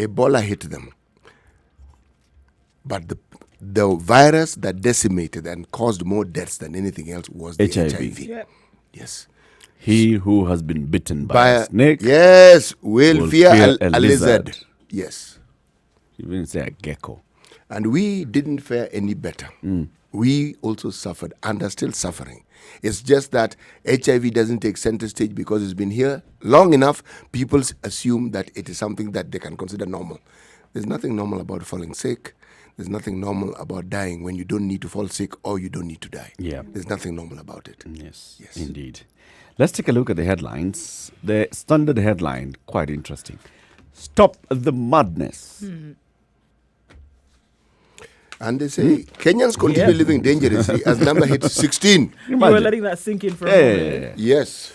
Ebola hit them. But the virus that decimated and caused more deaths than anything else was the HIV. Yeah. Yes. He who has been bitten by a snake, yes, will fear a lizard. Yes. You didn't say a gecko. And we didn't fare any better. We also suffered and are still suffering. It's just that HIV doesn't take center stage because it's been here long enough. People assume that it is something that they can consider normal. There's nothing normal about falling sick. There's nothing normal about dying when you don't need to fall sick or you don't need to die. Yeah. There's nothing normal about it. Yes, indeed. Let's take a look at the headlines. The standard headline, quite interesting. Stop the madness. And they say Kenyans continue living dangerously as number hits 16. You were letting that sink in for a moment. Yes.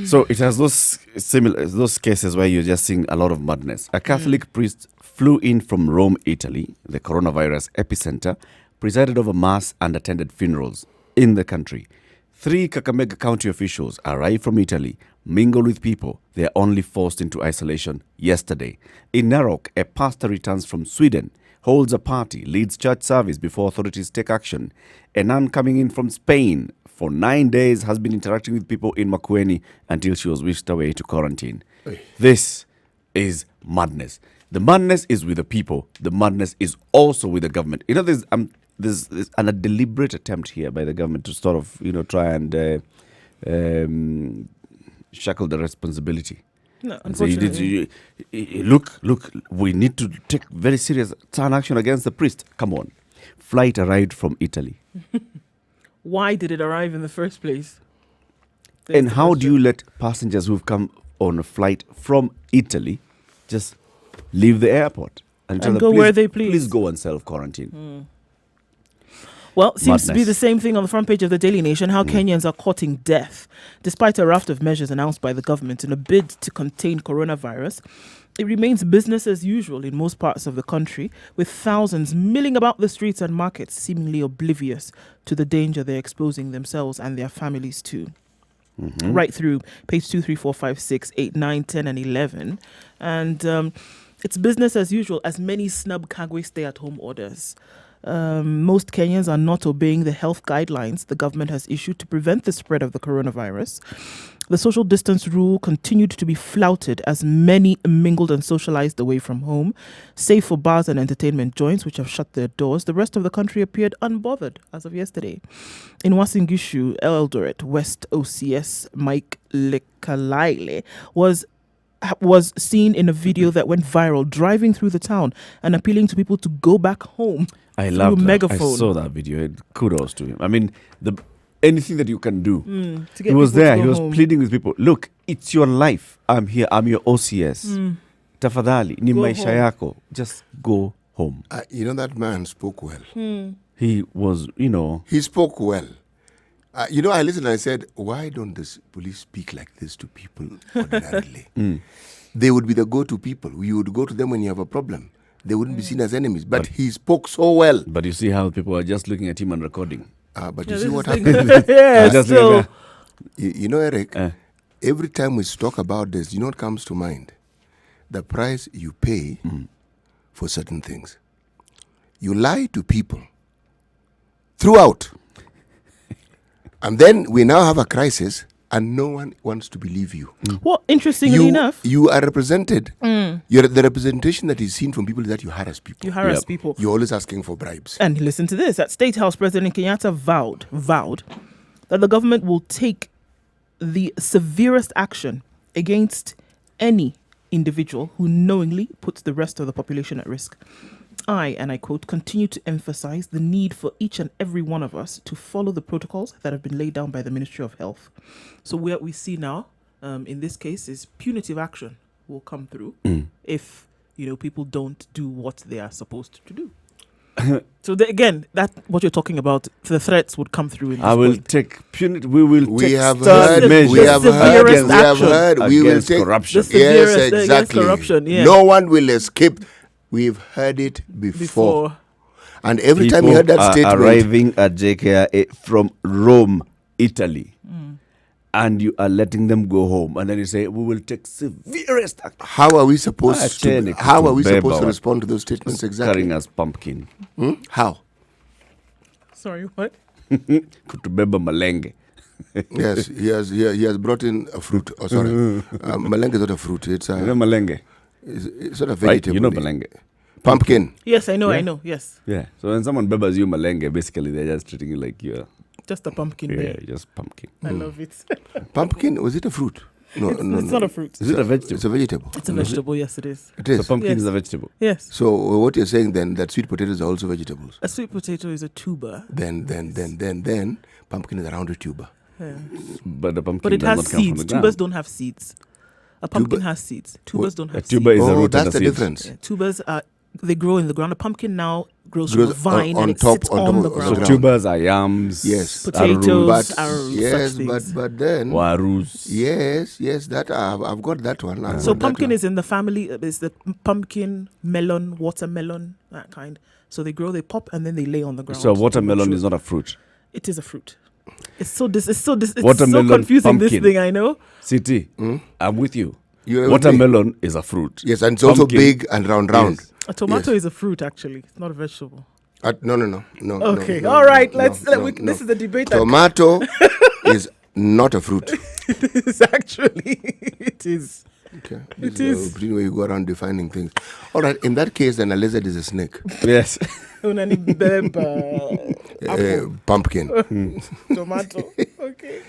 So it has those cases where you're just seeing a lot of madness. A Catholic priest flew in from Rome, Italy, the coronavirus epicenter, presided over mass and attended funerals in the country. 3 Kakamega County officials arrived from Italy, mingled with people. They are only forced into isolation yesterday. In Narok, a pastor returns from Sweden, holds a party, leads church service before authorities take action. A nun coming in from Spain for 9 days has been interacting with people in Makueni until she was whisked away to quarantine. This is madness. The madness is with the people. The madness is also with the government. You know, there's a deliberate attempt here by the government to sort of, try and shackle the responsibility. No, And so unfortunately. look, we need to take very serious stern action against the priest. Come on. Flight arrived from Italy. Why did it arrive in the first place? And how do you let passengers who've come on a flight from Italy just leave the airport and tell them, go where they please? Please go and self-quarantine. Well, seems to be Madness. the same thing on the front page of the Daily Nation, how Kenyans are courting death. Despite a raft of measures announced by the government in a bid to contain coronavirus, it remains business as usual in most parts of the country, with thousands milling about the streets and markets, seemingly oblivious to the danger they're exposing themselves and their families to. Right through page 2, 3, 4, 5, 6, 8, 9, 10, and 11. And it's business as usual as many snub Kagwe stay-at-home orders. Most Kenyans are not obeying the health guidelines the government has issued to prevent the spread of the coronavirus. The social distance rule continued to be flouted as many mingled and socialized away from home. Save for bars and entertainment joints, which have shut their doors, the rest of the country appeared unbothered as of yesterday. In Wasingishu, Eldoret, West OCS, Mike Lekalaile was seen in a video that went viral, driving through the town and appealing to people to go back home. I through love that. megaphone. I saw that video. Kudos to him. I mean, anything that you can do. To get He was people to there. go He was home. pleading with people. Look, it's your life. I'm here. I'm your OCS. Tafadhali, ni Go maisha home. yako. Just go home. That man spoke well. He was, He spoke well. I listened and I said, why don't the police speak like this to people ordinarily? They would be the go-to people. You would go to them when you have a problem. They wouldn't be seen as enemies. But he spoke so well. but you see how people are just looking at him and recording. But Yeah, you see this what is happened? yeah, Just still. like Eric, every time we talk about this, you know what comes to mind? The price you pay for certain things. You lie to people throughout. And then we now have a crisis and no one wants to believe you. Well, interestingly enough, You are represented. You're the representation that is seen from people is that you harass people. you harass Yep. people. You're always asking for bribes. And listen to this. At State House, President Kenyatta vowed that the government will take the severest action against any individual who knowingly puts the rest of the population at risk. And I quote, continue to emphasize the need for each and every one of us to follow the protocols that have been laid down by the Ministry of Health. So what we see now, in this case, is punitive action will come through if, people don't do what they are supposed to do. So again, that what you're talking about, the threats would come through in this I will point. take punity. We will We take have stern heard, measures we have heard, severest we have action heard, we will against take corruption. The severest Yes, against exactly. corruption, yeah. No one will escape. We've heard it before. And every time you heard that are statement, arriving at JKIA from Rome, Italy. and you are letting them go home, and then you say we will take severest action. How are we supposed to? How are we supposed to respond to those statements exactly? Carrying us pumpkin. How? Sorry, what? Kutubeba malenge. Yes, he has brought in a fruit. Oh, sorry, malenge is not a fruit. It's a malenge. It's not a vegetable. Right? You know malenge. Pumpkin. Yes, I know. Yeah. I know. Yes, Yeah. So when someone bebas you malenge, basically they're just treating you like you're just a pumpkin. yeah, bear. just pumpkin. I love it. Pumpkin, was it a fruit? No, it's no, not a fruit. Is it a vegetable? It's a vegetable. It's a vegetable. Yes, it is. It is. So pumpkin Yes. is a vegetable. Yes. So what you're saying then that sweet potatoes are also vegetables? A sweet potato is a tuber. Then pumpkin is a rounded tuber. Yeah. But the pumpkin But it does has not come from seeds. the ground. Tubers don't have seeds. A pumpkin Tuber- has seeds. Tubers don't A have tuber seeds. is a Oh, root that's and a the seed. difference. Yeah, tubers are they grow in the ground. A pumpkin now grows from Grows a vine on and it top- sits on on, top the of the ground. So ground. tubers are yams, Yes. Potatoes. But Arrows, yes, such things. but then warus. yes, that I've got that one. I've So got that pumpkin one. is in the family. Is the pumpkin, melon, watermelon, that kind. So they grow, they pop, and then they lay on the ground. So to watermelon mature. is not a fruit. It is a fruit. It's so Watermelon, confusing. This pumpkin. thing, I know. CT, I'm with you. You're with Watermelon is a fruit. Yes, and it's also Pumpkin. big and round. Yes. A tomato Yes. is a fruit, actually. It's not a vegetable. No. Okay, no, all right. no, Let's. no, we, no. This is the debate. That Tomato is not a fruit. is actually it is. Okay. It This a is. routine where you go around defining things. All right. In that case, then a lizard is a snake. Yes. Unani beba. Pumpkin. Tomato. Okay.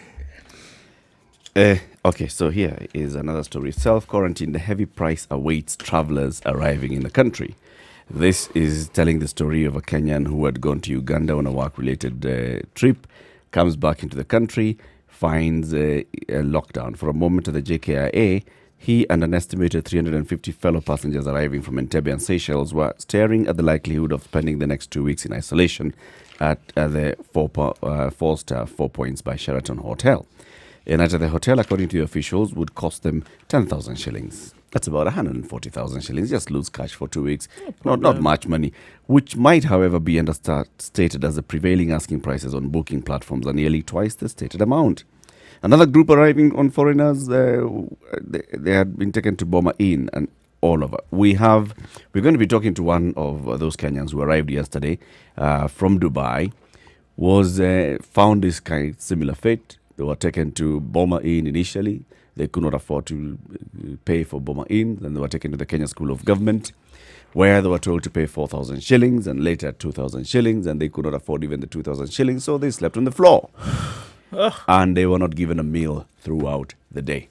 Okay, so here is another story. Self-quarantine, the heavy price awaits travelers arriving in the country. This is telling the story of a Kenyan who had gone to Uganda on a work-related trip, comes back into the country, finds a lockdown. For a moment at the JKIA, he and an estimated 350 fellow passengers arriving from Entebbe and Seychelles were staring at the likelihood of spending the next 2 weeks in isolation at the four-star 4 Points by Sheraton Hotel. A night at the hotel, according to the officials, would cost them 10,000 shillings. That's about 140,000 shillings. Just lose cash for 2 weeks. Not much money, which might, however, be stated as the prevailing asking prices on booking platforms are nearly twice the stated amount. Another group arriving on foreigners, they had been taken to Boma Inn and all over. We're going to be talking to one of those Kenyans who arrived yesterday from Dubai, was found this kind similar fate. They were taken to Boma Inn initially. They could not afford to pay for Boma Inn. Then they were taken to the Kenya School of Government, where they were told to pay 4,000 shillings and later 2,000 shillings, and they could not afford even the 2,000 shillings, so they slept on the floor. And they were not given a meal throughout the day.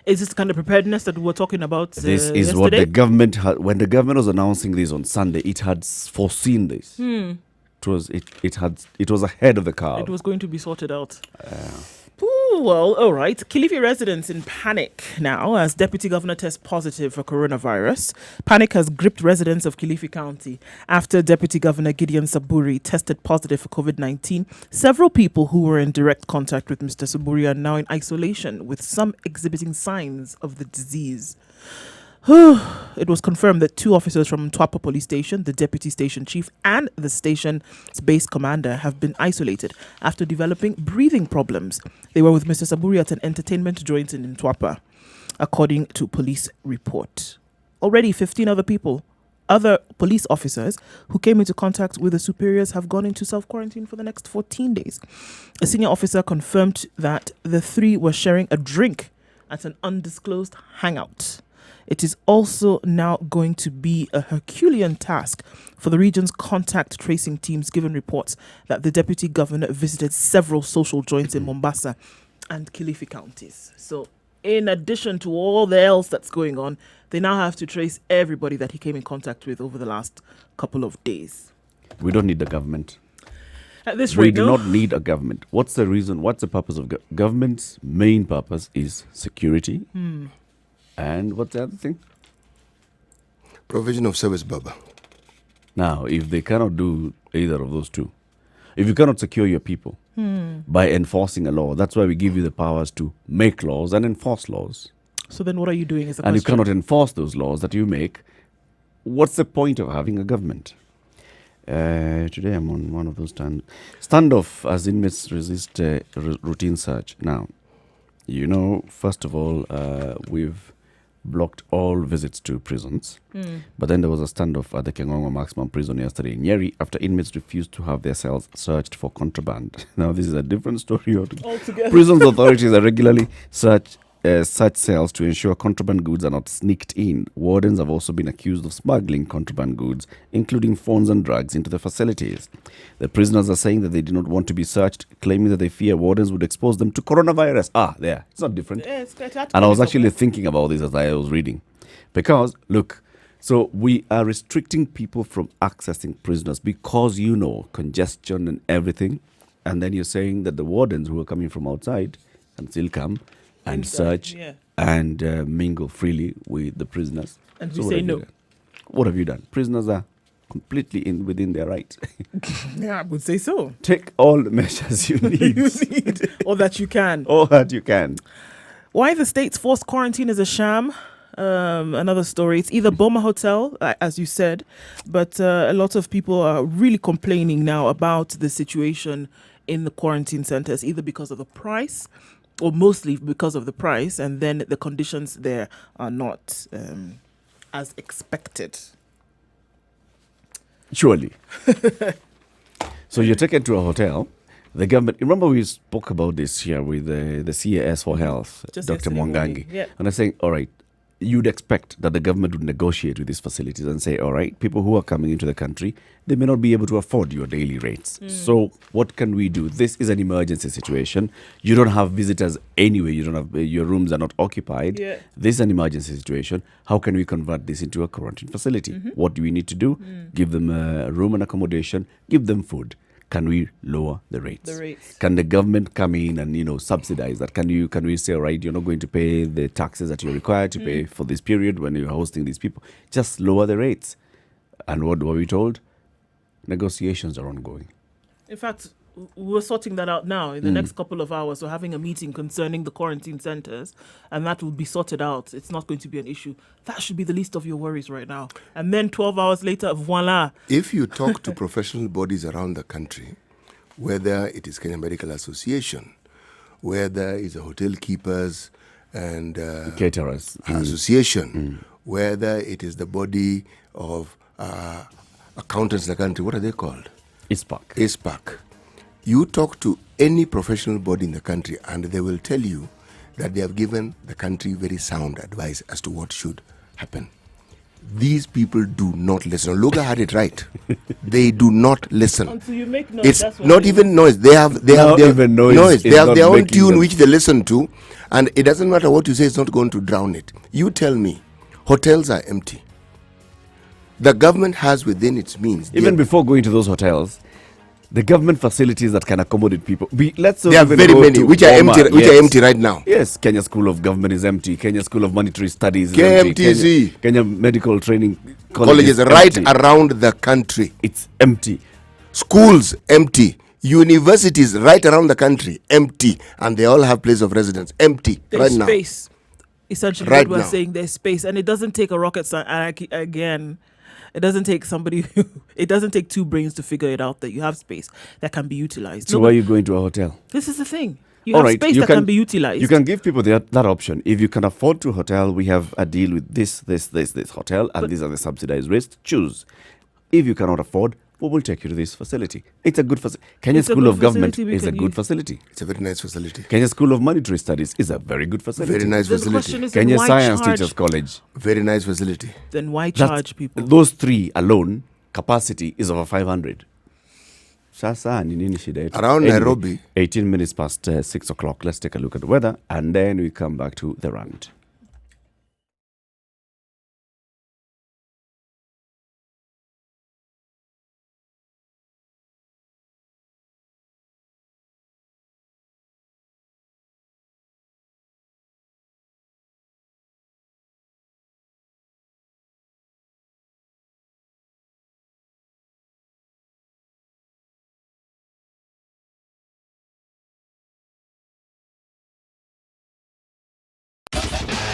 Is this the kind of preparedness that we were talking about This is yesterday? what the government had, when the government was announcing this on Sunday, it had foreseen this. It was ahead of the curve. It was going to be sorted out. Ooh, well, all right. Kilifi residents in panic now as Deputy Governor tests positive for coronavirus. Panic has gripped residents of Kilifi County after Deputy Governor Gideon Saburi tested positive for COVID-19. Several people who were in direct contact with Mr. Saburi are now in isolation, with some exhibiting signs of the disease. It was confirmed that 2 officers from Twapa Police Station, the deputy station chief and the station's base commander, have been isolated after developing breathing problems. They were with Mr. Saburi at an entertainment joint in Twapa, according to police report. Already 15 other police officers who came into contact with the superiors have gone into self-quarantine for the next 14 days. A senior officer confirmed that the 3 were sharing a drink at an undisclosed hangout. It is also now going to be a Herculean task for the region's contact tracing teams, given reports that the deputy governor visited several social joints in Mombasa and Kilifi counties. So in addition to all the else that's going on, they now have to trace everybody that he came in contact with over the last couple of days. We don't need the government. At this We rate, do no? not need a government. What's the reason? What's the purpose of government's main purpose is security. And what's the other thing? Provision of service, Baba. Now, if they cannot do either of those two, if you cannot secure your people by enforcing a law, that's why we give you the powers to make laws and enforce laws. So then what are you doing is the And you question. cannot enforce those laws that you make. What's the point of having a government? Today I'm on one of those standoff as inmates resist routine search. Now, You know, first of all, we've blocked all visits to prisons. But then there was a standoff at the Kengongo Maximum Prison yesterday in Nyeri after inmates refused to have their cells searched for contraband. Now, this is a different story altogether. Prisons authorities are regularly search cells to ensure contraband goods are not sneaked in. Wardens have also been accused of smuggling contraband goods, including phones and drugs, into the facilities. The prisoners are saying that they do not want to be searched, claiming that they fear wardens would expose them to coronavirus. There. It's not different. Yeah, it's and I was actually thinking about this as I was reading. Because, look, so we are restricting people from accessing prisoners because, congestion and everything. And then you're saying that the wardens who are coming from outside can still come and search and mingle freely with the prisoners. And we say no. What have you done? Prisoners are completely within their rights. Yeah, I would say so. Take all the measures you need. Or that you can. Or that you can. Why the state's forced quarantine is a sham. Another story. It's either Boma Hotel, as you said, but a lot of people are really complaining now about the situation in the quarantine centers, either because of the price or mostly because of the price, and then the conditions there are not as expected. Surely. So you're taken to a hotel. The government, remember we spoke about this here with the CAS for Health, Just Dr. Mwangangi. Yeah. And I'm saying, all right, you'd expect that the government would negotiate with these facilities and say, all right, people who are coming into the country, they may not be able to afford your daily rates. So what can we do? This is an emergency situation. You don't have visitors anyway. You don't have, your rooms are not occupied. Yeah. This is an emergency situation. How can we convert this into a quarantine facility? What do we need to do? Give them a room and accommodation, give them food. Can we lower the rates? Can the government come in and, subsidize that? Can we say, all right, you're not going to pay the taxes that you're required to pay for this period when you're hosting these people? Just lower the rates. And what were we told? Negotiations are ongoing. In fact, we're sorting that out now. In the next couple of hours, we're having a meeting concerning the quarantine centers, and that will be sorted out. It's not going to be an issue. That should be the least of your worries right now. And then 12 hours later, voila. If you talk to professional bodies around the country, whether it is Kenya Medical Association, whether it's the Hotel Keepers and Caterers Association, whether it is the body of accountants in the country, what are they called? ISPAC. You talk to any professional body in the country and they will tell you that they have given the country very sound advice as to what should happen. These people do not listen. Luga had it right. They do not listen. Until you make noise, it's that's what not even noise. They have their noise. They have their own tune which they listen to, and it doesn't matter what you say, it's not going to drown it. You tell me, hotels are empty. The government has within its means. Even before going to those hotels, the government facilities that can accommodate people. There are very many which are empty. Which are empty right now. Yes, Kenya School of Government is empty. Kenya School of Monetary Studies is KMTC. empty. Kenya Medical Training Colleges right around the country. It's empty. Schools empty. Universities right around the country empty, and they all have place of residence empty. There's right space. Essentially, right what we're now. saying, there's space, and it doesn't take a rocket science. Again, it doesn't take somebody. It doesn't take two brains to figure it out that you have space that can be utilized. So why are you going to a hotel? This is the thing. You have space that can be utilized. You can give people that option. If you can afford to hotel, we have a deal with this hotel, and these are the subsidized rates. Choose. If you cannot afford, we will take you to this facility. It's a good facility. Kenya School of Government is a good facility. It's a very nice facility. Kenya School of Monetary Studies is a very good facility. Very nice The facility. question is, Kenya why Science charge? Teachers College. Very nice facility. Then why charge people? Those three alone, capacity is over 500. Around Nairobi. 18 minutes past 6 o'clock. Let's take a look at the weather and then we come back to the rant.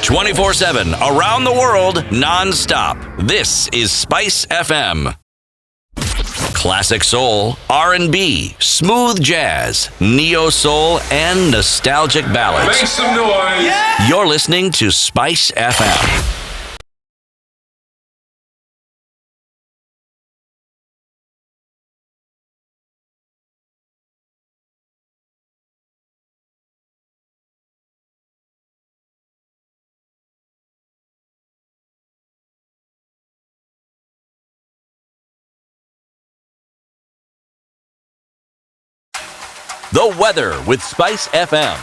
.24/7 around the world, non-stop. This is Spice FM. Classic soul, R&B, smooth jazz, neo soul, and nostalgic ballads. Make some noise. Yeah! You're listening to Spice FM. The weather with Spice FM.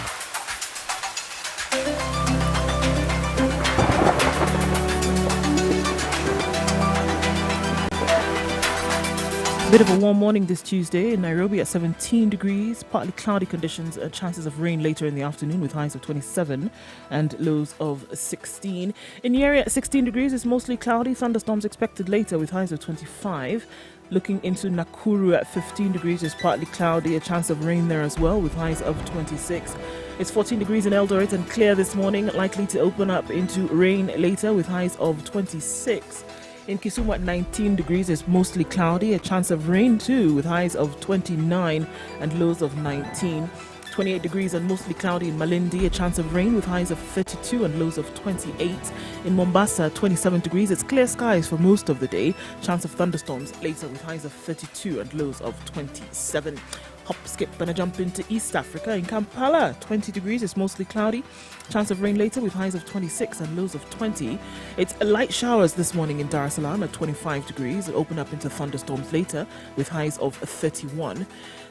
Bit of a warm morning this Tuesday in Nairobi at 17 degrees, partly cloudy conditions, chances of rain later in the afternoon with highs of 27 and lows of 16. In Nyeri at 16 degrees, it's mostly cloudy, thunderstorms expected later with highs of 25. Looking into Nakuru at 15 degrees, it's partly cloudy, a chance of rain there as well with highs of 26. It's 14 degrees in Eldoret and clear this morning, likely to open up into rain later with highs of 26. In Kisumu at 19 degrees, it's mostly cloudy, a chance of rain too with highs of 29 and lows of 19. 28 degrees and mostly cloudy in Malindi, a chance of rain with highs of 32 and lows of 28. In Mombasa, 27 degrees, it's clear skies for most of the day, chance of thunderstorms later with highs of 32 and lows of 27. Hop, skip, and a jump into East Africa. In Kampala, 20 degrees, it's mostly cloudy, chance of rain later with highs of 26 and lows of 20. It's light showers this morning in Dar es Salaam at 25 degrees. It'll open up into thunderstorms later with highs of 31.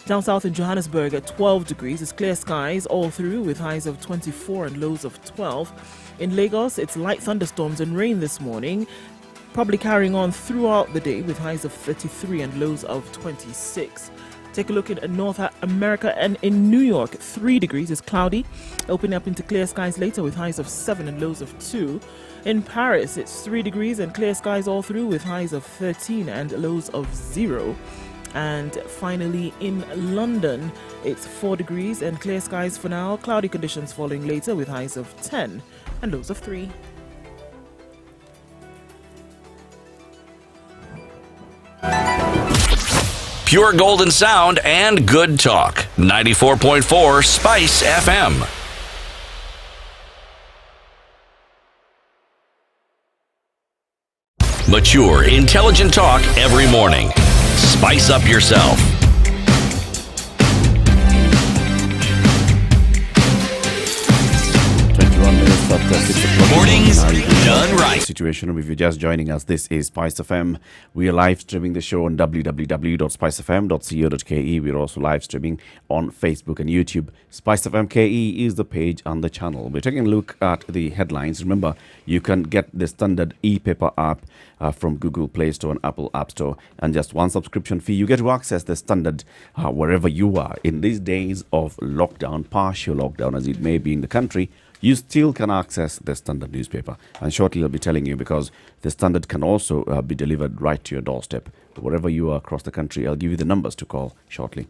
Down south in Johannesburg at 12 degrees, it's clear skies all through with highs of 24 and lows of 12. In Lagos, it's light thunderstorms and rain this morning, probably carrying on throughout the day with highs of 33 and lows of 26. Take a look at North America and in New York, 3 degrees is cloudy, opening up into clear skies later with highs of 7 and lows of 2. In Paris, it's 3 degrees and clear skies all through with highs of 13 and lows of 0. And finally, in London, it's 4 degrees and clear skies for now, cloudy conditions following later with highs of 10 and lows of 3. Pure golden sound and good talk. 94.4 Spice FM. Mature, intelligent talk every morning. Spice up yourself. Mornings done right. Situation. If you're just joining us, this is Spice FM. We are live streaming the show on www.spicefm.co.ke. We're also live streaming on Facebook and YouTube. Spice FM KE is the page on the channel. We're taking a look at the headlines. Remember, you can get the standard e-paper app from Google Play Store and Apple App Store, and just one subscription fee. You get to access the standard wherever you are. In these days of lockdown, partial lockdown as it may be in the country, you still can access the standard newspaper. And shortly I'll be telling you, because the standard can also be delivered right to your doorstep. Wherever you are across the country, I'll give you the numbers to call shortly.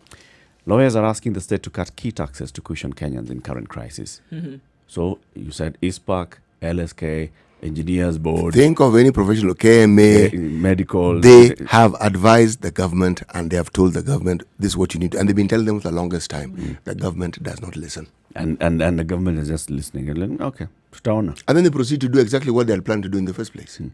Lawyers are asking the state to cut key taxes to cushion Kenyans in current crisis. Mm-hmm. So you said ISPAC, LSK, Engineers Board. Think of any professional, KMA, medical. They have advised the government and they have told the government this is what you need. And they've been telling them for the longest time. Mm. The government does not listen. And the government is just listening and like, okay, down. And then they proceed to do exactly what they had planned to do in the first place. Mm.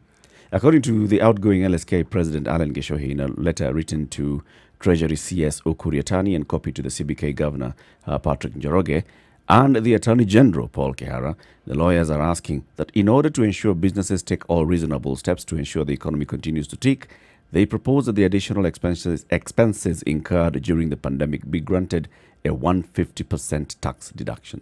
According to the outgoing LSK President Alan Geshohi, in a letter written to Treasury CS Okuriatani and copied to the CBK Governor Patrick Njoroge, and the Attorney General, Paul Kihara, the lawyers are asking that in order to ensure businesses take all reasonable steps to ensure the economy continues to tick, they propose that the additional expenses incurred during the pandemic be granted a 150% tax deduction.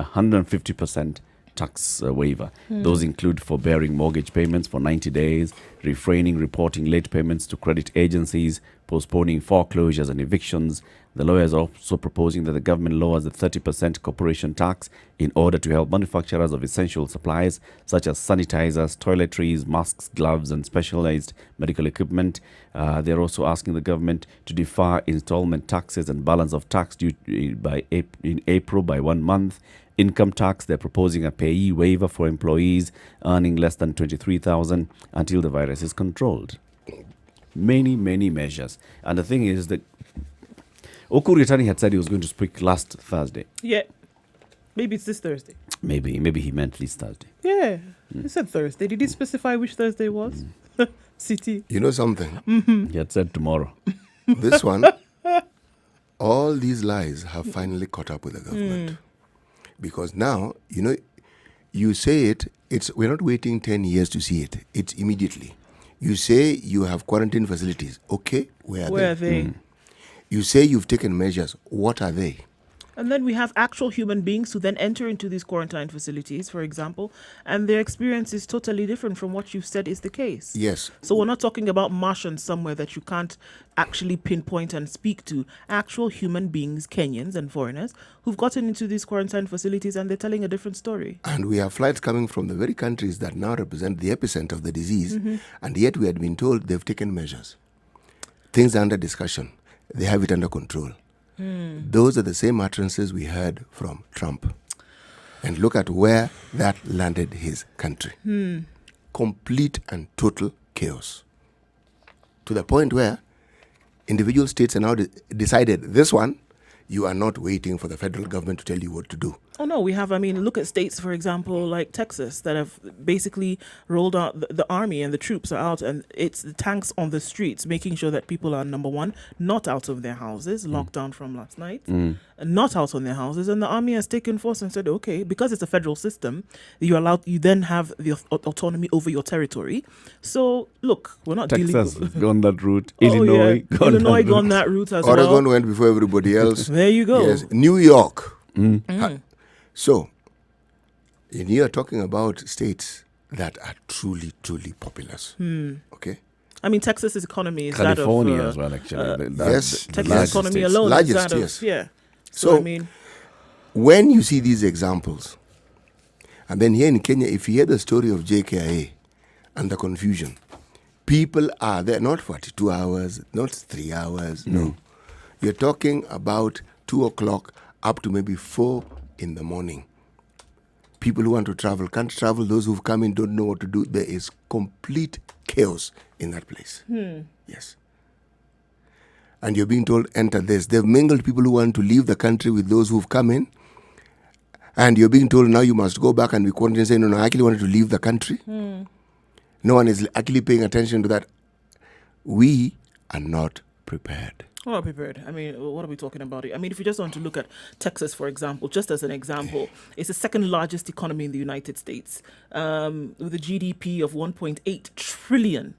150% tax waiver. Those include forbearing mortgage payments for 90 days, refraining reporting late payments to credit agencies, postponing foreclosures and evictions. The lawyers are also proposing that the government lowers the 30% corporation tax in order to help manufacturers of essential supplies such as sanitizers, toiletries, masks, gloves, and specialized medical equipment. They're also asking the government to defer installment taxes and balance of tax due in April by 1 month. Income tax, they're proposing a payee waiver for employees earning less than $23,000 until the virus is controlled. many measures. And the thing is that Okur Yatani had said he was going to speak last Thursday. Yeah. Maybe it's this Thursday. Maybe he meant this Thursday. Yeah. He said Thursday. Did he specify which Thursday it was? City. You know something? He had said tomorrow. This one, all these lies have finally caught up with the government. Because now, you say we're not waiting 10 years to see it. It's immediately. You say you have quarantine facilities. Okay, where are they? You say you've taken measures. What are they? And then we have actual human beings who then enter into these quarantine facilities, for example, and their experience is totally different from what you've said is the case. Yes. So we're not talking about Martians somewhere that you can't actually pinpoint and speak to. Actual human beings, Kenyans and foreigners, who've gotten into these quarantine facilities and they're telling a different story. And we have flights coming from the very countries that now represent the epicenter of the disease, and yet we had been told they've taken measures. Things are under discussion. They have it under control. Those are the same utterances we heard from Trump. And look at where that landed his country. Complete and total chaos. To the point where individual states are now decided, this one, you are not waiting for the federal government to tell you what to do. Oh, no, we have, look at states, for example, like Texas, that have basically rolled out the army and the troops are out and it's the tanks on the streets, making sure that people are, number one, not out of their houses, locked down from last night, not out on their houses. And the army has taken force and said, okay, because it's a federal system, you then have the autonomy over your territory. So, look, we're not Texas dealing with... gone that route. Illinois gone that route as well. Oregon went before everybody else. There you go. Yes, New York. So, you are talking about states that are truly populous. Okay? Texas's economy is California that of... as well, actually. Yes. Texas economy states. alone Largest, is that yes. of... Yeah. So, when you see these examples, and then here in Kenya, if you hear the story of JKIA and the confusion, people are there, not 42 hours, not 3 hours, no. You're talking about 2 o'clock up to maybe 4 in the morning. People who want to travel can't travel. Those who've come in don't know what to do. There is complete chaos in that place. Yes. And you're being told, enter this. They've mingled people who want to leave the country with those who've come in. And you're being told now you must go back and be quarantined. Saying, no, I actually wanted to leave the country. No one is actually paying attention to that. We are not prepared. We're not prepared. What are we talking about? If you just want to look at Texas, for example, just as an example, it's the second largest economy in the United States with a GDP of $1.8 trillion,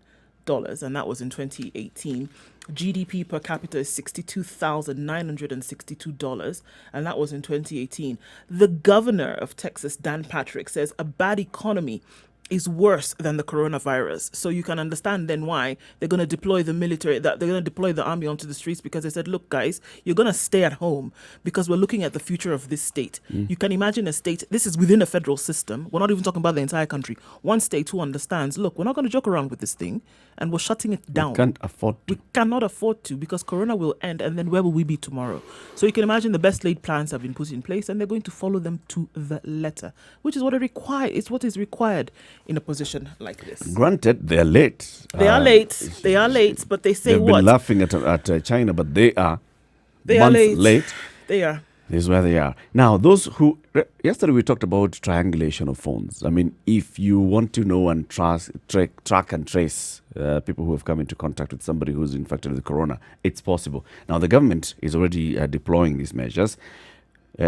and that was in 2018. GDP per capita is $62,962, and that was in 2018. The governor of Texas, Dan Patrick, says a bad economy is worse than the coronavirus. So you can understand then why they're going to deploy the military, that they're going to deploy the army onto the streets, because they said, look, guys, you're going to stay at home because we're looking at the future of this state. You can imagine a state, this is within a federal system. We're not even talking about the entire country. One state who understands, look, we're not going to joke around with this thing and we're shutting it down. We can't afford to. We cannot afford to, because corona will end, and then where will we be tomorrow? So you can imagine the best laid plans have been put in place and they're going to follow them to the letter, which is what it's what is required in a position like this. Granted, they're late. They are late, but they say they've what? Been laughing at China, but they are months late. They are. This is where they are. Now, those who... Yesterday we talked about triangulation of phones. If you want to know and track and trace people who have come into contact with somebody who's infected with corona, it's possible. Now, the government is already deploying these measures.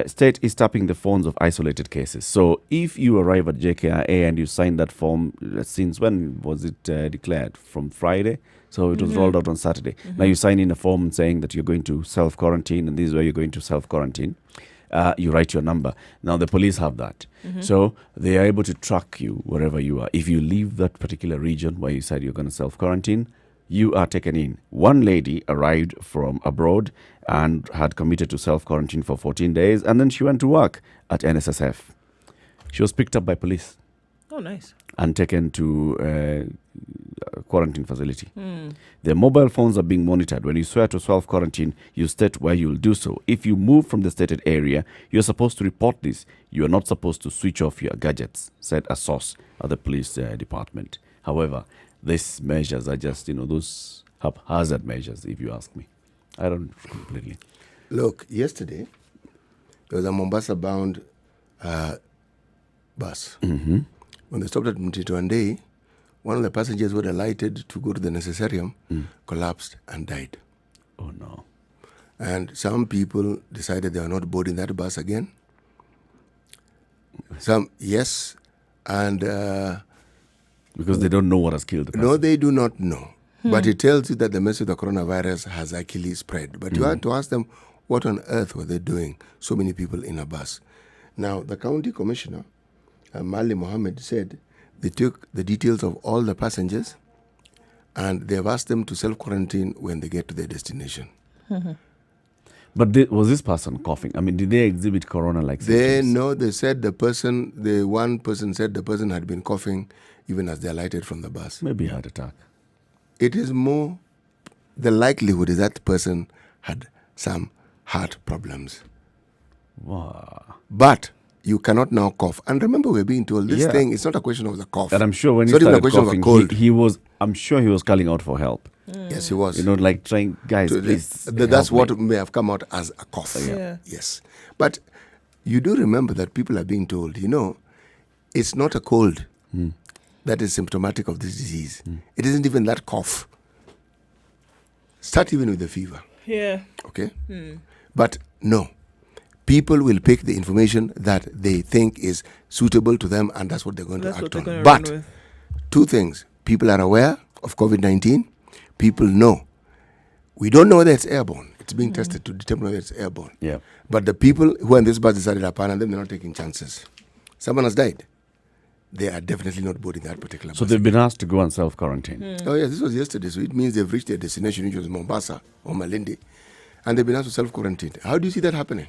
State is tapping the phones of isolated cases. So if you arrive at JKIA and you sign that form, since when was it declared? From Friday? So it was rolled out on Saturday. Now you sign in a form saying that you're going to self-quarantine, and this is where you're going to self-quarantine. You write your number. Now the police have that. So they are able to track you wherever you are. If you leave that particular region where you said you're going to self-quarantine, you are taken in. One lady arrived from abroad and had committed to self-quarantine for 14 days, and then she went to work at NSSF. She was picked up by police. Oh, nice. And taken to a quarantine facility. Their mobile phones are being monitored. When you swear to self-quarantine, you state where you will do so. If you move from the stated area, you're supposed to report this. You are not supposed to switch off your gadgets, said a source at the police department. However, these measures are just, those haphazard measures, if you ask me. I don't completely. Look, yesterday, there was a Mombasa-bound bus. Mm-hmm. When they stopped at Mtitwandei, one of the passengers who had alighted to go to the necessarium collapsed and died. Oh, no. And some people decided they were not boarding that bus again. Some, yes, and... because they don't know what has killed the person. No, they do not know. But it tells you that the message of the coronavirus has actually spread. But you have to ask them, what on earth were they doing? So many people in a bus. Now, the county commissioner, Mali Mohammed, said they took the details of all the passengers and they've asked them to self-quarantine when they get to their destination. But was this person coughing? I mean, did they exhibit corona-like symptoms? They said the one person said the person had been coughing even as they alighted from the bus. Maybe heart attack. It is more, the likelihood is that the person had some heart problems. Wow. But you cannot now cough. And remember, we're being told this Yeah. thing, it's not a question of the cough. And I'm sure when he It's not even a started question of a coughing, cold. I'm sure he was calling out for help. Yes, he was. You know, like trying, guys, So please. that's help what me. may have come out as a cough. Yeah. Yes. But you do remember that people are being told, it's not a cold that is symptomatic of this disease. It isn't even that cough. Start even with the fever. Yeah. Okay? But no. People will pick the information that they think is suitable to them, and that's what they're going That's to what act they're on. going to But run with. two things. People are aware of COVID-19. People know. We don't know whether it's airborne. It's being tested to determine whether it's airborne. Yeah. But the people who are in this bus decided upon, and then they're not taking chances. Someone has died. They are definitely not boarding that particular So bus. they've been asked to go and self-quarantine. Oh, yes, this was yesterday. So it means they've reached their destination, which was Mombasa or Malindi. And they've been asked to self-quarantine. How do you see that happening?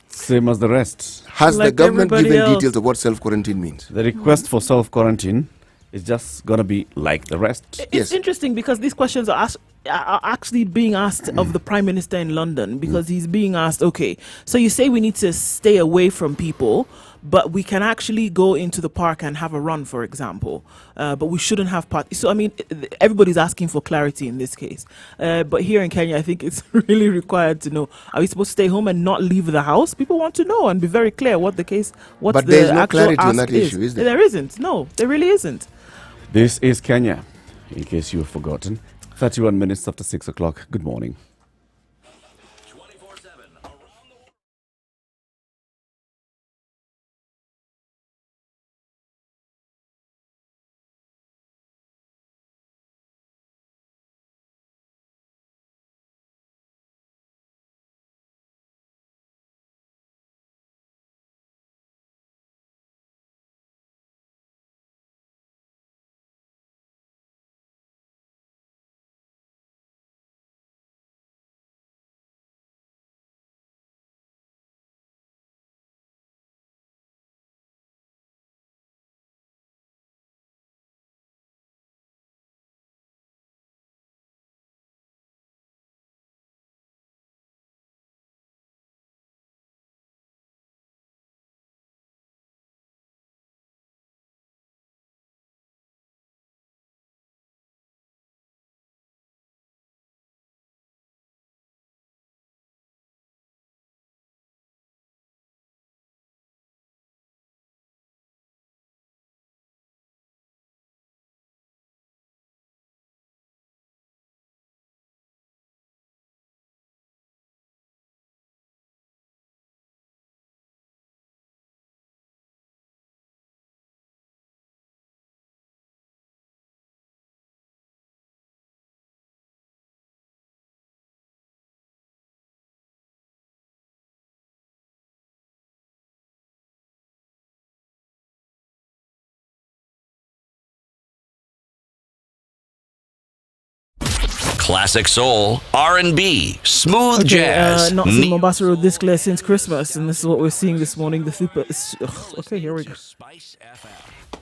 Same as the rest. Has the Like government everybody given else. details of what self-quarantine means? The request for self-quarantine is just going to be like the rest. It's Yes. interesting because these questions are actually being asked of the Prime Minister in London, because he's being asked, okay, so you say we need to stay away from people, but we can actually go into the park and have a run, for example, but we shouldn't have parties. So, I mean, everybody's asking for clarity in this case. But here in Kenya, I think it's really required to know, are we supposed to stay home and not leave the house? People want to know and be very clear what the case, what But the there's no actual clarity on ask that issue, is there? There isn't. No, there really isn't. This is Kenya, in case you've forgotten. 31 minutes after 6 o'clock. Good morning. Classic soul, R&B, smooth jazz. Not seen Mombasa Road this clear since Christmas, and this is what we're seeing this morning. The super. Okay, here we go. Spice FM.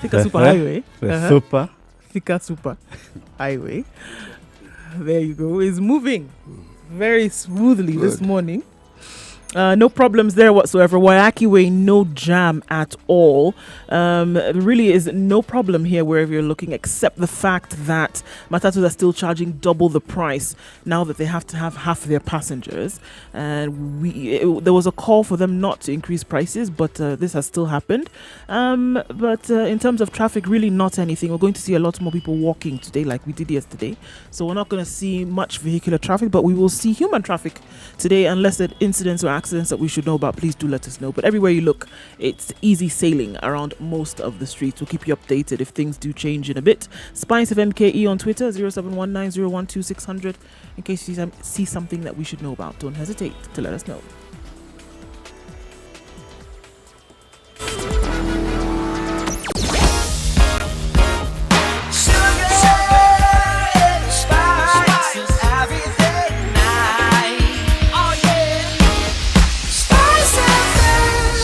Thika Super Highway. The super. Thika Super Highway. There you go. It's moving very smoothly this morning. No problems there whatsoever. Waiyaki Way, no jam at all. There really is no problem here wherever you're looking, except the fact that matatus are still charging double the price now that they have to have half their passengers. And there was a call for them not to increase prices, but this has still happened. But in terms of traffic, really not anything. We're going to see a lot more people walking today like we did yesterday. So we're not going to see much vehicular traffic, but we will see human traffic today, unless there are incidents or accidents that we should know about. Please do let us know. But everywhere you look, it's easy sailing around most of the streets. We'll keep you updated if things do change in a bit. Spice of MKE on Twitter, 0719012600. In case you see something that we should know about, don't hesitate to let us know.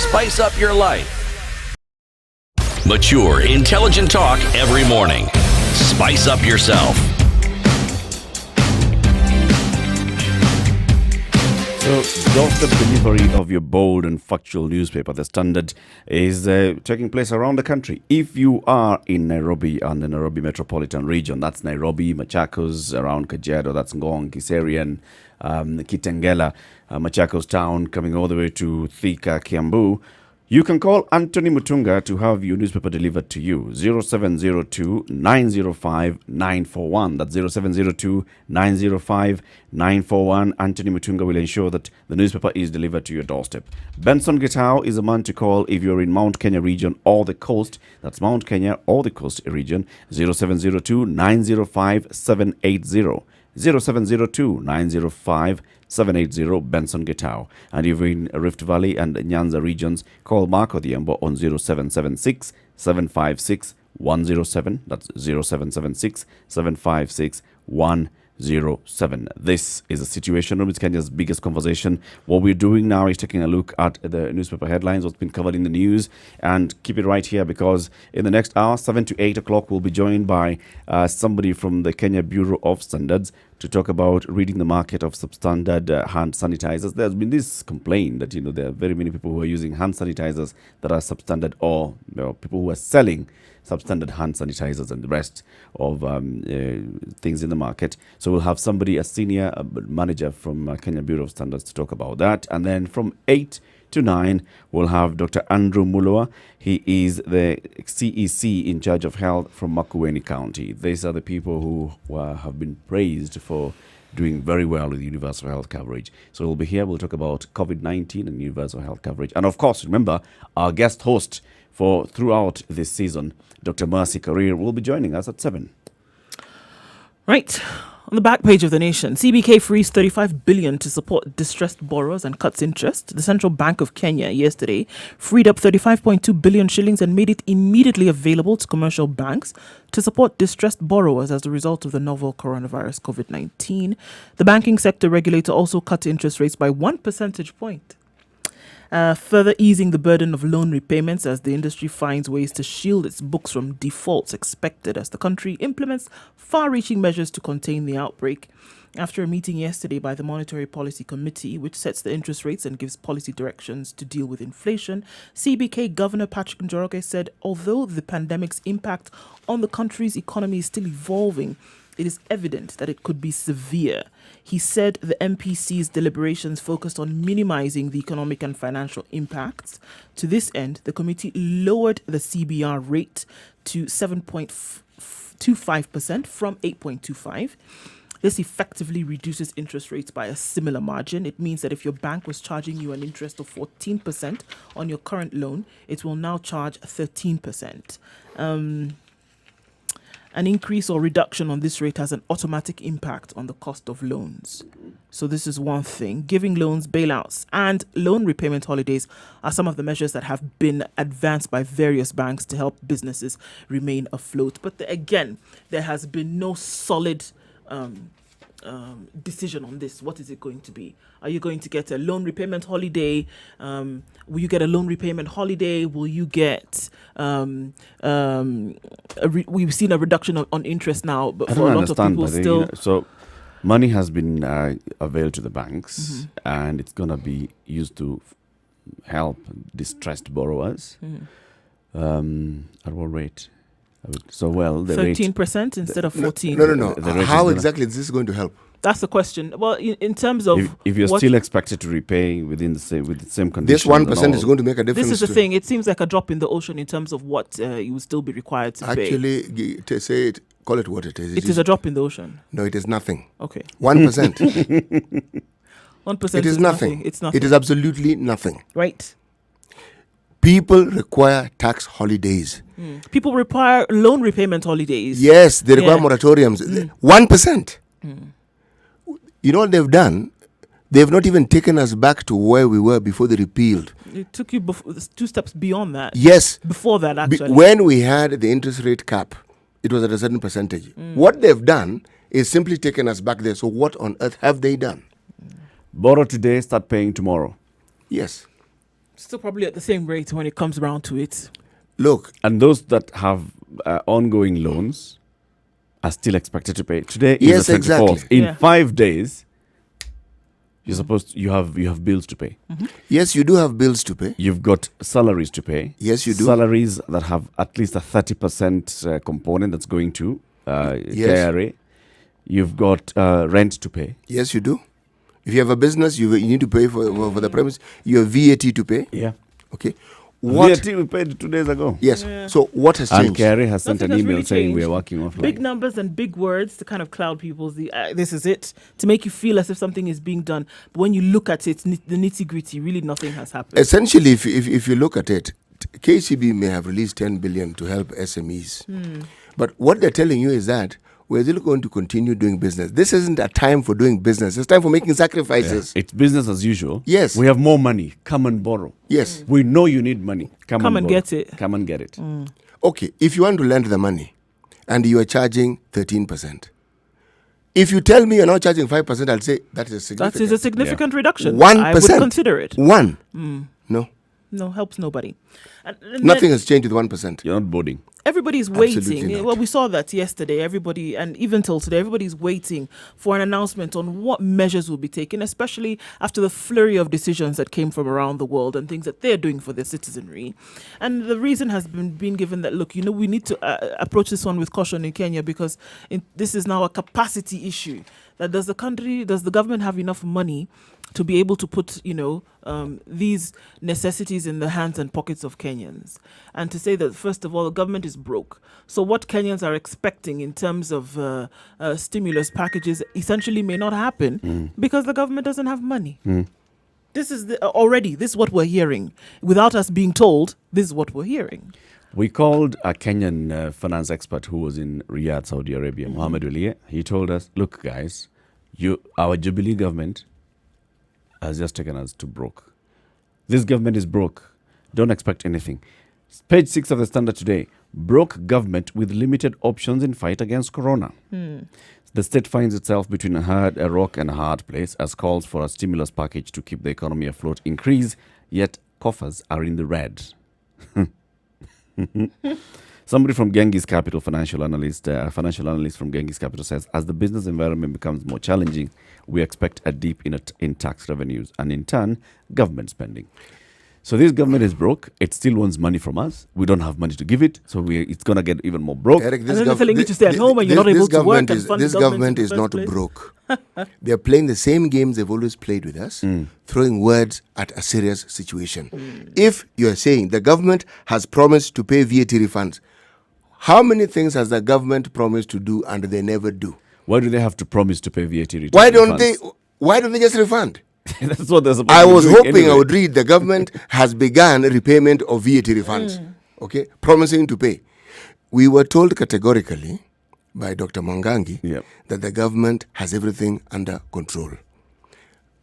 Spice up your life. Mature, intelligent talk every morning. Spice up yourself. So, doorstep delivery of your bold and factual newspaper, The Standard, is taking place around the country. If you are in Nairobi and the Nairobi metropolitan region, that's Nairobi, Machakos, around Kajiado, that's Ngong, Kiserian, Kitengela, Machakos town, coming all the way to Thika, Kiambu, you can call Anthony Mutunga to have your newspaper delivered to you. 0702 905 941. That's 0702 905 941. Anthony Mutunga will ensure that the newspaper is delivered to your doorstep. Benson Gitao is a man to call if you're in Mount Kenya region or the coast. That's Mount Kenya or the coast region. 0702 905 780. 0702 905 780, Benson Gitao. And if you're in Rift Valley and Nyanza regions, call Marco Diembo on 0776 756 107. That's 0776 756 107. This is a situation room. It's Kenya's biggest conversation. What we're doing now is taking a look at the newspaper headlines, what's been covered in the news, and keep it right here, because in the next hour, 7 to 8 o'clock, we'll be joined by somebody from the Kenya Bureau of Standards to talk about reading the market of substandard hand sanitizers. There's been this complaint that, there are very many people who are using hand sanitizers that are substandard, or people who are selling substandard hand sanitizers and the rest of things in the market. So we'll have somebody, a senior manager from Kenya Bureau of Standards, to talk about that. And then from 8 to 9, we'll have Dr. Andrew Mulua. He is the CEC in charge of health from Makueni County. These are the people who have been praised for doing very well with universal health coverage. So we'll be here. We'll talk about COVID-19 and universal health coverage. And of course, remember, our guest host for throughout this season, Dr. Mercy Career, will be joining us at 7. Right. On the back page of The Nation, CBK frees 35 billion to support distressed borrowers and cuts interest. The Central Bank of Kenya yesterday freed up 35.2 billion shillings and made it immediately available to commercial banks to support distressed borrowers as a result of the novel coronavirus COVID-19. The banking sector regulator also cut interest rates by 1 percentage point. Further easing the burden of loan repayments as the industry finds ways to shield its books from defaults expected as the country implements far-reaching measures to contain the outbreak. After a meeting yesterday by the Monetary Policy Committee, which sets the interest rates and gives policy directions to deal with inflation, CBK Governor Patrick Njoroge said although the pandemic's impact on the country's economy is still evolving, it is evident that it could be severe. He said the MPC's deliberations focused on minimizing the economic and financial impacts. To this end, the committee lowered the CBR rate to 7.25% from 8.25%. This effectively reduces interest rates by a similar margin. It means that if your bank was charging you an interest of 14% on your current loan, it will now charge 13%. An increase or reduction on this rate has an automatic impact on the cost of loans. So this is one thing. Giving loans, bailouts, and loan repayment holidays are some of the measures that have been advanced by various banks to help businesses remain afloat. But again, there has been no solid decision on this. What is it going to be? Are you going to get a loan repayment holiday? Will you get a loan repayment holiday? Will you get we've seen a reduction on interest now, but for a lot of people still. Money has been availed to the banks, and it's going to be used to help distressed borrowers. At what rate? So, well, the 13% instead of 14. No. The rate How is exactly is this going to help? That's the question. Well, in terms of if you're what- still expected to repay within the same conditions, This 1% is going to make a difference. this is the to- thing. It seems like a drop in the ocean in terms of what you will still be required to pay. Actually, to say it, call it what it is. It is a drop in the ocean. No, it is nothing. Okay. 1%. 1% It is nothing. It's nothing. It is absolutely nothing. Right. People require tax holidays. People require loan repayment holidays. Yes, they require Yeah. moratoriums. 1%. You know what they've done? They've not even taken us back to where we were before they repealed. It took you 2 steps beyond that. Yes. Before that, actually. When we had the interest rate cap, it was at a certain percentage. What they've done is simply taken us back there. So what on earth have they done? borrow today, start paying tomorrow. Yes. Still probably at the same rate when it comes around to it. Look, And those that have ongoing loans are still expected to pay. Today Yes, is the 24th. exactly. In Yeah. 5 days, you're supposed you have bills to pay. yes, you do have bills to pay. You've got salaries to pay. Yes, you do. Salaries that have at least a 30% component that's going to KRA. You've got rent to pay. Yes, you do. If you have a business, you need to pay for the premise. You have VAT to pay. Yeah. Okay. What? VAT we paid 2 days ago. Yes. So what has And changed? KRA has sent Nothing an has email really saying we are changed. working offline. Big numbers and big words to kind of cloud people's this is it, to make you feel as if something is being done. But when you look at it, the nitty gritty, really nothing has happened. Essentially, if you look at it, KCB may have released 10 billion to help SMEs. But what they're telling you is that we're still going to continue doing business. This isn't a time for doing business. It's time for making sacrifices. It's business as usual. Yes. We have more money. Come and borrow. Yes. We know you need money. Come and borrow. get it. Come and get it. Okay, if you want to lend the money and you are charging 13%, if you tell me you're not charging 5%, I'll say that is significant. That is a significant reduction. 1%. I would consider it. One. No. No, helps nobody. And Nothing then has changed with 1%. You're not boarding. everybody's Absolutely waiting. not. Well, we saw that yesterday. Everybody, and even till today, everybody's waiting for an announcement on what measures will be taken, especially after the flurry of decisions that came from around the world and things that they're doing for their citizenry. And the reason has been given that, look, we need to approach this one with caution in Kenya because this is now a capacity issue. That does the government have enough money to be able to put, these necessities in the hands and pockets of Kenyans? And to say that, first of all, the government is broke. So what Kenyans are expecting in terms of stimulus packages essentially may not happen because the government doesn't have money. This is this is what we're hearing. Without us being told, this is what we're hearing. We called a Kenyan finance expert who was in Riyadh, Saudi Arabia, Mohammed Ulie. He told us, look, guys, our Jubilee government has just taken us to broke. This government is broke. Don't expect anything. Page 6 of the Standard today. Broke government with limited options in fight against corona. The state finds itself between a rock and a hard place as calls for a stimulus package to keep the economy afloat increase, yet coffers are in the red. Somebody from Genghis Capital, financial analyst from Genghis Capital says, as the business environment becomes more challenging, we expect a dip in tax revenues and in turn, government spending. So this government is broke. It still wants money from us. We don't have money to give it. So it's going to get even more broke. Eric, And then they're telling you to stay at home and you're not able to work and fund this the government in is the not first place. broke. They're playing the same games they've always played with us, throwing words at a serious situation. If you're saying the government has promised to pay VAT refunds, how many things has the government promised to do and they never do? Why do they have to promise to pay VAT return? Why don't they just refund? That's what they're supposed I to be was doing hoping anyway. I would read the government has begun repayment of VAT refunds, okay, promising to pay. We were told categorically by Dr. Mwangangi Yep. that the government has everything under control.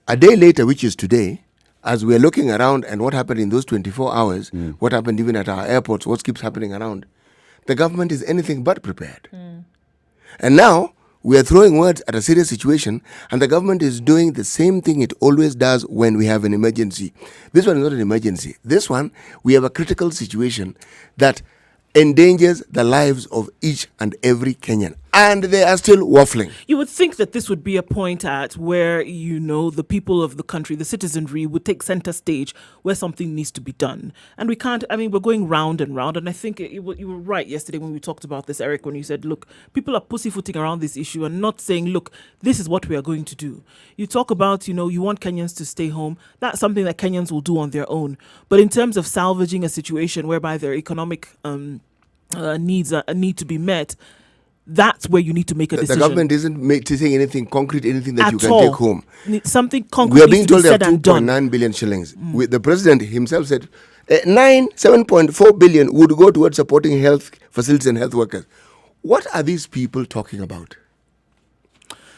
A day later, which is today, as we're looking around and what happened in those 24 hours, what happened even at our airports, what keeps happening around, the government is anything but prepared. And now, we are throwing words at a serious situation, and the government is doing the same thing it always does when we have an emergency. This one is not an emergency. This one, we have a critical situation that endangers the lives of each and every Kenyan. and they are still waffling. You would think that this would be a point at where, the people of the country, the citizenry, would take center stage where something needs to be done. And we can't, we're going round and round. And I think you were right yesterday when we talked about this, Eric, when you said, look, people are pussyfooting around this issue and not saying, look, this is what we are going to do. You talk about, you want Kenyans to stay home. That's something that Kenyans will do on their own. But in terms of salvaging a situation whereby their economic needs need to be met, that's where you need to make a decision. The government isn't saying anything concrete, anything that At you can all. take home. Something concrete. We are being told they have said and done. 2.9 billion shillings. The president himself said 7.4 billion would go towards supporting health facilities and health workers. What are these people talking about?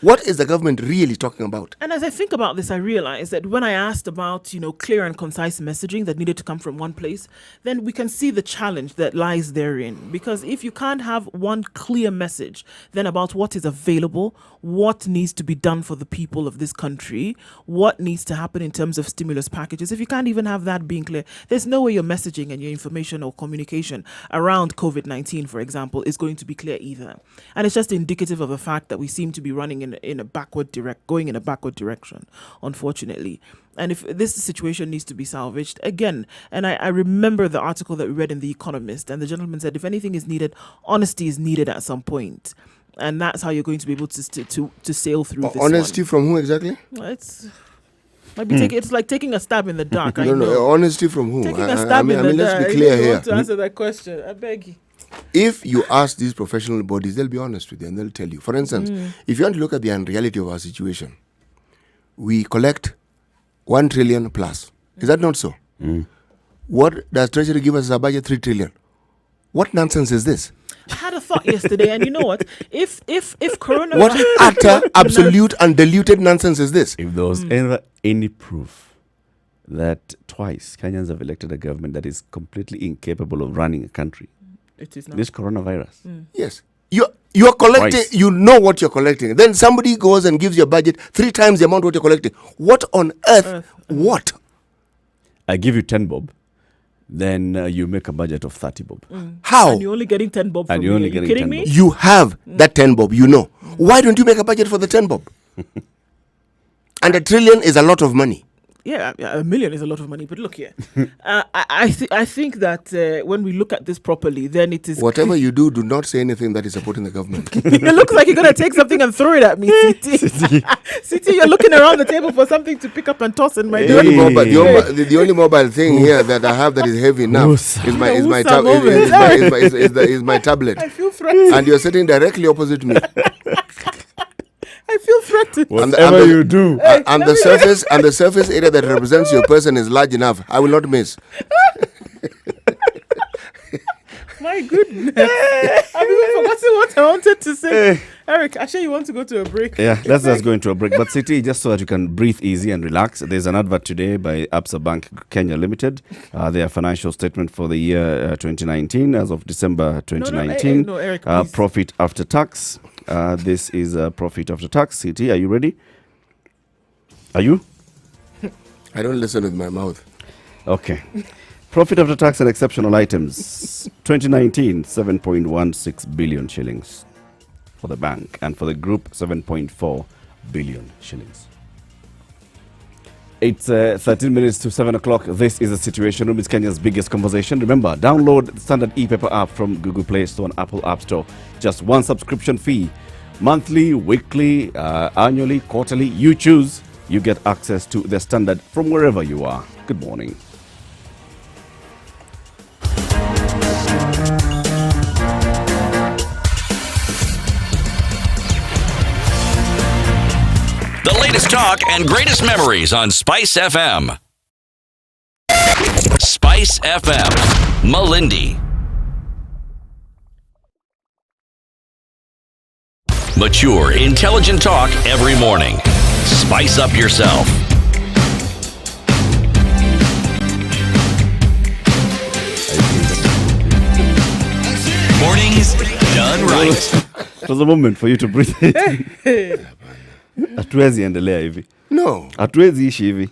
What is the government really talking about? And as I think about this, I realize that when I asked about, clear and concise messaging that needed to come from one place, then we can see the challenge that lies therein. Because if you can't have one clear message then about what is available, what needs to be done for the people of this country, what needs to happen in terms of stimulus packages, if you can't even have that being clear, there's no way your messaging and your information or communication around COVID-19, for example, is going to be clear either. And it's just indicative of the fact that we seem to be running going in a backward direction, unfortunately. And if this situation needs to be salvaged, again, and I remember the article that we read in The Economist, and the gentleman said, if anything is needed, honesty is needed at some point. And that's how you're going to be able to sail through this. Honesty from who exactly? It's like taking a stab in the dark. No, honesty from who? Taking a stab in the dark. Let's be clear here. Want to answer that question, I beg you. If you ask these professional bodies, they'll be honest with you and they'll tell you. For instance, if you want to look at the unreality of our situation, we collect 1 trillion plus. Is that not so? What does Treasury give us as a budget? 3 trillion. What nonsense is this? I had a thought yesterday, and you know what? If coronavirus, What utter, absolute, undiluted nonsense is this? If there was ever any proof that twice Kenyans have elected a government that is completely incapable of running a country, it is not. this coronavirus. Yes. You're collecting, Twice. you know what you're collecting. Then somebody goes and gives your budget 3 times the amount what you're collecting. What on earth? What? I give you 10 bob, then you make a budget of 30 bob. How? And you're only getting 10 bob from And me. you're Are only you getting kidding 10 me? bob. You have that 10 bob, you know. Why don't you make a budget for the 10 bob? And 1 trillion is a lot of money. Yeah, 1 million is a lot of money, but look here. I think that when we look at this properly, then it is... Whatever you do not say anything that is supporting the government. It looks like you're going to take something and throw it at me, City. City, you're looking around the table for something to pick up and toss in my The only mobile thing here that I have that is heavy enough is my tablet. I feel threatened. And you're sitting directly opposite me. I feel threatened. Whatever you do. And the surface area that represents your person is large enough. I will not miss. My goodness. I've even forgotten what I wanted to say. Eric, actually, you want to go to a break? Yeah, let's just go into a break. But City, just so that you can breathe easy and relax, there's an advert today by Absa Bank Kenya Limited. Their financial statement for the year 2019, as of December 2019. No, Eric, please. Profit after tax. This is profit after tax. City, are you ready? Are you? I don't listen with my mouth. Okay. Profit after tax and exceptional items. 2019, 7.16 billion shillings for the bank, and for the group, 7.4 billion shillings. It's 13 minutes to 7 o'clock. This is the Situation Room. It's Kenya's biggest conversation. Remember, download the standard e-paper app from Google Play Store and Apple App Store. Just one subscription fee. Monthly, weekly, annually, quarterly. You choose. You get access to the standard from wherever you are. Good morning. The latest talk and greatest memories on Spice FM. Spice FM, Malindi. Mature, intelligent talk every morning. Spice up yourself. Mornings done right. It was a moment for you to breathe in. Hatuwezi endelea hivi. No. Hatuwezi ishi hivi.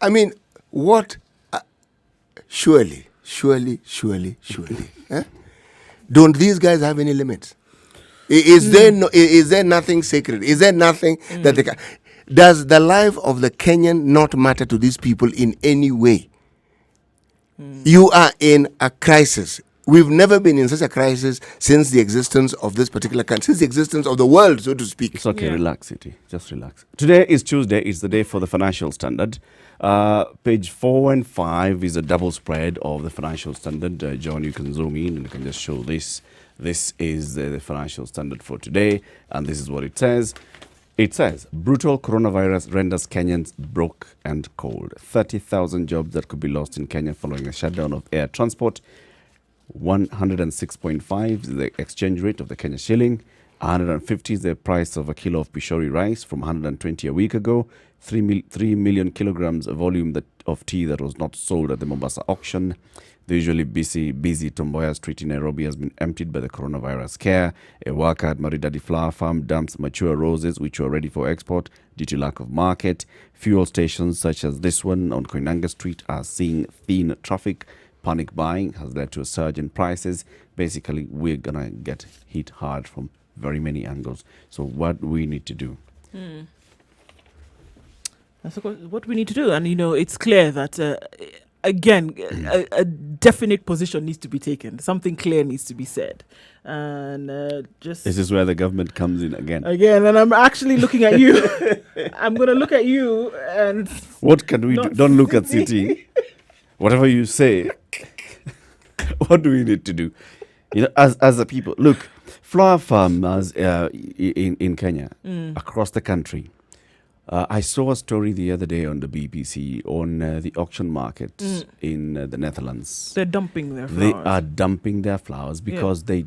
I mean, what? Surely. Eh? Don't these guys have any limits? Is there nothing sacred? Is there nothing that they can? Does the life of the Kenyan not matter to these people in any way? You are in a crisis. We've never been in such a crisis since the existence of this particular country, since the existence of the world, so to speak. It's okay, relax, City. Just relax. Today is Tuesday. It's the day for the Financial Standard. Page 4 and 5 is a double spread of the Financial Standard. John, you can zoom in and you can just show this. This is the Financial Standard for today, and this is what it says. It says, brutal coronavirus renders Kenyans broke and cold. 30,000 jobs that could be lost in Kenya following a shutdown of air transport. 106.5 is the exchange rate of the Kenya shilling. 150 is the price of a kilo of pishori rice from 120 a week ago. 3 million kilograms of volume of tea that was not sold at the Mombasa auction. The usually busy Tomboya Street in Nairobi has been emptied by the coronavirus scare. A worker at Maridadi Flower Farm dumps mature roses which were ready for export due to lack of market. Fuel stations such as this one on Koinange Street are seeing thin traffic. Panic buying has led to a surge in prices. Basically, we're going to get hit hard from very many angles. So what we need to do? That's what we need to do. And, it's clear that, again, a definite position needs to be taken. Something clear needs to be said. And just... This is where the government comes in again. And I'm actually looking at you. I'm going to look at you and... What can we do? Don't look at City. Whatever you say, what do we need to do? As a people, look, flower farmers in Kenya, across the country. I saw a story the other day on the BBC on the auction market in the Netherlands. They're dumping their flowers. They are dumping their flowers because they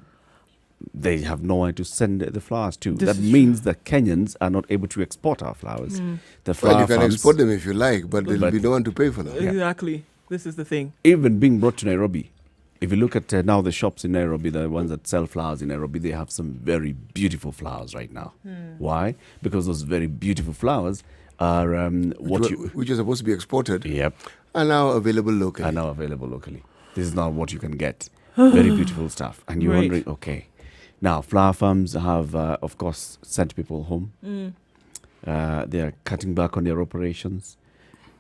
have nowhere to send the flowers to. That means the Kenyans are not able to export our flowers. The flower you can farms, export them if you like, but there'll be no one to pay for them. Exactly. Yeah. This is the thing. Even being brought to Nairobi. If you look at now the shops in Nairobi, the ones that sell flowers in Nairobi, they have some very beautiful flowers right now. Why? Because those very beautiful flowers are which are supposed to be exported. Yep. Are now available locally. This is not what you can get. Very beautiful stuff. And you're wondering, okay. Now, flower farms have, of course, sent people home. They are cutting back on their operations.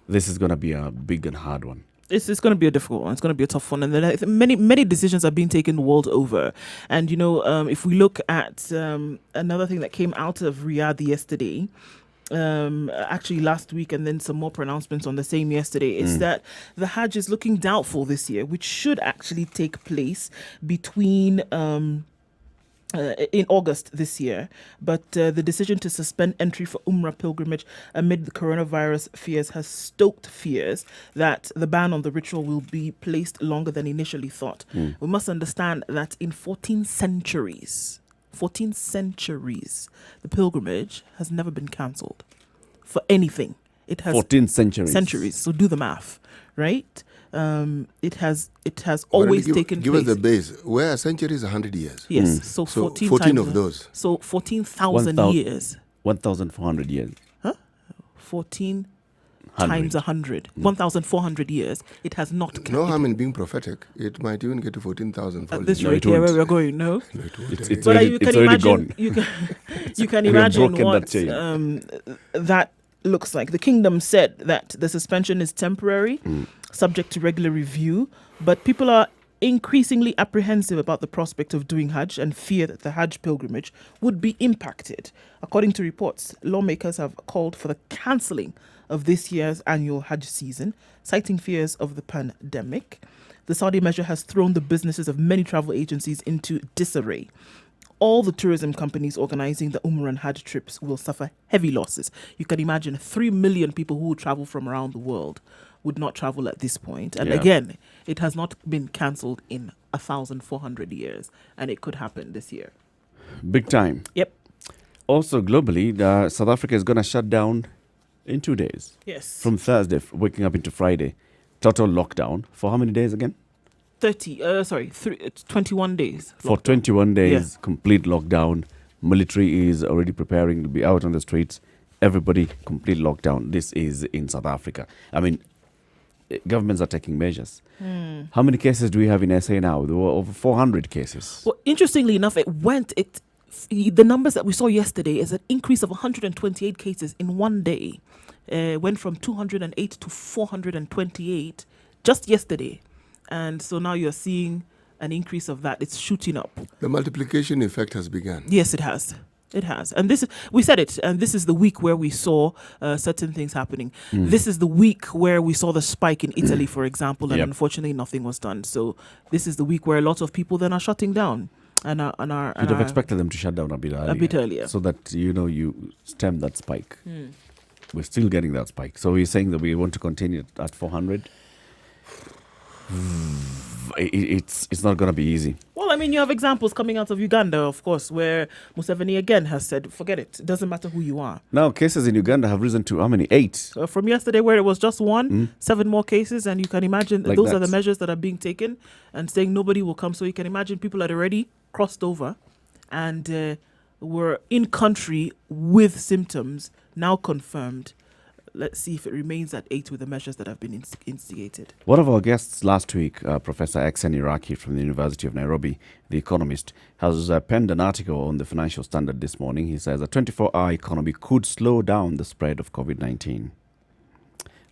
This is going to be a big and hard one. It's going to be a difficult one. It's going to be a tough one. And then many decisions are being taken the world over. And, if we look at another thing that came out of Riyadh yesterday, actually last week, and then some more pronouncements on the same yesterday, is that the Hajj is looking doubtful this year, which should actually take place between... in August this year, but the decision to suspend entry for Umrah pilgrimage amid the coronavirus fears has stoked fears that the ban on the ritual will be placed longer than initially thought. We must understand that in 14 centuries, the pilgrimage has never been cancelled for anything. It has 14 centuries. So do the math, right? It has always taken place. Give us the base. Where a century is 100 years. Yes. So 14 of those. So 14,000 years. 1,400 years. Huh? 14 times 100. 1,400 years. It has not. No harm in being prophetic. It might even get to 14,000. At this rate here where we're going, no? It's already gone. You can imagine what that looks like. The kingdom said that the suspension is temporary, subject to regular review, but people are increasingly apprehensive about the prospect of doing Hajj and fear that the Hajj pilgrimage would be impacted. According to reports, lawmakers have called for the cancelling of this year's annual Hajj season, citing fears of the pandemic. The Saudi measure has thrown the businesses of many travel agencies into disarray. All the tourism companies organizing the Umrah and Hajj trips will suffer heavy losses. You can imagine 3 million people who would travel from around the world would not travel at this point. And again, it has not been cancelled in 1,400 years, and it could happen this year. Big time. Yep. Also, globally, South Africa is going to shut down in 2 days. Yes. From Thursday, waking up into Friday. Total lockdown. For how many days again? 21 days. For 21 days, complete lockdown. Military is already preparing to be out on the streets. Everybody, complete lockdown. This is in South Africa. I mean, governments are taking measures. How many cases do we have in SA now? There were over 400 cases. Well, interestingly enough, the numbers that we saw yesterday is an increase of 128 cases in one day. Went from 208 to 428 just yesterday. And so now you're seeing an increase of that. It's shooting up. The multiplication effect has begun. Yes, it has. It has. And we said it, and this is the week where we saw certain things happening. This is the week where we saw the spike in Italy, for example, and unfortunately nothing was done. So this is the week where a lot of people then are shutting down. You'd have expected them to shut down a bit earlier. So that, you stem that spike. We're still getting that spike. So we're saying that we want to continue at 400. It's not going to be easy. Well, I mean, you have examples coming out of Uganda, of course, where Museveni again has said, forget it. It doesn't matter who you are. Now, cases in Uganda have risen to how many? 8. From yesterday, where it was just 1, 7 more cases. And you can imagine those are the measures that are being taken and saying nobody will come. So you can imagine people had already crossed over and were in country with symptoms now confirmed. Let's see if it remains at 8 with the measures that have been instigated. One of our guests last week, Professor Exen Iraqi from the University of Nairobi, The Economist, has penned an article on the Financial Standard this morning. He says a 24-hour economy could slow down the spread of COVID-19.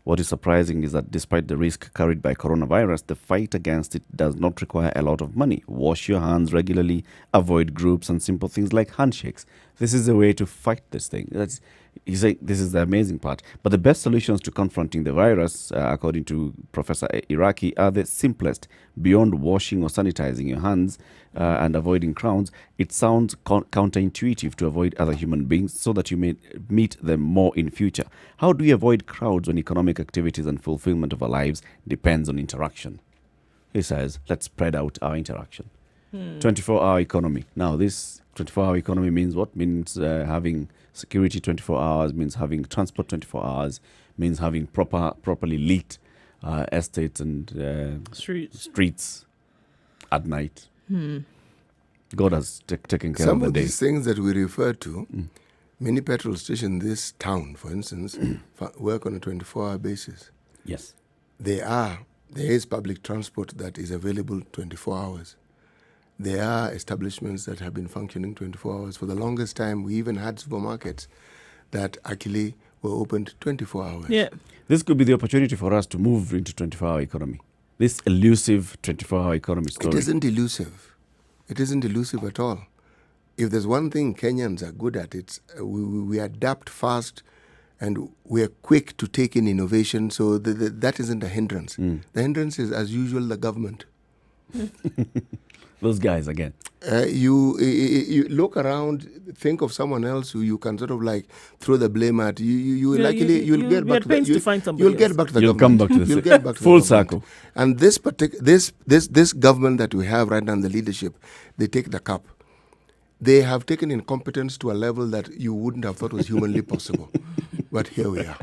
What is surprising is that despite the risk carried by coronavirus, the fight against it does not require a lot of money. Wash your hands regularly, avoid groups and simple things like handshakes. This is the way to fight this thing. This is the amazing part. But the best solutions to confronting the virus, according to Professor Iraqi, are the simplest. Beyond washing or sanitizing your hands and avoiding crowds, it sounds counterintuitive to avoid other human beings so that you may meet them more in future. How do we avoid crowds when economic activities and fulfillment of our lives depends on interaction? He says, let's spread out our interaction. 24-hour economy. Now, this 24-hour economy means what? Means having security 24 hours, means having transport 24 hours, means having properly lit estates and streets at night. God has taken care of the day. Some of these things that we refer to, many petrol stations in this town, for instance, work on a 24-hour basis. Yes. There is public transport that is available 24 hours. There are establishments that have been functioning 24 hours. For the longest time, we even had supermarkets that actually were opened 24 hours. Yeah. This could be the opportunity for us to move into 24-hour economy. This elusive 24-hour economy story. It isn't elusive. It isn't elusive at all. If there's one thing Kenyans are good at, it's we adapt fast and we are quick to take in innovation. So that isn't a hindrance. The hindrance is, as usual, the government. Those guys again. You look around, think of someone else who you can sort of like throw the blame at. You'll get back to the government. You'll get back to the government. You'll get back to full the circle. And this government that we have right now in the leadership, they take the cup. They have taken incompetence to a level that you wouldn't have thought was humanly possible. But here we are.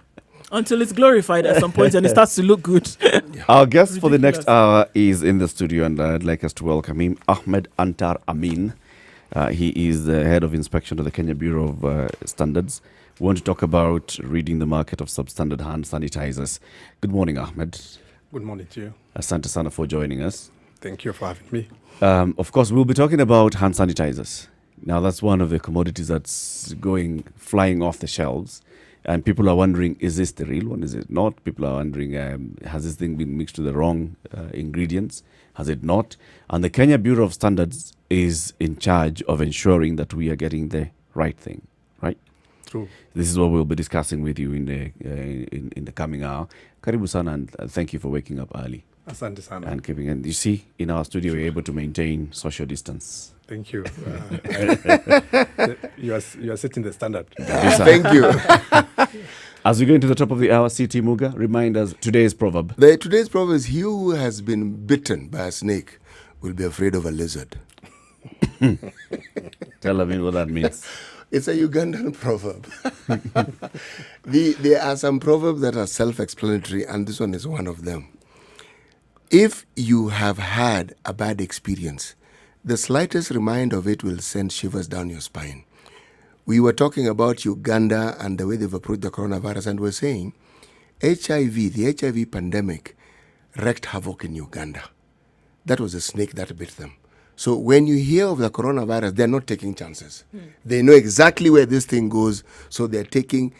Until it's glorified at some point and it starts to look good. Our guest for the next hour is in the studio, and I'd like us to welcome him, Ahmed Antar Amin. He is the head of inspection of the Kenya Bureau of Standards. We want to talk about reading the market of substandard hand sanitizers. Good morning, Ahmed. Good morning to you. Asante sana for joining us. Thank you for having me. Of course, we'll be talking about hand sanitizers. Now, that's one of the commodities that's flying off the shelves. And people are wondering, is this the real one? Is it not? People are wondering, has this thing been mixed with the wrong ingredients? Has it not? And the Kenya Bureau of Standards is in charge of ensuring that we are getting the right thing, right? True. This is what we'll be discussing with you in the coming hour. Karibu sana, and thank you for waking up early. Asante sana. And keeping, and you see, in our studio, we're able to maintain social distance. Thank you. You are setting the standard. Thank you. As we go into the top of the hour, CT Muga, remind us today's proverb. Today's proverb is, he who has been bitten by a snake will be afraid of a lizard. Tell me what that means. It's a Ugandan proverb. There are some proverbs that are self-explanatory, and this one is one of them. If you have had a bad experience, the slightest reminder of it will send shivers down your spine. We were talking about Uganda and the way they've approached the coronavirus, and we're saying the HIV pandemic wreaked havoc in Uganda. That was a snake that bit them. So when you hear of the coronavirus, they're not taking chances. They know exactly where this thing goes, so they're taking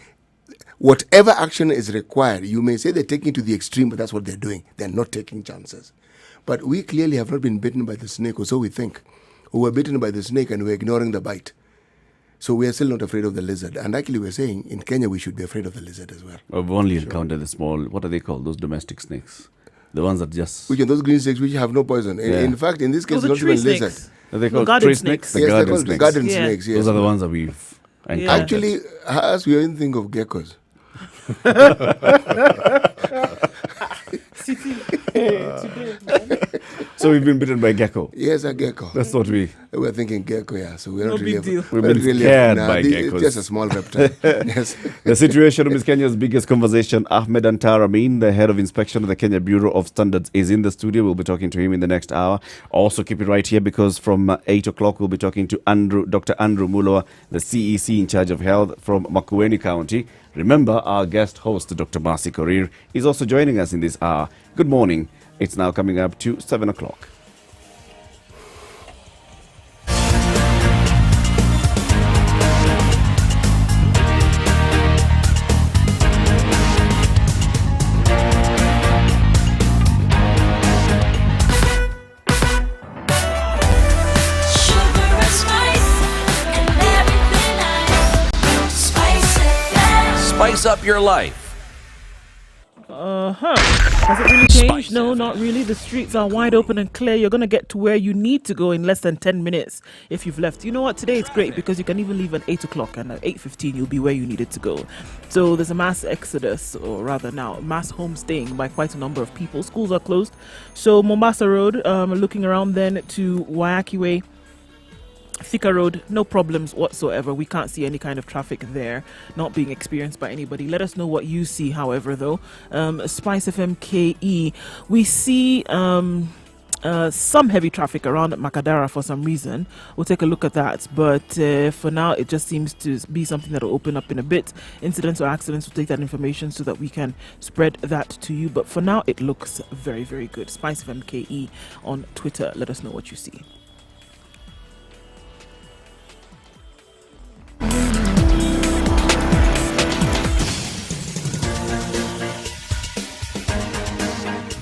whatever action is required. You may say they're taking it to the extreme, but that's what they're doing. They're not taking chances. But we clearly have not been bitten by the snake, or so we think. We were bitten by the snake and we're ignoring the bite. So we are still not afraid of the lizard. And actually we're saying in Kenya we should be afraid of the lizard as well. We've only encountered the small, what are they called? Those domestic snakes. The ones that just... Which are those green snakes which have no poison. In fact, in this case, the it's not tree even snakes. lizard. Are they called garden tree snakes. snakes? Yes, they're garden called snakes. garden Yeah. snakes. Yes. Those are the ones that we've encountered. Actually, us, we even think of geckos. So we've been bitten by gecko. Yes, a gecko. That's what we... We're thinking gecko, yeah. So we're No not really... big deal. We've been scared by geckos. It's just a small reptile. Yes. The situation room is Kenya's biggest conversation. Ahmed Antar Amin, the head of inspection of the Kenya Bureau of Standards, is in the studio. We'll be talking to him in the next hour. Also, keep it right here because from 8 o'clock, we'll be talking to Dr. Andrew Muloa, the CEC in charge of health from Makueni County. Remember, our guest host, Dr. Mercy Korir, is also joining us in this hour. Good morning. It's now coming up to 7 o'clock. Spice up your life. Has it really changed? No, not really. The streets are wide open and clear. You're going to get to where you need to go in less than 10 minutes if you've left. You know what? Today it's great because you can even leave at 8 o'clock and at 8:15 you'll be where you needed to go. So there's a mass exodus, or rather now, mass homestaying by quite a number of people. Schools are closed. So Mombasa Road, looking around then to Wayaki Way, Thika Road, no problems whatsoever. We can't see any kind of traffic there not being experienced by anybody. Let us know what you see, however, though. Spice FM KE, we see some heavy traffic around Makadara for some reason. We'll take a look at that. But for now, it just seems to be something that will open up in a bit. Incidents or accidents, we'll take that information so that we can spread that to you. But for now, it looks very, very good. Spice FM KE on Twitter. Let us know what you see.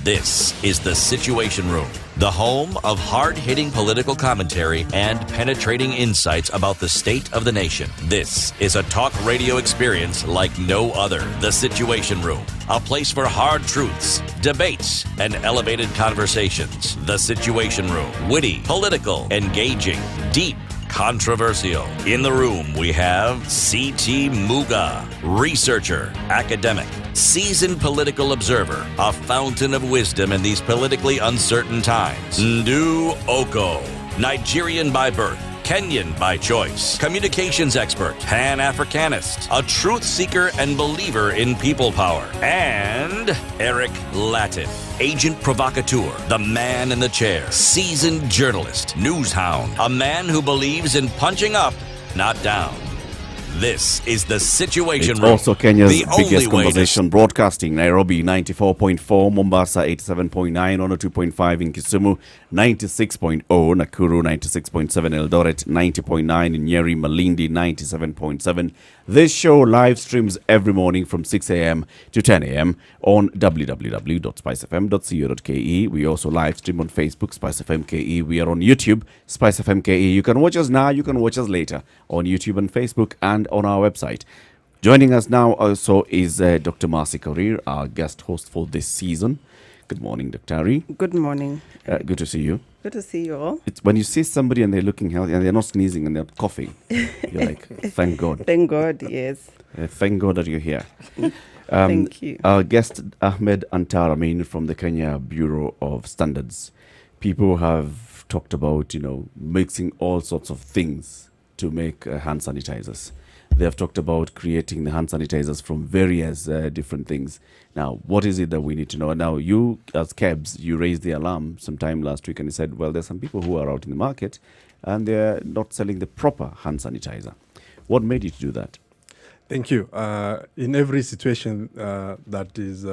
This is The Situation Room, the home of hard-hitting political commentary and penetrating insights about the state of the nation. This is a talk radio experience like no other. The Situation Room, a place for hard truths, debates, and elevated conversations. The Situation Room, witty, political, engaging, deep, controversial. In the room, we have C.T. Muga, researcher, academic, seasoned political observer, a fountain of wisdom in these politically uncertain times. Ndu Oko, Nigerian by birth, Kenyan by choice, communications expert, Pan-Africanist, a truth seeker and believer in people power, and Eric Latin, agent provocateur, the man in the chair, seasoned journalist, news hound, a man who believes in punching up, not down. This is The Situation It's Room. also Kenya's the only biggest way to conversation broadcasting. Nairobi 94.4, Mombasa 87.9, 102.5 in Kisumu, 96.0, Nakuru 96.7, Eldoret 90.9, in Nyeri, Malindi 97.7. This show live streams every morning from 6 a.m. to 10 a.m. on www.spicefm.co.ke. We also live stream on Facebook, Spice FM KE. We are on YouTube, Spice FM KE. You can watch us now, you can watch us later on YouTube and Facebook and on our website. Joining us now also is Dr. Mercy Korir, our guest host for this season. Good morning, Dr. Ari. Good morning. Good to see you. Good to see you all. It's when you see somebody and they're looking healthy and they're not sneezing and they're coughing, you're like, thank God. Thank God, yes. Thank God that you're here. Thank you. Our guest, Ahmed Antar Amin from the Kenya Bureau of Standards. People have talked about, mixing all sorts of things to make hand sanitizers. They have talked about creating the hand sanitizers from various different things. Now, what is it that we need to know? Now, you, as KEBS, you raised the alarm sometime last week and you said, well, there's some people who are out in the market and they're not selling the proper hand sanitizer. What made you to do that? Thank you. In every situation that is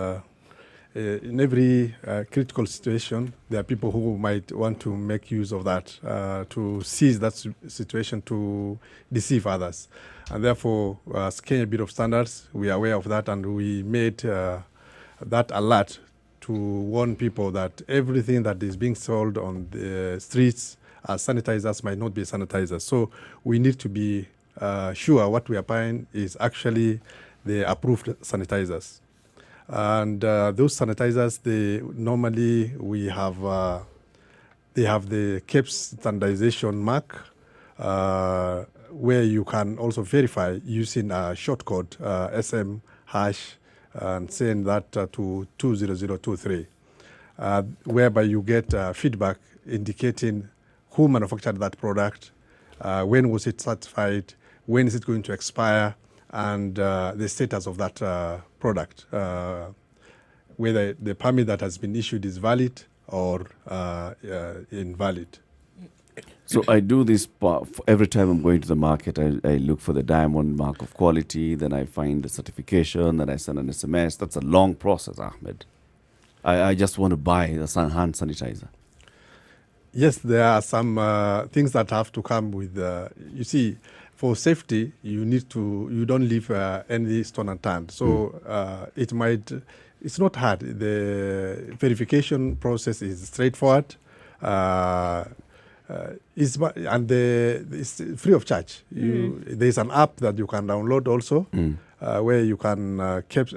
in every critical situation, there are people who might want to make use of that, to seize that situation to deceive others. And therefore, as Kenya Bureau of Standards, we are aware of that, and we made that alert to warn people that everything that is being sold on the streets as sanitizers might not be sanitizers. So we need to be sure what we are buying is actually the approved sanitizers. And those sanitizers, they have the KEBS standardization mark, where you can also verify using a short code, SM hash, and send that to 20023, whereby you get feedback indicating who manufactured that product, when was it certified, when is it going to expire, and the status of that product, whether the permit that has been issued is valid or invalid. So I do this every time I'm going to the market. I look for the diamond mark of quality, then I find the certification, then I send an SMS. That's a long process, Ahmed. I just want to buy a hand sanitizer. Yes, there are some things that have to come with, you see, for safety, you don't leave any stone unturned. So it's not hard. The verification process is straightforward. It's free of charge. There's an app that you can download also, where you can keep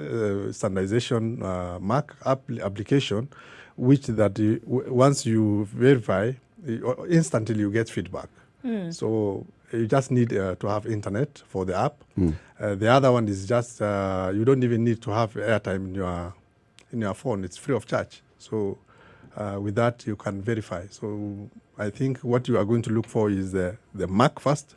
standardization mark application, which once you verify, instantly you get feedback. So you just need to have internet for the app. The other one is just you don't even need to have airtime in your phone. It's free of charge. So with that you can verify. So I think what you are going to look for is the mark first.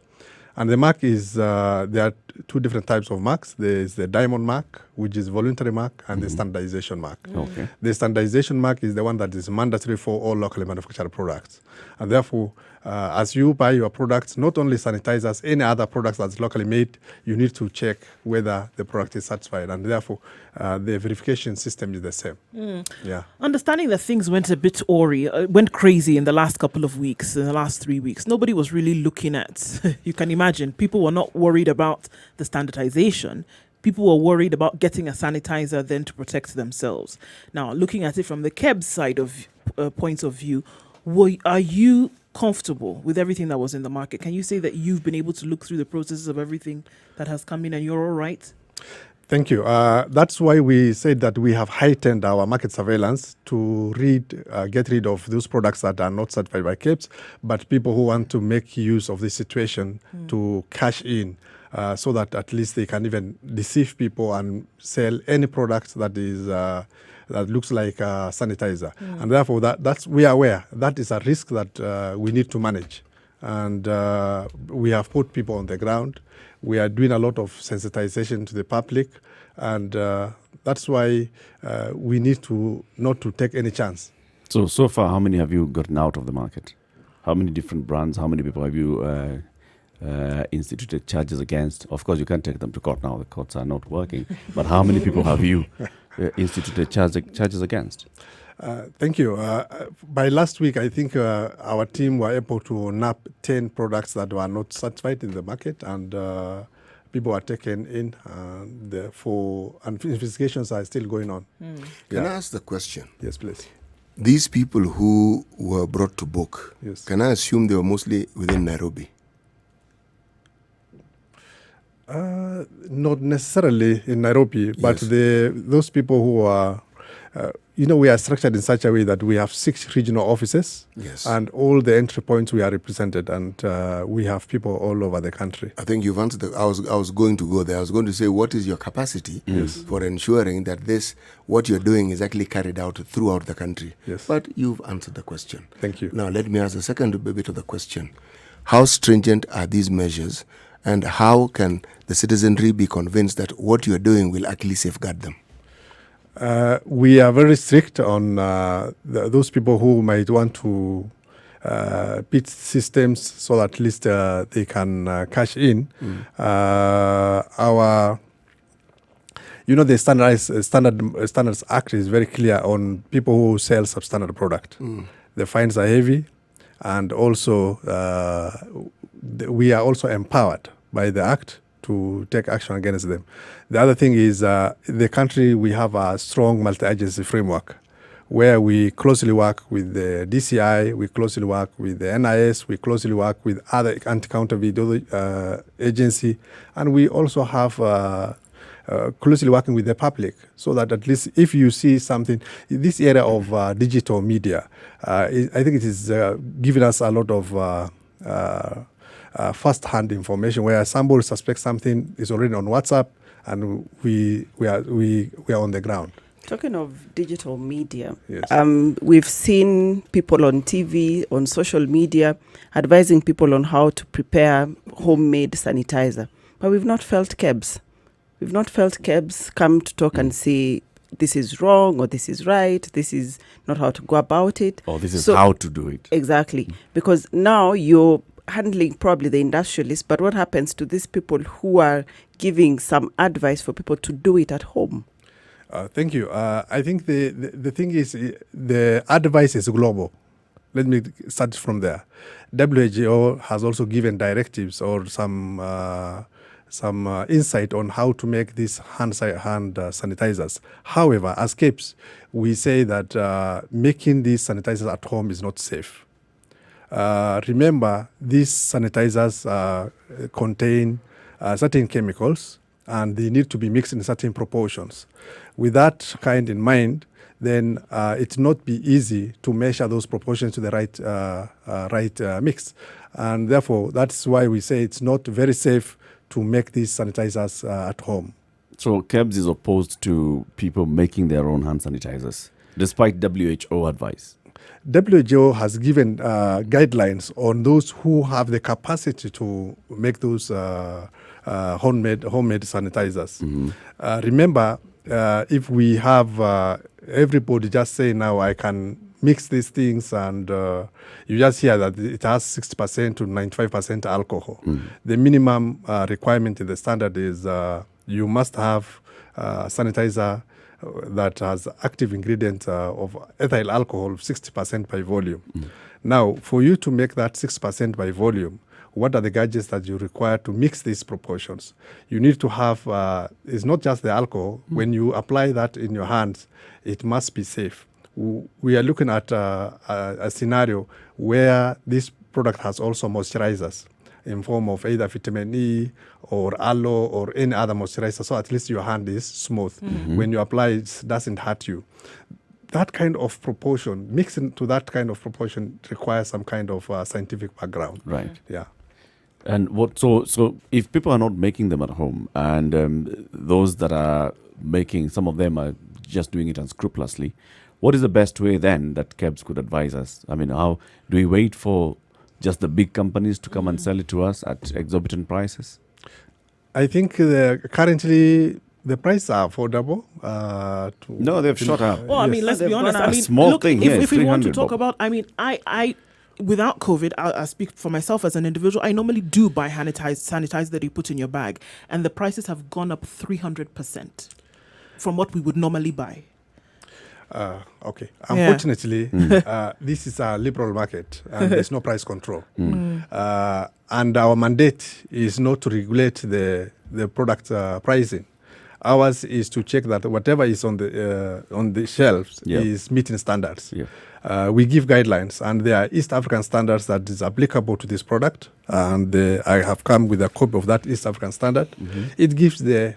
And the mark is, there are two different types of marks. There is the diamond mark, which is voluntary mark, and the standardization mark. Okay. The standardization mark is the one that is mandatory for all locally manufactured products. And therefore, as you buy your products, not only sanitizers, any other products that's locally made, you need to check whether the product is certified. And therefore, the verification system is the same. Yeah. Understanding that things went a bit went crazy in the last couple of weeks, in the last 3 weeks, nobody was really looking at, you can imagine, people were not worried about the standardization. People were worried about getting a sanitizer then to protect themselves. Now, looking at it from the KEBS side of points of view, are you comfortable with everything that was in the market? Can you say that you've been able to look through the processes of everything that has come in and you're all right? Thank you. That's why we said that we have heightened our market surveillance to get rid of those products that are not certified by KEBS, but people who want to make use of this situation to cash in, so that at least they can even deceive people and sell any product that is that looks like a sanitizer. And therefore, we are aware that is a risk that we need to manage. And we have put people on the ground. We are doing a lot of sensitization to the public, and that's why we need not to take any chance. So far, how many have you gotten out of the market? How many different brands? How many people have you instituted charges against? Of course, you can't take them to court now. The courts are not working. But how many people have you instituted charges against? Thank you. By last week, I think our team were able to nab 10 products that were not certified in the market, and people were taken in and investigations are still going on. Can I ask the question? Yes, please. These people who were brought to book, Yes. can I assume they were mostly within Nairobi? Not necessarily in Nairobi, but Yes. those people who are, we are structured in such a way that we have 6 regional offices, Yes. and all the entry points we are represented, and we have people all over the country. I think you've answered. I was going to go there. I was going to say, what is your capacity for ensuring that what you're doing is actually carried out throughout the country? Yes. But you've answered the question. Thank you. Now, let me ask the second bit of the question. How stringent are these measures, and how can the citizenry be convinced that what you're doing will actually safeguard them? We are very strict on those people who might want to beat systems so that at least they can cash in. the Standards Act is very clear on people who sell substandard product. The fines are heavy, and also we are also empowered by the Act to take action against them. The other thing is, the country, we have a strong multi-agency framework where we closely work with the DCI, we closely work with the NIS, we closely work with other anti-counterfeit agency, and we also have closely working with the public, so that at least if you see something, this area of digital media, I think it is giving us a lot of first-hand information where somebody suspects something is already on WhatsApp, and we are on the ground. Talking of digital media, Yes. We've seen people on TV, on social media, advising people on how to prepare homemade sanitizer. But we've not felt KEBS. We've not felt KEBS come to talk and say, this is wrong, or this is right, this is not how to go about it. Or this is how to do it. Exactly. Because now you're handling probably the industrialists, but what happens to these people who are giving some advice for people to do it at home? Thank you. I think the thing is, the advice is global. Let me start from there. WHO has also given directives or some insight on how to make these hand sanitizers. However, as KEBS, we say that making these sanitizers at home is not safe. Remember, these sanitizers contain certain chemicals, and they need to be mixed in certain proportions. With that kind in mind, then it's not be easy to measure those proportions to the right mix. And therefore, that's why we say it's not very safe to make these sanitizers at home. So KEBS is opposed to people making their own hand sanitizers, despite WHO advice. WHO has given guidelines on those who have the capacity to make those homemade sanitizers. Remember, if we have everybody just say now I can mix these things, and you just hear that it has 60% to 95% alcohol. The minimum requirement in the standard is you must have sanitizer that has active ingredient of ethyl alcohol of 60% by volume. Now, for you to make that 6% by volume, what are the gadgets that you require to mix these proportions? You need to have, it's not just the alcohol. When you apply that in your hands, it must be safe. We are looking at a scenario where this product has also moisturizers in form of either vitamin E or aloe or any other moisturizer, so at least your hand is smooth. When you apply, it doesn't hurt you. That kind of proportion, mixing to that kind of proportion requires some kind of scientific background. Right. Yeah. And so if people are not making them at home, and those that are making, some of them are just doing it unscrupulously, what is the best way then that KEBS could advise us? I mean, how do we wait for just the big companies to come and sell it to us at exorbitant prices? I think currently the prices are affordable. No, they've shot up. Well, I mean, let's be honest. I mean, small look, thing, if we want to 300 talk bob. about, I mean, I without COVID, I speak for myself as an individual. I normally do buy sanitizer that you put in your bag, and the prices have gone up 300% from what we would normally buy. Okay. Unfortunately, this is a liberal market, and there's no price control. And our mandate is not to regulate the product pricing. Ours is to check that whatever is on the shelves is meeting standards. We give guidelines, and there are East African standards that is applicable to this product. And I have come with a copy of that East African standard. It gives the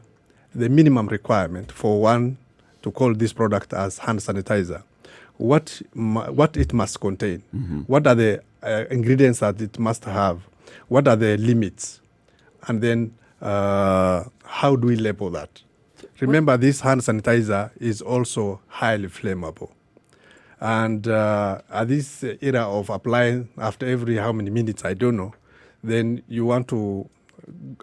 minimum requirement for one to call this product as hand sanitizer. What it must contain. What are the ingredients that it must have? What are the limits? And then how do we label that? Remember, this hand sanitizer is also highly flammable. And at this era of applying after every how many minutes, I don't know, then you want to,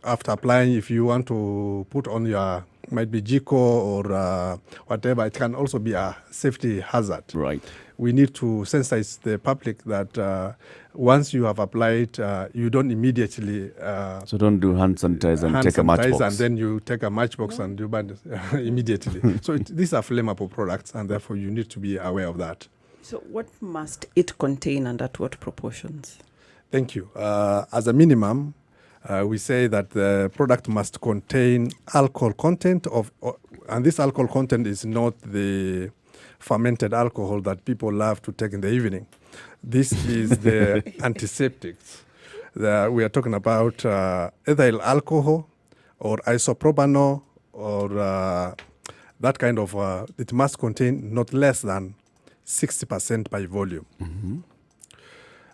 after applying, if you want to put on your might be GICO or whatever. It can also be a safety hazard. Right. We need to sensitize the public that once you have applied, you don't immediately So don't do hand sanitizer and hand take a matchbox. sanitize and then you take a matchbox and you burn it immediately. So these are flammable products, and therefore you need to be aware of that. So what must it contain and at what proportions? Thank you. As a minimum, we say that the product must contain alcohol content and this alcohol content is not the fermented alcohol that people love to take in the evening. This is the antiseptics. We are talking about ethyl alcohol or isopropanol or that kind of, it must contain not less than 60% by volume.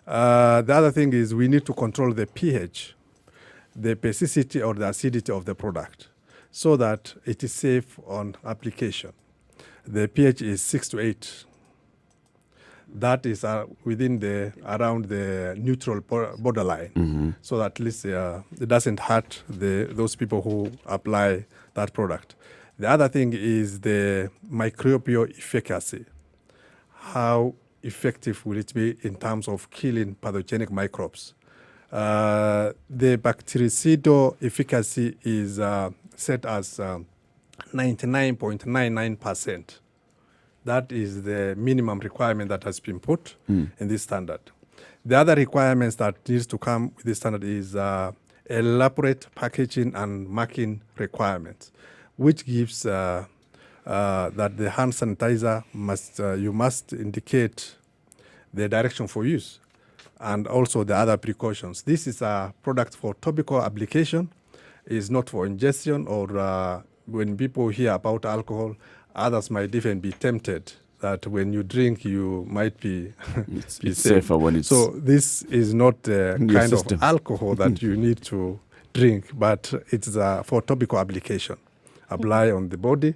The other thing is we need to control the pH, the basicity or the acidity of the product so that it is safe on application. The pH is 6 to 8. That is within around the neutral borderline, so that at least it doesn't hurt those people who apply that product. The other thing is the microbial efficacy. How effective will it be in terms of killing pathogenic microbes? The bactericidal efficacy is set as 99.99%. That is the minimum requirement that has been put in this standard. The other requirements that needs to come with this standard is elaborate packaging and marking requirements, which gives that the hand sanitizer you must indicate the direction for use and also the other precautions. This is a product for topical application. It's not for ingestion or when people hear about alcohol, others might even be tempted that when you drink, you might be, be safer when it's... So this is not the kind of alcohol that you need to drink, but it's for topical application. Apply on the body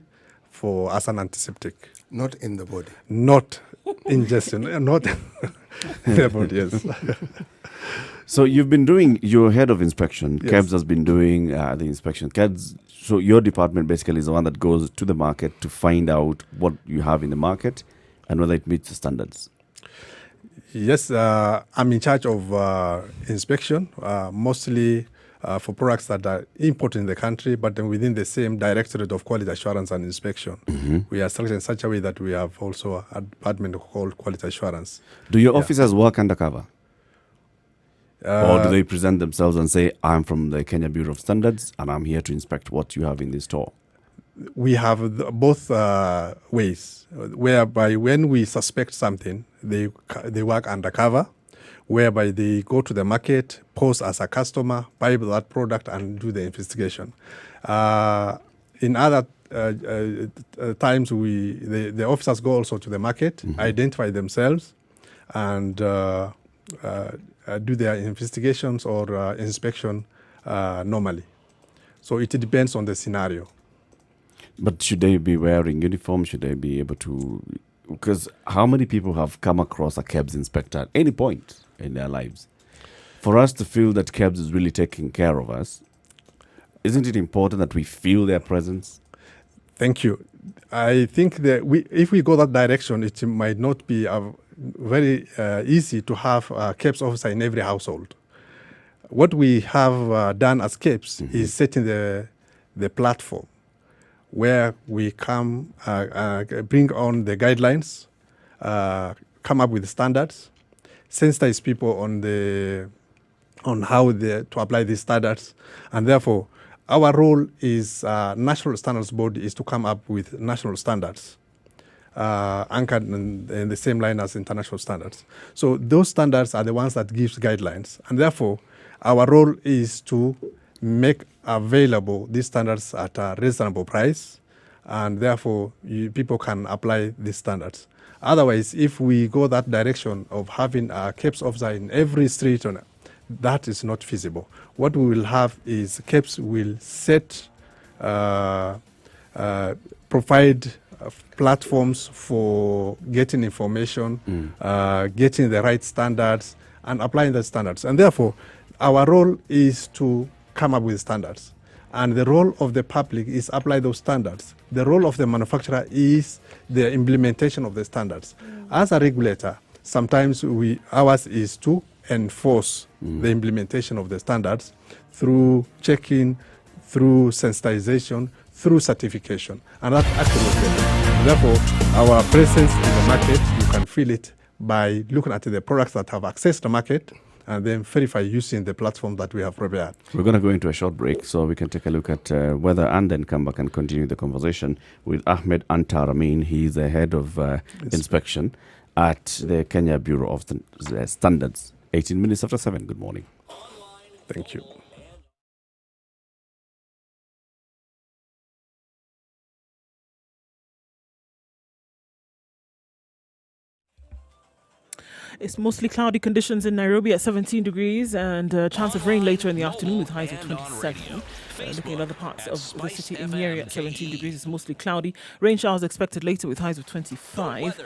as an antiseptic. Not in the body. Not ingestion, not in the body, yes. So you've been doing, you're head of inspection. Yes. KEBS has been doing the inspection. KEBS, so your department basically is the one that goes to the market to find out what you have in the market and whether it meets the standards. Yes, I'm in charge of inspection, mostly for products that are imported in the country, but then within the same Directorate of Quality Assurance and Inspection. We are structured in such a way that we have also a department called Quality Assurance. Do your officers work undercover? Or do they present themselves and say, I'm from the Kenya Bureau of Standards and I'm here to inspect what you have in this store? We have both ways, whereby when we suspect something, they work undercover, whereby they go to the market, pose as a customer, buy that product and do the investigation. In other times, the officers go also to the market, identify themselves and do their investigations or inspection normally. So it depends on the scenario. But should they be wearing uniform? Should they be able to... Because how many people have come across a KEBS inspector at any point in their lives? For us to feel that KEBS is really taking care of us, isn't it important that we feel their presence? Thank you. I think that if we go that direction, it might not be very easy to have a KEBS officer in every household. What we have done as KEBS is setting the platform where we come, bring on the guidelines, come up with standards, sensitize people on how to apply these standards, and therefore our role is National Standards Board is to come up with national standards anchored in the same line as international standards. So those standards are the ones that gives guidelines, and therefore our role is to make available these standards at a reasonable price, and therefore people can apply these standards. Otherwise, if we go that direction of having a KEBS officer in every street, that is not feasible. What we will have is KEBS will set, provide platforms for getting information, getting the right standards, and applying the standards. And therefore, our role is to come up with standards. And the role of the public is apply those standards. The role of the manufacturer is the implementation of the standards. As a regulator, sometimes ours is to enforce the implementation of the standards through checking, through sensitization, through certification. And that's actually what we're doing. Therefore, our presence in the market, you can feel it by looking at the products that have accessed the market and then verify using the platform that we have prepared. We're going to go into a short break so we can take a look at weather and then come back and continue the conversation with Ahmed Antar Amin. He's the head of inspection at the Kenya Bureau of Standards. 18 minutes after 7. Good morning. Thank you. It's mostly cloudy conditions in Nairobi at 17 degrees and a chance of rain later in the afternoon with highs of 27. Looking at other parts of the city in Nyeri at 17 degrees, it's mostly cloudy. Rain showers expected later with highs of 25.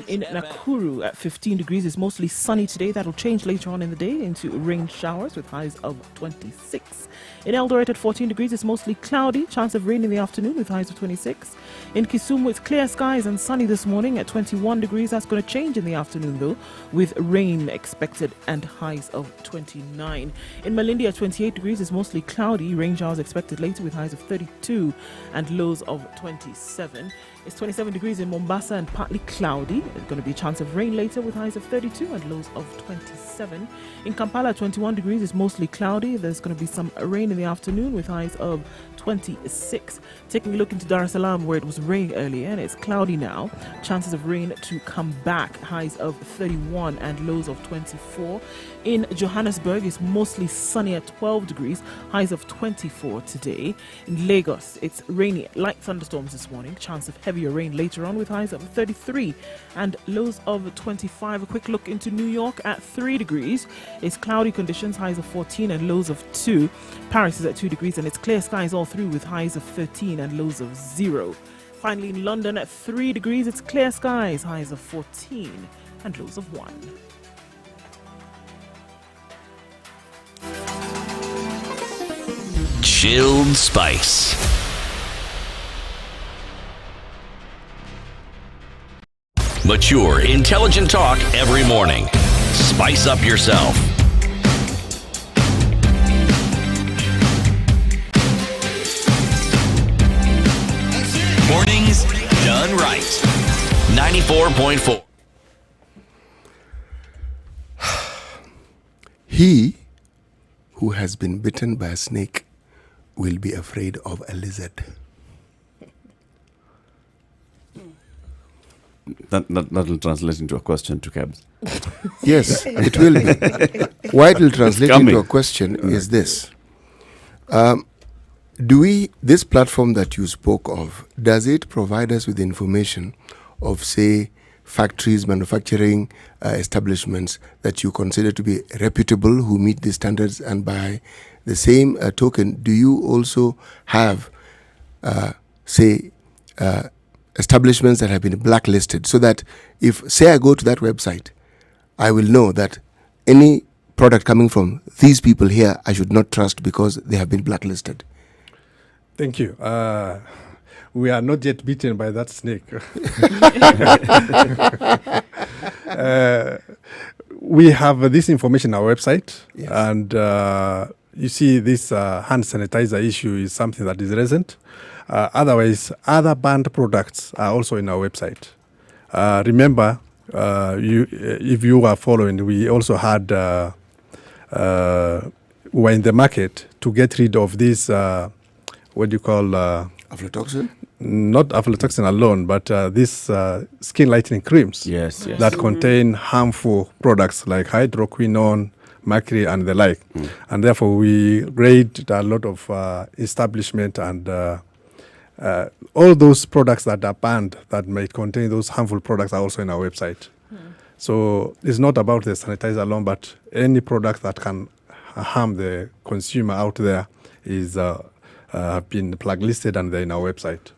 In Nakuru at 15 degrees, it's mostly sunny today. That'll change later on in the day into rain showers with highs of 26. In Eldoret at 14 degrees, it's mostly cloudy. Chance of rain in the afternoon with highs of 26. In Kisumu, it's clear skies and sunny this morning at 21 degrees. That's going to change in the afternoon though, with rain expected and highs of 29. In Malindi at 28 degrees, it's mostly cloudy. Rain showers expected later with highs of 32 and lows of 27. It's 27 degrees in Mombasa and partly cloudy. There's going to be a chance of rain later with highs of 32 and lows of 27. In Kampala, 21 degrees. It's mostly cloudy. There's going to be some rain in the afternoon with highs of 26. Taking a look into Dar es Salaam, where it was raining earlier and it's cloudy now. Chances of rain to come back. Highs of 31 and lows of 24. In Johannesburg, it's mostly sunny at 12 degrees. Highs of 24 today. In Lagos, it's rainy, light thunderstorms this morning. Chance of heavier rain later on with highs of 33 and lows of 25. A quick look into New York at 3 degrees. It's cloudy conditions, highs of 14 and lows of 2. Paris is at 2 degrees and it's clear skies all through with highs of 13 and lows of 0. Finally, in London at 3 degrees, it's clear skies, highs of 14 and lows of 1. Chilled Spice. Mature, intelligent talk every morning. Spice up yourself. Mornings done right. 94.4. He who has been bitten by a snake will be afraid of a lizard. That will translate into a question to Cabs. Yes, it will be. Why it will translate into a question is this. This platform that you spoke of, does it provide us with information of, say, factories, manufacturing establishments that you consider to be reputable, who meet the standards? And by the same token, do you also have, establishments that have been blacklisted, so that if, say, I go to that website, I will know that any product coming from these people here, I should not trust because they have been blacklisted? Thank you. We are not yet bitten by that snake. We have this information on our website, yes. And you see this hand sanitizer issue is something that is recent. Otherwise, other banned products are also in our website. Remember, if you are following, we also had, were in the market to get rid of this, what do you call? Aflatoxin? Not aflatoxin alone, but these skin lightening creams that contain harmful products like hydroquinone, mercury, and the like. And therefore, we raid a lot of establishment and all those products that are banned that may contain those harmful products are also in our website. So it's not about the sanitizer alone, but any product that can harm the consumer out there is have been blacklisted and they're in our website.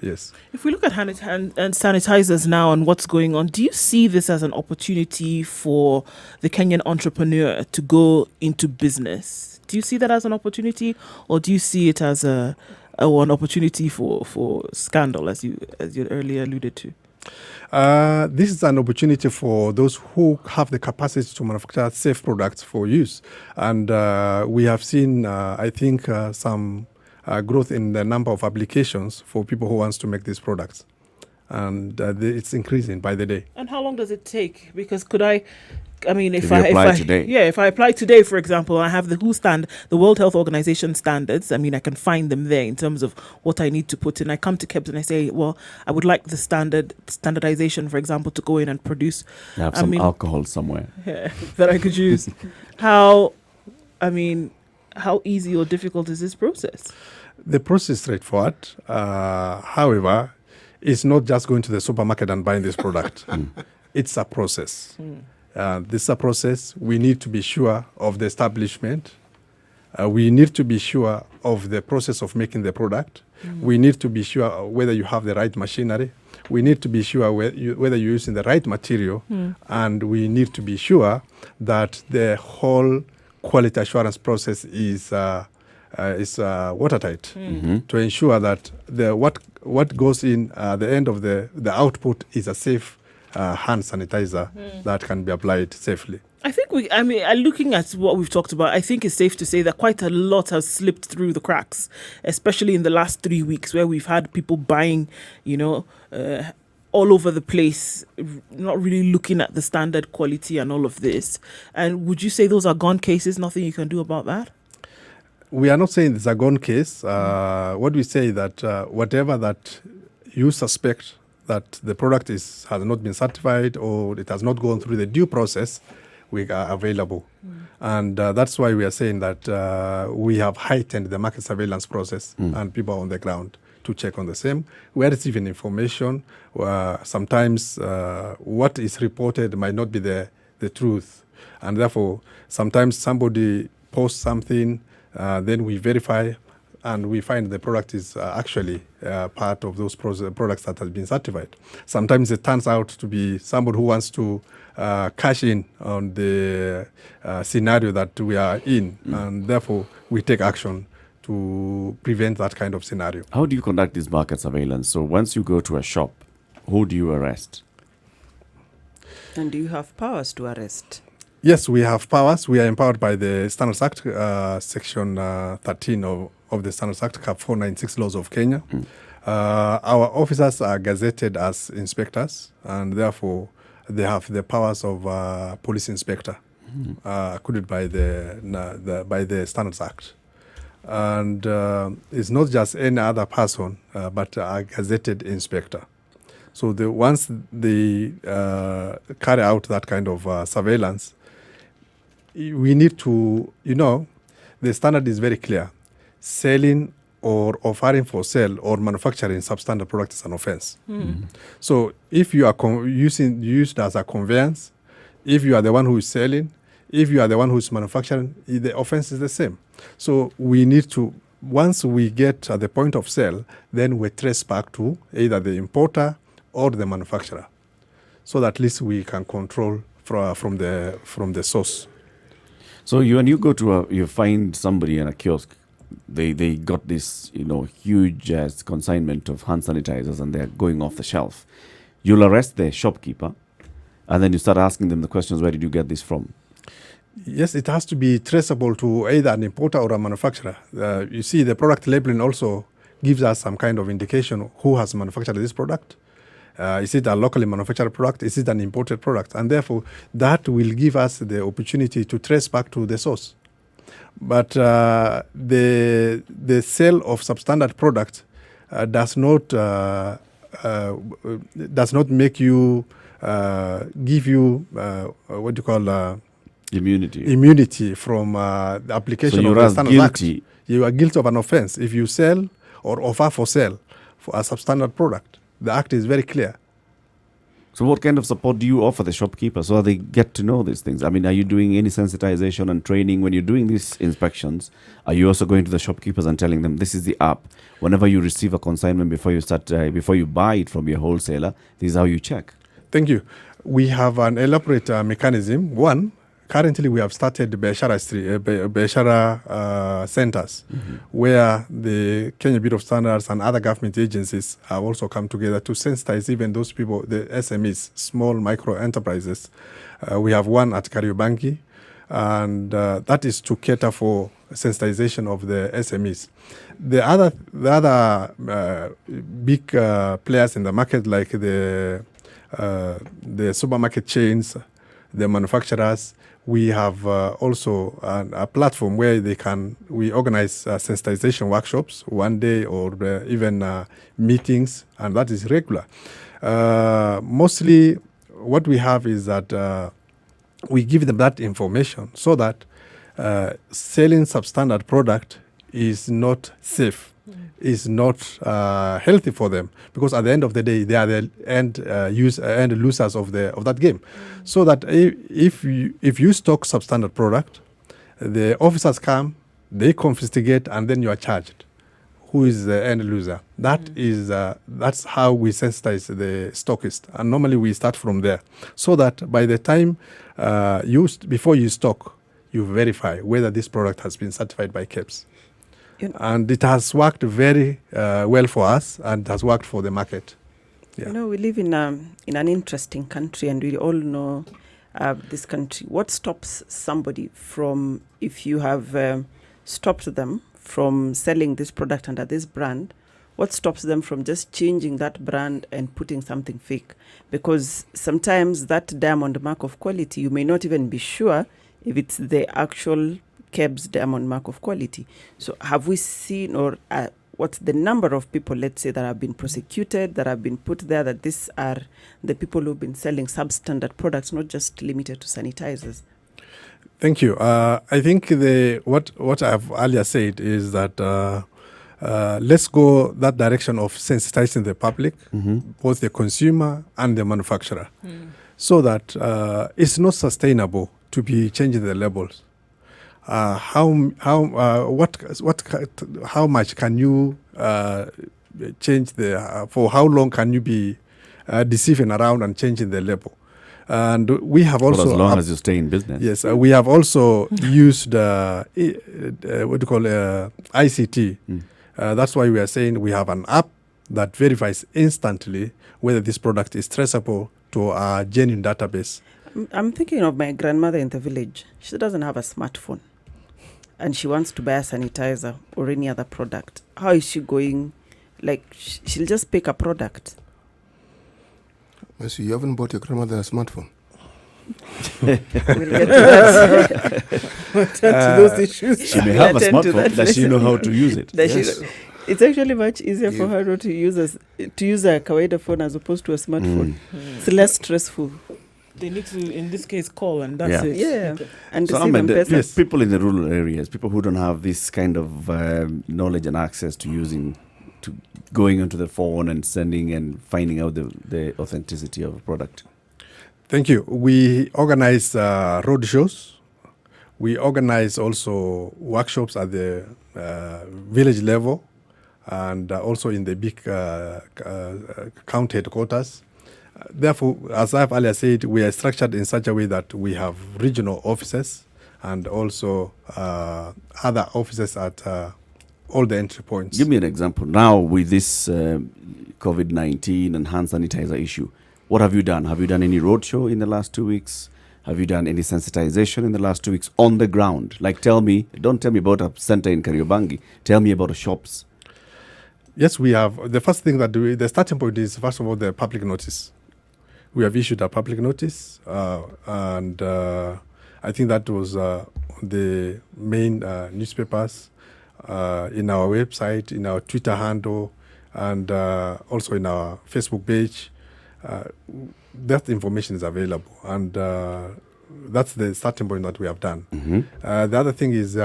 Yes. If we look at hand sanitizers now and what's going on, do you see this as an opportunity for the Kenyan entrepreneur to go into business, Do you see that as an opportunity, or do you see it as an opportunity for scandal, as you earlier alluded to? This is an opportunity for those who have the capacity to manufacture safe products for use. And we have seen, I think, some growth in the number of applications for people who wants to make these products. And it's increasing by the day. And how long does it take? Because if I apply today, for example, I have the the World Health Organization standards. I can find them there in terms of what I need to put in. I come to KEBS and I say, well, I would like the standardization, for example, to go in and produce. You have some alcohol somewhere. Yeah, that I could use. How easy or difficult is this process? The process is straightforward. However, it's not just going to the supermarket and buying this product. It's a process. This is a process. We need to be sure of the establishment. We need to be sure of the process of making the product. We need to be sure whether you have the right machinery. We need to be sure whether you're using the right material. And we need to be sure that the whole quality assurance process is watertight to ensure that what goes in the end of the output is a safe hand sanitizer that can be applied safely. I think looking at what we've talked about, I think it's safe to say that quite a lot has slipped through the cracks, especially in the last 3 weeks, where we've had people buying, all over the place, not really looking at the standard quality and all of this. And would you say those are gone cases? Nothing you can do about that? We are not saying it's a gone case. What we say that whatever that you suspect that the product has not been certified or it has not gone through the due process, we are available. And that's why we are saying that we have heightened the market surveillance process and people on the ground to check on the same. We are receiving information. Sometimes what is reported might not be the truth. And therefore, sometimes somebody posts something, then we verify and we find the product is actually part of those products that has been certified. Sometimes it turns out to be somebody who wants to cash in on the scenario that we are in, and therefore we take action to prevent that kind of scenario. How do you conduct this market surveillance? So once you go to a shop, who do you arrest? And do you have powers to arrest? Yes, we have powers. We are empowered by the Standards Act, Section 13 of the Standards Act, Cap 496 laws of Kenya. Our officers are gazetted as inspectors, and therefore they have the powers of police inspector, accorded by the Standards Act. And it's not just any other person, but a gazetted inspector. So once they carry out that kind of surveillance, we need to, the standard is very clear. Selling or offering for sale or manufacturing substandard product is an offense. So if you are used as a conveyance, if you are the one who is selling, if you are the one who is manufacturing, the offense is the same. So we need to, once we get at the point of sale, then we trace back to either the importer or the manufacturer, so that at least we can control from the source. So when you go to you find somebody in a kiosk, they got this huge consignment of hand sanitizers and they're going off the shelf. You'll arrest the shopkeeper, and then you start asking them the questions: where did you get this from? Yes, it has to be traceable to either an importer or a manufacturer. You see, the product labeling also gives us some kind of indication who has manufactured this product. Is it a locally manufactured product? Is it an imported product? And therefore, that will give us the opportunity to trace back to the source. But the sale of substandard product does not make you give you what you call immunity from the application of the Standards Act. You are guilty of an offense if you sell or offer for sale for a substandard product. The Act is very clear. So what kind of support do you offer the shopkeeper so they get to know these things? I mean, are you doing any sensitization and training when you're doing these inspections? Are you also going to the shopkeepers and telling them this is the app? Whenever you receive a consignment, before you buy it from your wholesaler, this is how you check. Thank you. We have an elaborate mechanism. One, currently we have started Biashara centers, where the Kenya Bureau of Standards and other government agencies have also come together to sensitize even those people, the SMEs, small micro enterprises. We have one at Kariobangi, and that is to cater for sensitization of the SMEs. The other big players in the market, like the supermarket chains, the manufacturers, we have also a platform where we organize sensitization workshops one day, or even meetings, and that is regular. Mostly what we have is that we give them that information so that selling substandard product is not safe, is not healthy for them, because at the end of the day they are the end losers of that game. So that if you stock substandard product, the officers come, they confiscate, and then you are charged. Who is the end loser? That's how we sensitize the stockist, and normally we start from there, so that by the time before you stock, you verify whether this product has been certified by KEBS. And it has worked very well for us, and has worked for the market. Yeah. You know, we live in an interesting country, and we all know this country. What stops somebody from, if you have stopped them from selling this product under this brand, what stops them from just changing that brand and putting something fake? Because sometimes that diamond mark of quality, you may not even be sure if it's the actual KEBS diamond mark of quality. So have we seen, or what's the number of people, let's say, that have been prosecuted, that have been put there, that these are the people who've been selling substandard products, not just limited to sanitizers? Thank you. I think what I've earlier said is that let's go that direction of sensitizing the public, both the consumer and the manufacturer, so that it's not sustainable to be changing the labels. How much can you change for how long can you be deceiving around and changing the label? And we have also, for as long as you stay in business. Yes, we have also used ICT. That's why we are saying we have an app that verifies instantly whether this product is traceable to a genuine database. I'm thinking of my grandmother in the village. She doesn't have a smartphone, and she wants to buy a sanitizer or any other product. How is she going? Like, she'll just pick a product. So you haven't bought your grandmother a smartphone? We'll get to that. We'll attend to those issues. She may have a smartphone. Does she know how to use it? Yes. It's actually much easier for her to use a kawaida phone as opposed to a smartphone. It's less stressful. They need to, in this case, call, and that's it. Yeah. And so yes. People in the rural areas, people who don't have this kind of knowledge and access to going onto the phone and sending and finding out the authenticity of a product. Thank you. We organize road shows. We organize also workshops at the village level, and also in the big county headquarters. Therefore, as I've earlier said, we are structured in such a way that we have regional offices and also other offices at all the entry points. Give me an example. Now, with this COVID-19 and hand sanitizer issue, what have you done? Have you done any roadshow in the last 2 weeks? Have you done any sensitization in the last 2 weeks on the ground? Like, don't tell me about a center in Kariobangi. Tell me about the shops. Yes, we have. The first thing the starting point is, first of all, the public notice. We have issued a public notice, and I think that was the main newspapers, in our website, in our Twitter handle, and also in our Facebook page. That information is available, and that's the starting point that we have done. The other thing is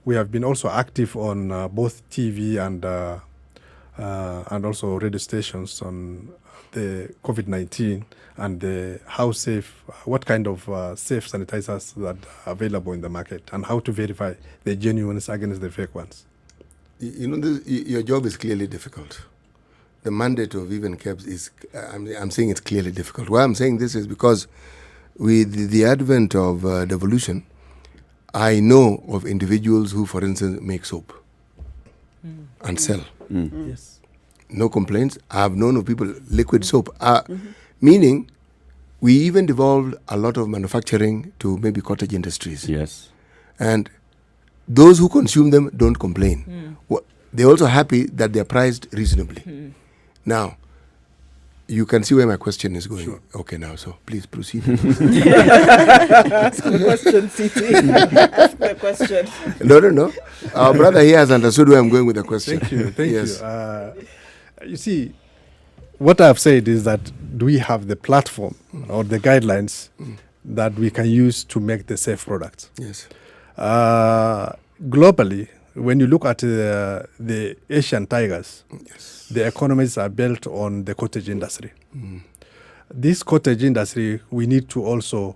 we have been also active on both TV and also radio stations on the COVID-19 and what kind of safe sanitizers that are available in the market, and how to verify the genuine ones against the fake ones. Your job is clearly difficult. The mandate of even KEBS is, I'm saying it's clearly difficult. Why I'm saying this is because with the advent of devolution, I know of individuals who, for instance, make soap and sell. Yes. No complaints. I've known of people, liquid soap. Meaning, we even devolved a lot of manufacturing to maybe cottage industries. Yes. And those who consume them don't complain. They're also happy that they're priced reasonably. Now, you can see where my question is going. Sure. Okay, now, so please proceed. Ask the question, CT. Ask the question. No. Our brother here has understood where I'm going with the question. Thank you. Yes. You see, what I've said is that do we have the platform or the guidelines that we can use to make the safe products? Yes. Globally, when you look at the Asian tigers, the economies are built on the cottage industry. This cottage industry, we need to also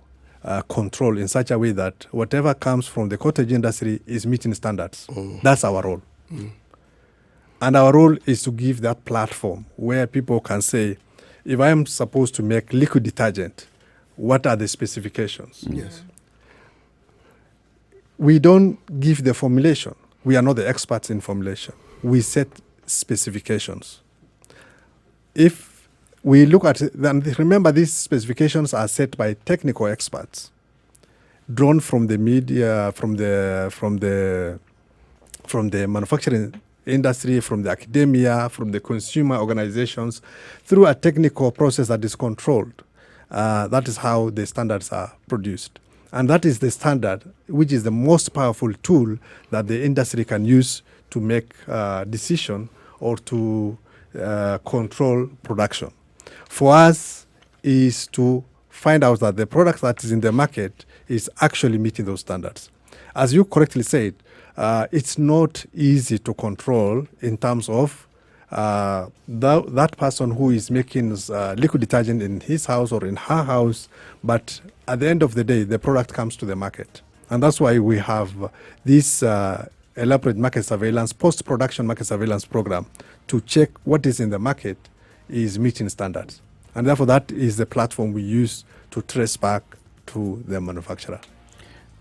control in such a way that whatever comes from the cottage industry is meeting standards. That's our role. And our role is to give that platform where people can say, if I am supposed to make liquid detergent, what are the specifications? Yes. We don't give the formulation. We are not the experts in formulation. We set specifications. If we look at it, then remember these specifications are set by technical experts, drawn from the media, from the manufacturing industry, from the academia, from the consumer organizations, through a technical process that is controlled. That is how the standards are produced. And that is the standard, which is the most powerful tool that the industry can use to make decision or to control production. For us is to find out that the product that is in the market is actually meeting those standards. As you correctly said, it's not easy to control in terms of that person who is making liquid detergent in his house or in her house, but at the end of the day, the product comes to the market. And that's why we have this elaborate market surveillance, post-production market surveillance program to check what is in the market is meeting standards. And therefore, that is the platform we use to trace back to the manufacturer.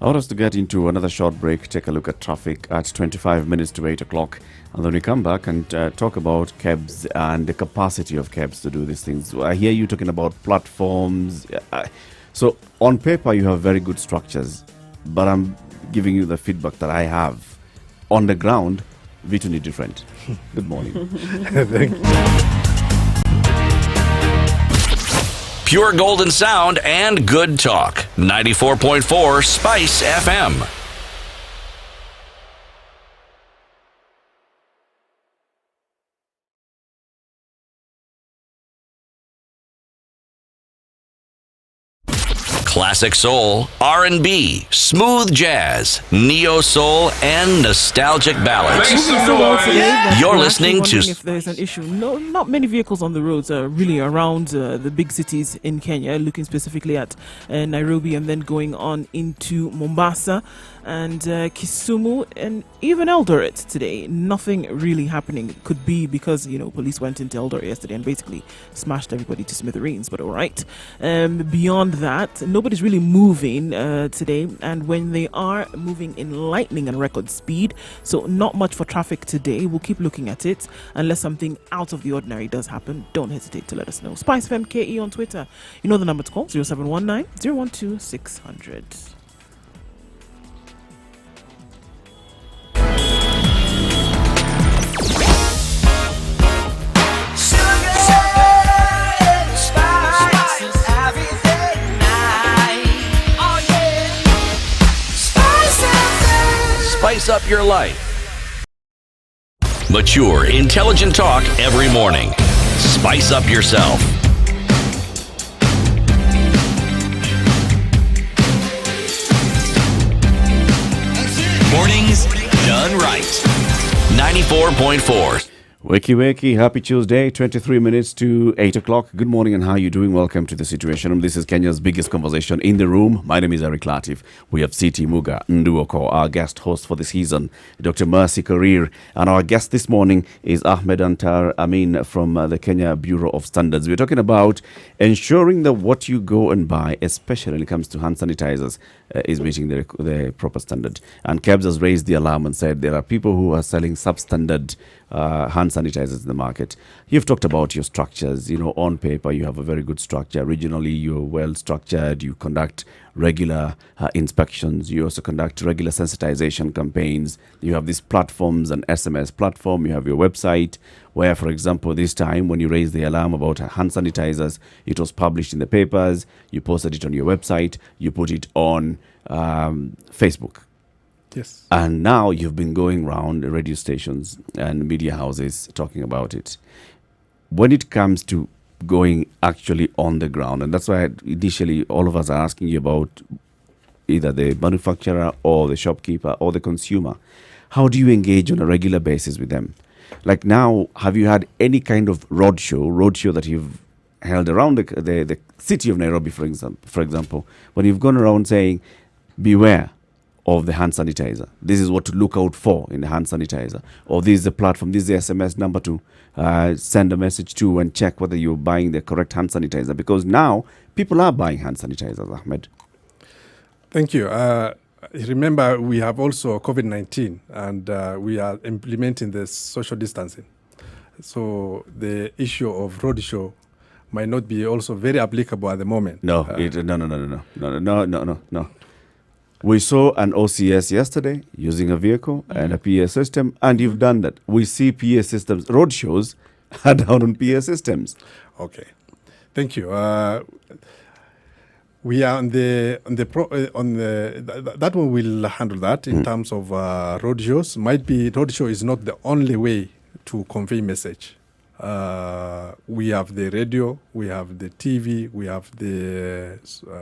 I want us to get into another short break, take a look at traffic at 25 minutes to 8 o'clock. And then we come back and talk about cabs and the capacity of cabs to do these things. I hear you talking about platforms. So on paper, you have very good structures, but I'm giving you the feedback that I have. On the ground, vitally different. Good morning. Thank you. Pure golden sound and good talk. 94.4 Spice FM. Classic soul, R&B, smooth jazz, neo soul, and nostalgic ballads. You're listening to. If there's an issue, no, not many vehicles on the roads are really around the big cities in Kenya. Looking specifically at Nairobi and then going on into Mombasa and Kisumu and even Eldoret today. Nothing really happening. It could be because police went into Eldoret yesterday and basically smashed everybody to smithereens. But all right. Beyond that, nobody's really moving today, and when they are moving in lightning and record speed, so not much for traffic today. We'll keep looking at it. Unless something out of the ordinary does happen, don't hesitate to let us know. Spice FM KE on Twitter. You know the number to call, 0719 012 600. Spice up your life. Mature, intelligent talk every morning. Spice up yourself. Mornings done right. 94.4. Wakey, wakey, happy Tuesday, 23 minutes to 8 o'clock. Good morning and how are you doing? Welcome to The Situation Room. This is Kenya's biggest conversation in the room. My name is Eric Latif. We have Siti Muga Nduoko, our guest host for the season, Dr. Mercy Karir. And our guest this morning is Ahmed Antar Amin from the Kenya Bureau of Standards. We're talking about ensuring that what you go and buy, especially when it comes to hand sanitizers, is meeting the proper standard. And KEBS has raised the alarm and said there are people who are selling substandard hand sanitizers in the market. You've talked about your structures. On paper, you have a very good structure. Regionally, you're well structured. You conduct regular inspections. You also conduct regular sensitization campaigns. You have these platforms, an SMS platform. You have your website where, for example, this time when you raised the alarm about hand sanitizers, it was published in the papers. You posted it on your website. You put it on Facebook. Yes. And now you've been going around radio stations and media houses talking about it. When it comes to going actually on the ground, and that's why initially all of us are asking you about either the manufacturer or the shopkeeper or the consumer, how do you engage on a regular basis with them? Like now, have you had any kind of roadshow that you've held around the city of Nairobi, for example, when you've gone around saying, beware of the hand sanitizer. This is what to look out for in the hand sanitizer. Or this is the platform, this is the SMS number to send a message to and check whether you're buying the correct hand sanitizer. Because now people are buying hand sanitizers, Ahmed. Thank you. Remember, we have also COVID-19 and we are implementing the social distancing. So the issue of roadshow might not be also very applicable at the moment. No. We saw an OCS yesterday using a vehicle and a PA system, and you've done that. We see PA systems, roadshows are down on PA systems. Okay, thank you. We are that one will handle that in terms of roadshows. Roadshow is not the only way to convey message. We have the radio, we have the TV, we have the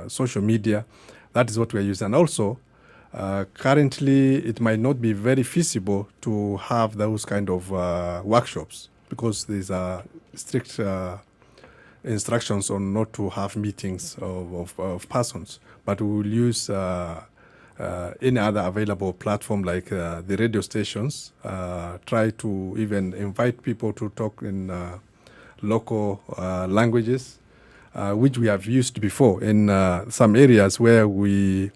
social media. That is what we are using. And also, currently, it might not be very feasible to have those kind of workshops because there's strict instructions on not to have meetings of persons. But we will use any other available platform like the radio stations, try to even invite people to talk in local languages, which we have used before in some areas where in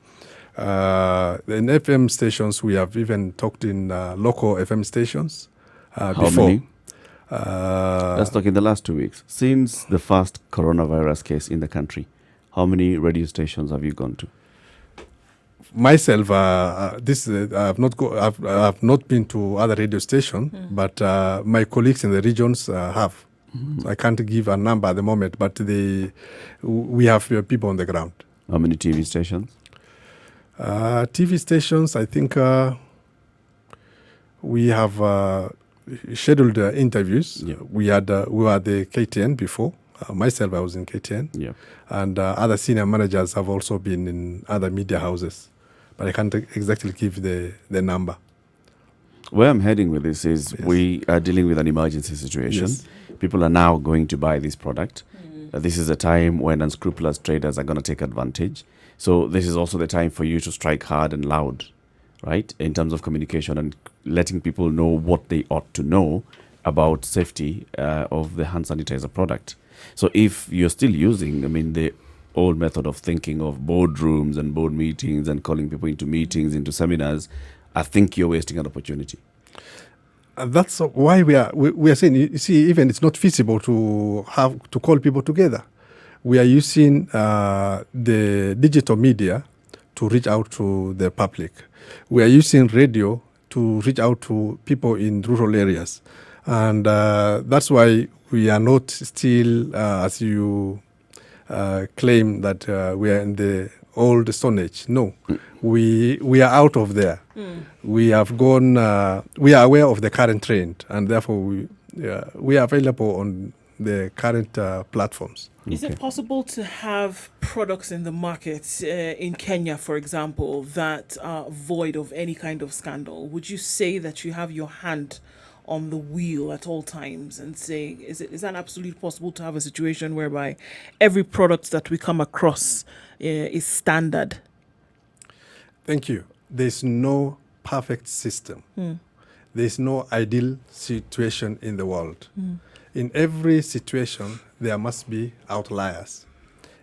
FM stations, we have even talked in local FM stations How before. many? Let's talk in the last 2 weeks. Since the first coronavirus case in the country, how many radio stations have you gone to? Myself, I've not been to other radio stations, but my colleagues in the regions have. So I can't give a number at the moment, but we have people on the ground. How many TV stations? TV stations, I think we have scheduled interviews. Yeah. We were the KTN before. Myself, I was in KTN. Yeah. And other senior managers have also been in other media houses. But I can't exactly give the number. Where I'm heading with this is Yes. we are dealing with an emergency situation. Yes. People are now going to buy this product. This is a time when unscrupulous traders are going to take advantage. So this is also the time for you to strike hard and loud, right, in terms of communication and letting people know what they ought to know about safety of the hand sanitizer product. So if you're still using, the old method of thinking of boardrooms and board meetings and calling people into meetings, into seminars, I think you're wasting an opportunity. That's why we are saying, you see, even it's not feasible to call people together. We are using the digital media to reach out to the public. We are using radio to reach out to people in rural areas. And that's why we are not still, as you claim, that we are in the old Stone Age. No, we are out of there. We have gone. We are aware of the current trend, and therefore we are available on the current platforms. Is it possible to have products in the market in Kenya, for example, that are void of any kind of scandal? Would you say that you have your hand on the wheel at all times and say, is that absolutely possible to have a situation whereby every product that we come across is standard? Thank you. There's no perfect system. There's no ideal situation in the world. In every situation, there must be outliers.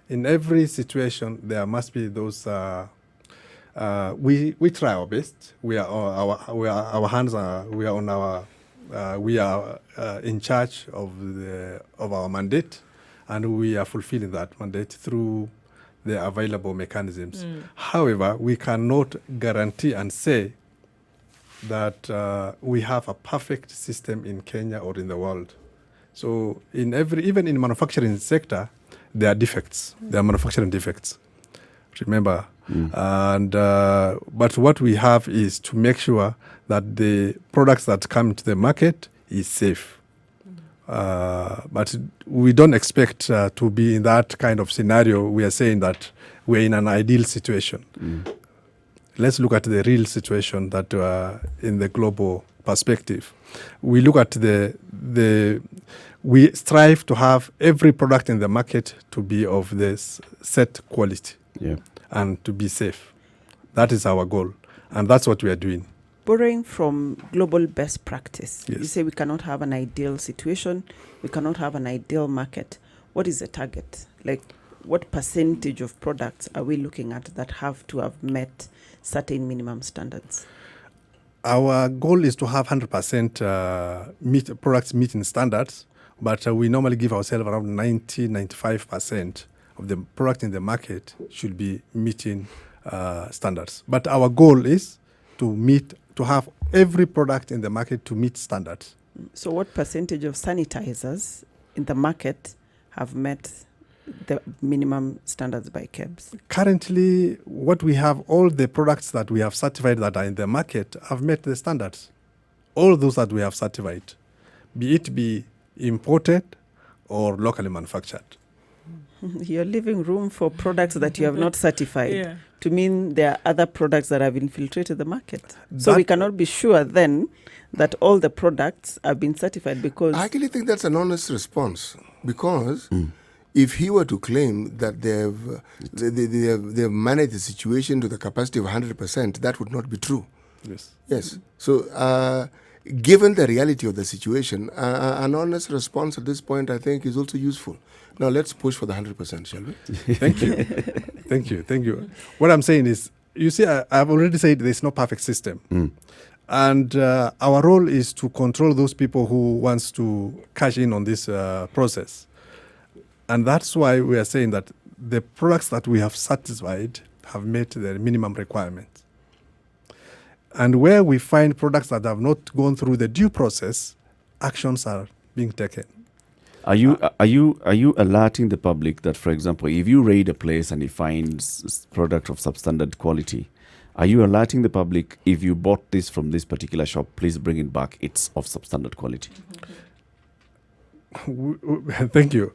In every situation, there must be those. We try our best. We are our hands are. We are on our. We are in charge of our mandate, and we are fulfilling that mandate through the available mechanisms. However, we cannot guarantee and say that we have a perfect system in Kenya or in the world. So even in manufacturing sector, there are defects. There are manufacturing defects. Remember, and but what we have is to make sure that the products that come to the market is safe. But we don't expect to be in that kind of scenario. We are saying that we're in an ideal situation. Let's look at the real situation that in the global perspective. We look at we strive to have every product in the market to be of this set quality and to be safe. That is our goal, and that's what we are doing. Borrowing from global best practice, Yes. you say we cannot have an ideal situation, we cannot have an ideal market. What is the target? Like, what percentage of products are we looking at that have to have met certain minimum standards? Our goal is to have 100% products meeting standards, but we normally give ourselves around 95% of the product in the market should be meeting standards. But our goal is to have every product in the market to meet standards. So what percentage of sanitizers in the market have met the minimum standards by KEBS? Currently, what we have, all the products that we have certified that are in the market have met the standards. All those that we have certified, be it imported or locally manufactured. You're leaving room for products that you have not certified Yeah. to mean there are other products that have infiltrated the market. So we cannot be sure then that all the products have been certified because... I actually think that's an honest response, because if he were to claim that they've managed the situation to the capacity of 100%, that would not be true. Yes. So given the reality of the situation, an honest response at this point, I think, is also useful. Now, let's push for the 100%, shall we? Thank you. Thank you. What I'm saying is, you see, I've already said there's no perfect system. And our role is to control those people who wants to cash in on this process. And that's why we are saying that the products that we have satisfied have met the minimum requirements. And where we find products that have not gone through the due process, actions are being taken. Are you alerting the public that, for example, if you raid a place and you find product of substandard quality, are you alerting the public, if you bought this from this particular shop, please bring it back, it's of substandard quality? Thank you.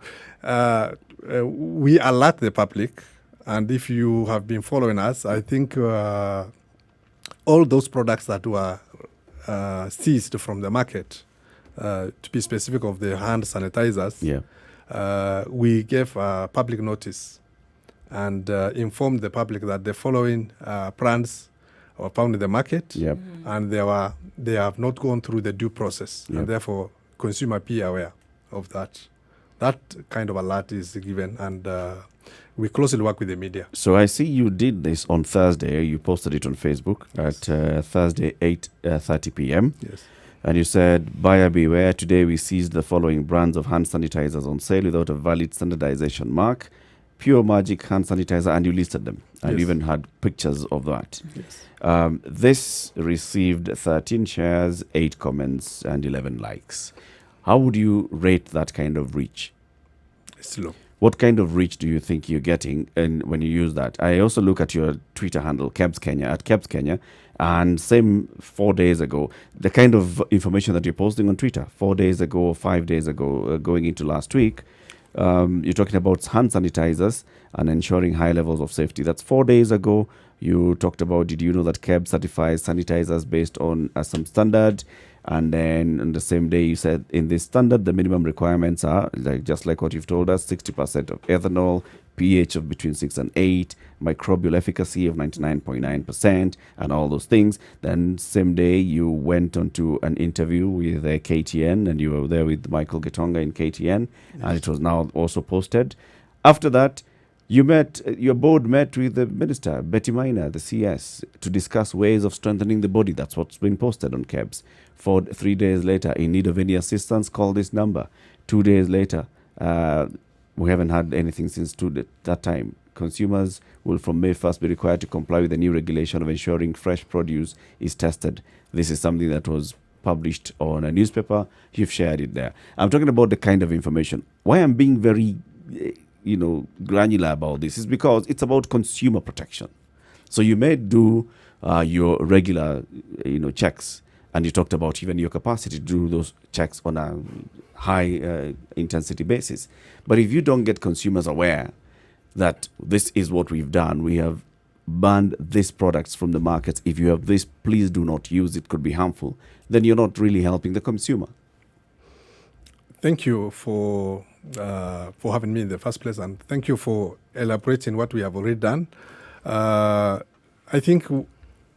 We alert the public, and if you have been following us, I think all those products that were seized from the market, to be specific of the hand sanitizers, we gave public notice and informed the public that the following brands were found in the market, and they have not gone through the due process, and therefore consumer be aware of that. That kind of alert is given, and we closely work with the media. So I see you did this on Thursday. You posted it on Facebook at Thursday, 8:30 p.m. Yes. And you said, buyer beware, today we seized the following brands of hand sanitizers on sale without a valid standardization mark. Pure Magic hand sanitizer, and you listed them. And you even had pictures of that. Yes. This received 13 shares, 8 comments, and 11 likes. How would you rate that kind of reach? It's low. What kind of reach do you think you're getting when you use that? I also look at your Twitter handle, KEBS Kenya, at KEBS Kenya, and same 4 days ago, the kind of information that you're posting on Twitter, 4 days ago, 5 days ago, going into last week, you're talking about hand sanitizers and ensuring high levels of safety. That's 4 days ago. You talked about, did you know that KEBS certifies sanitizers based on some standard? And then on the same day, you said in this standard, the minimum requirements are just like what you've told us: 60% of ethanol, pH of between 6 and 8, microbial efficacy of 99.9%, and all those things. Then same day, you went on to an interview with KTN, and you were there with Michael Gitonga in KTN, and it was now also posted. After that, your board met with the minister, Betty Maina, the CS, to discuss ways of strengthening the body. That's what's been posted on KEBS. 3 days later, in need of any assistance, call this number. 2 days later, we haven't had anything since that time. Consumers will from May 1st be required to comply with the new regulation of ensuring fresh produce is tested. This is something that was published on a newspaper. You've shared it there. I'm talking about the kind of information. Why I'm being very granular about this is because it's about consumer protection. So you may do your regular checks, and you talked about even your capacity to do those checks on a high intensity basis. But if you don't get consumers aware that this is what we've done, we have banned these products from the markets, if you have this, please do not use it, could be harmful, then you're not really helping the consumer. Thank you for having me in the first place, and thank you for elaborating what we have already done. I think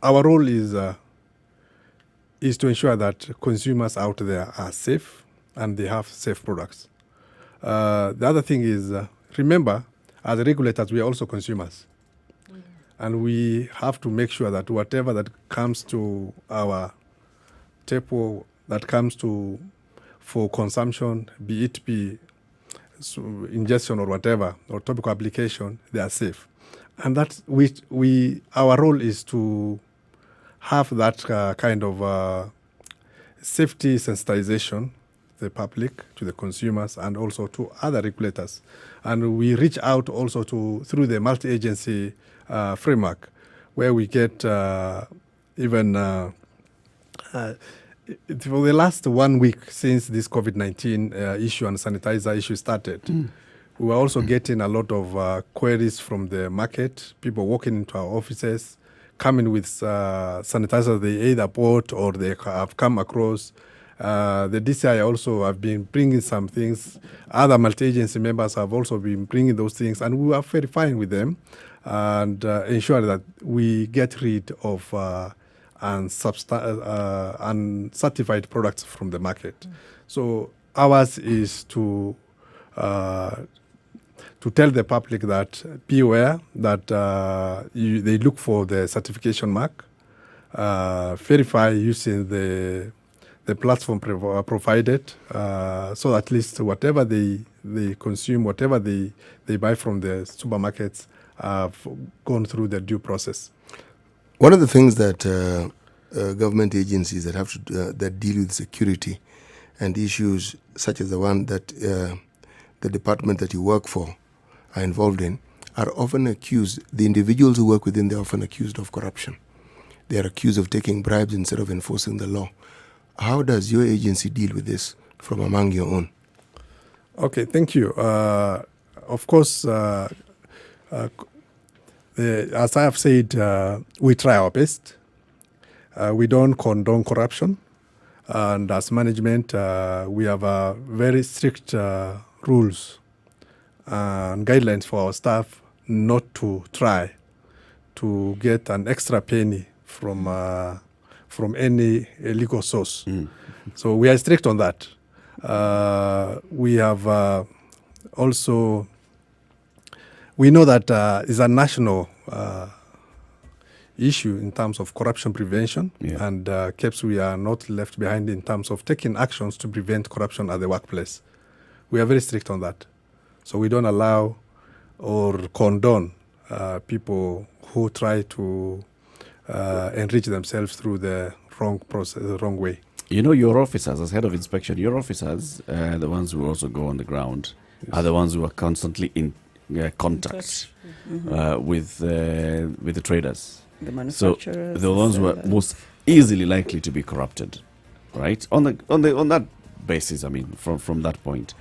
our role is to ensure that consumers out there are safe and they have safe products. The other thing is, remember, as regulators, we are also consumers. And we have to make sure that whatever that comes to our table, that comes for consumption, be it ingestion or whatever, or topical application, they are safe. And that our role is to have that kind of safety sensitization to the public, to the consumers, and also to other regulators. And we reach out also through the multi-agency framework, where we get even for the last 1 week since this COVID-19 issue and sanitizer issue started, we were also getting a lot of queries from the market, people walking into our offices, coming with sanitizer they either bought or they have come across. The DCI also have been bringing some things. Other multi-agency members have also been bringing those things, and we are verifying with them and ensure that we get rid of uncertified products from the market. So ours is to tell the public that be aware that they look for the certification mark, verify using the platform provided, so at least whatever they consume, whatever they buy from the supermarkets have gone through the due process. One of the things that government agencies that have to that deal with security and issues such as the one that the department that you work for are involved in are often accused. The individuals who work within, they're often accused of corruption. They are accused of taking bribes instead of enforcing the law. How does your agency deal with this from among your own? Okay, thank you. Of course, as I have said, we try our best. We don't condone corruption. And as management, we have very strict rules and guidelines for our staff not to try to get an extra penny from any illegal source. So we are strict on that. We have also, we know that is a national issue in terms of corruption prevention, and KEBS, we are not left behind in terms of taking actions to prevent corruption at the workplace. We are very strict on that. So we don't allow or condone people who try to enrich themselves through the wrong process, the wrong way. You know, your officers, as head of inspection, your officers, the ones who also go on the ground, are the ones who are constantly in contact with the traders. The manufacturers. So the ones who are most easily likely to be corrupted, right? On that basis, I mean, from that point,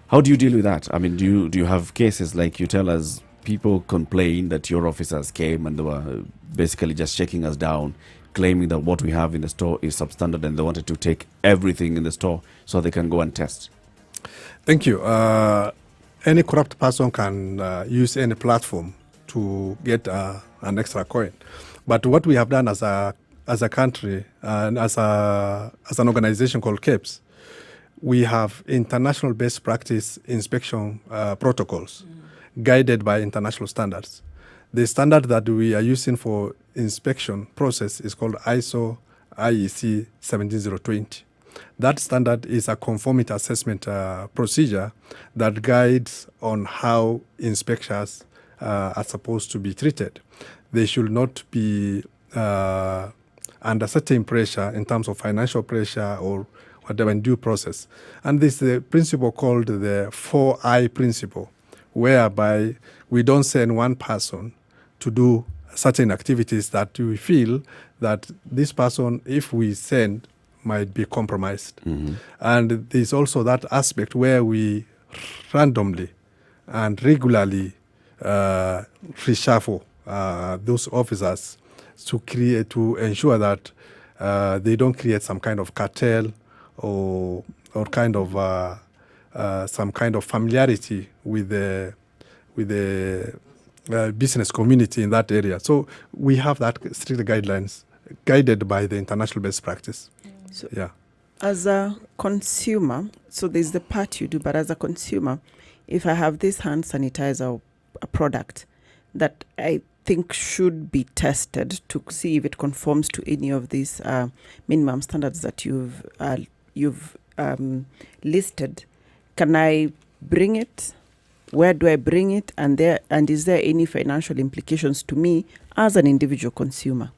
how do you deal with that? I mean, do you have cases like you tell us? People complain that your officers came and they were basically just shaking us down. claiming that what we have in the store is substandard and they wanted to take everything in the store so they can go and test? Thank you. Any corrupt person can use any platform to get an extra coin. But what we have done as a country and as an organization called KEPS, we have international best practice inspection protocols guided by international standards. The standard that we are using for inspection process is called ISO IEC 17020. That standard is a conformity assessment procedure that guides on how inspectors are supposed to be treated. They should not be under certain pressure in terms of financial pressure or whatever in due process. And this is the principle called the 4I principle, whereby we don't send one person to do certain activities that we feel that this person, if we send, might be compromised. And there's also that aspect where we randomly and regularly reshuffle those officers to ensure that they don't create some kind of cartel or kind of some kind of familiarity with the business community in that area. So we have that strict guidelines guided by the international best practice. So Yeah. as a consumer, so there's the part you do, but as a consumer, if I have this hand sanitizer or a product that I think should be tested to see if it conforms to any of these minimum standards that you've listed, can I bring it? Where do I bring it? And is there any financial implications to me as an individual consumer?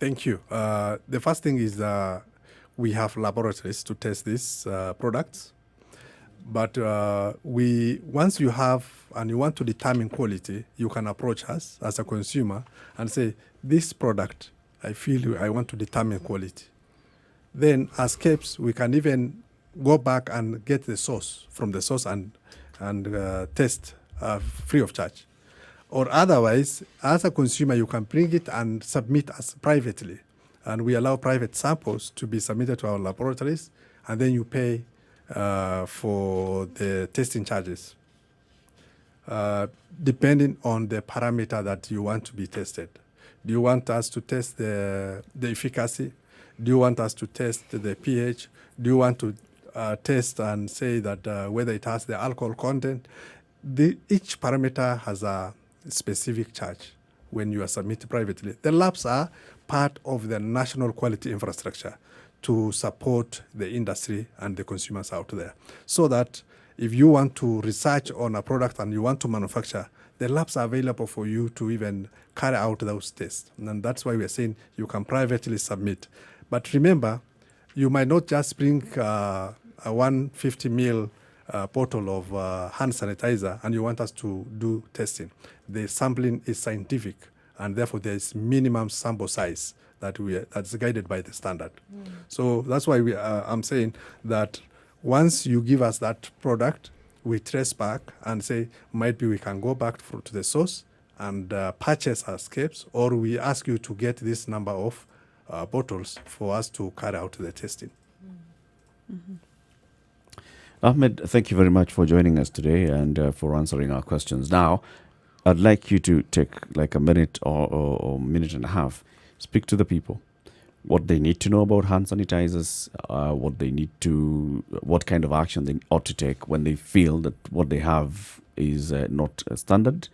Thank you. The first thing is we have laboratories to test these products. But once you have and you want to determine quality, you can approach us as a consumer and say, this product, I feel I want to determine quality. Then as KEPS, we can even go back and get the source from the source and test free of charge. Or otherwise, as a consumer, you can bring it and submit us privately. And we allow private samples to be submitted to our laboratories, and then you pay for the testing charges, depending on the parameter that you want to be tested. Do you want us to test the efficacy? Do you want us to test the pH? Do you want to test and say that whether it has the alcohol content? Each parameter has a specific charge when you are submitted privately. The labs are part of the national quality infrastructure to support the industry and the consumers out there. So that if you want to research on a product and you want to manufacture, the labs are available for you to even carry out those tests. And that's why we are saying you can privately submit. But remember, you might not just bring a 150 ml bottle of hand sanitizer and you want us to do testing. The sampling is scientific, and therefore there is minimum sample size that's guided by the standard. So that's why I'm saying that once you give us that product, we trace back and say, might be we can go back to the source and purchase our escapes, or we ask you to get this number of bottles for us to carry out the testing. Ahmed, thank you very much for joining us today and for answering our questions. Now, I'd like you to take like a minute or minute and a half, speak to the people, what they need to know about hand sanitizers, what kind of action they ought to take when they feel that what they have is not standard,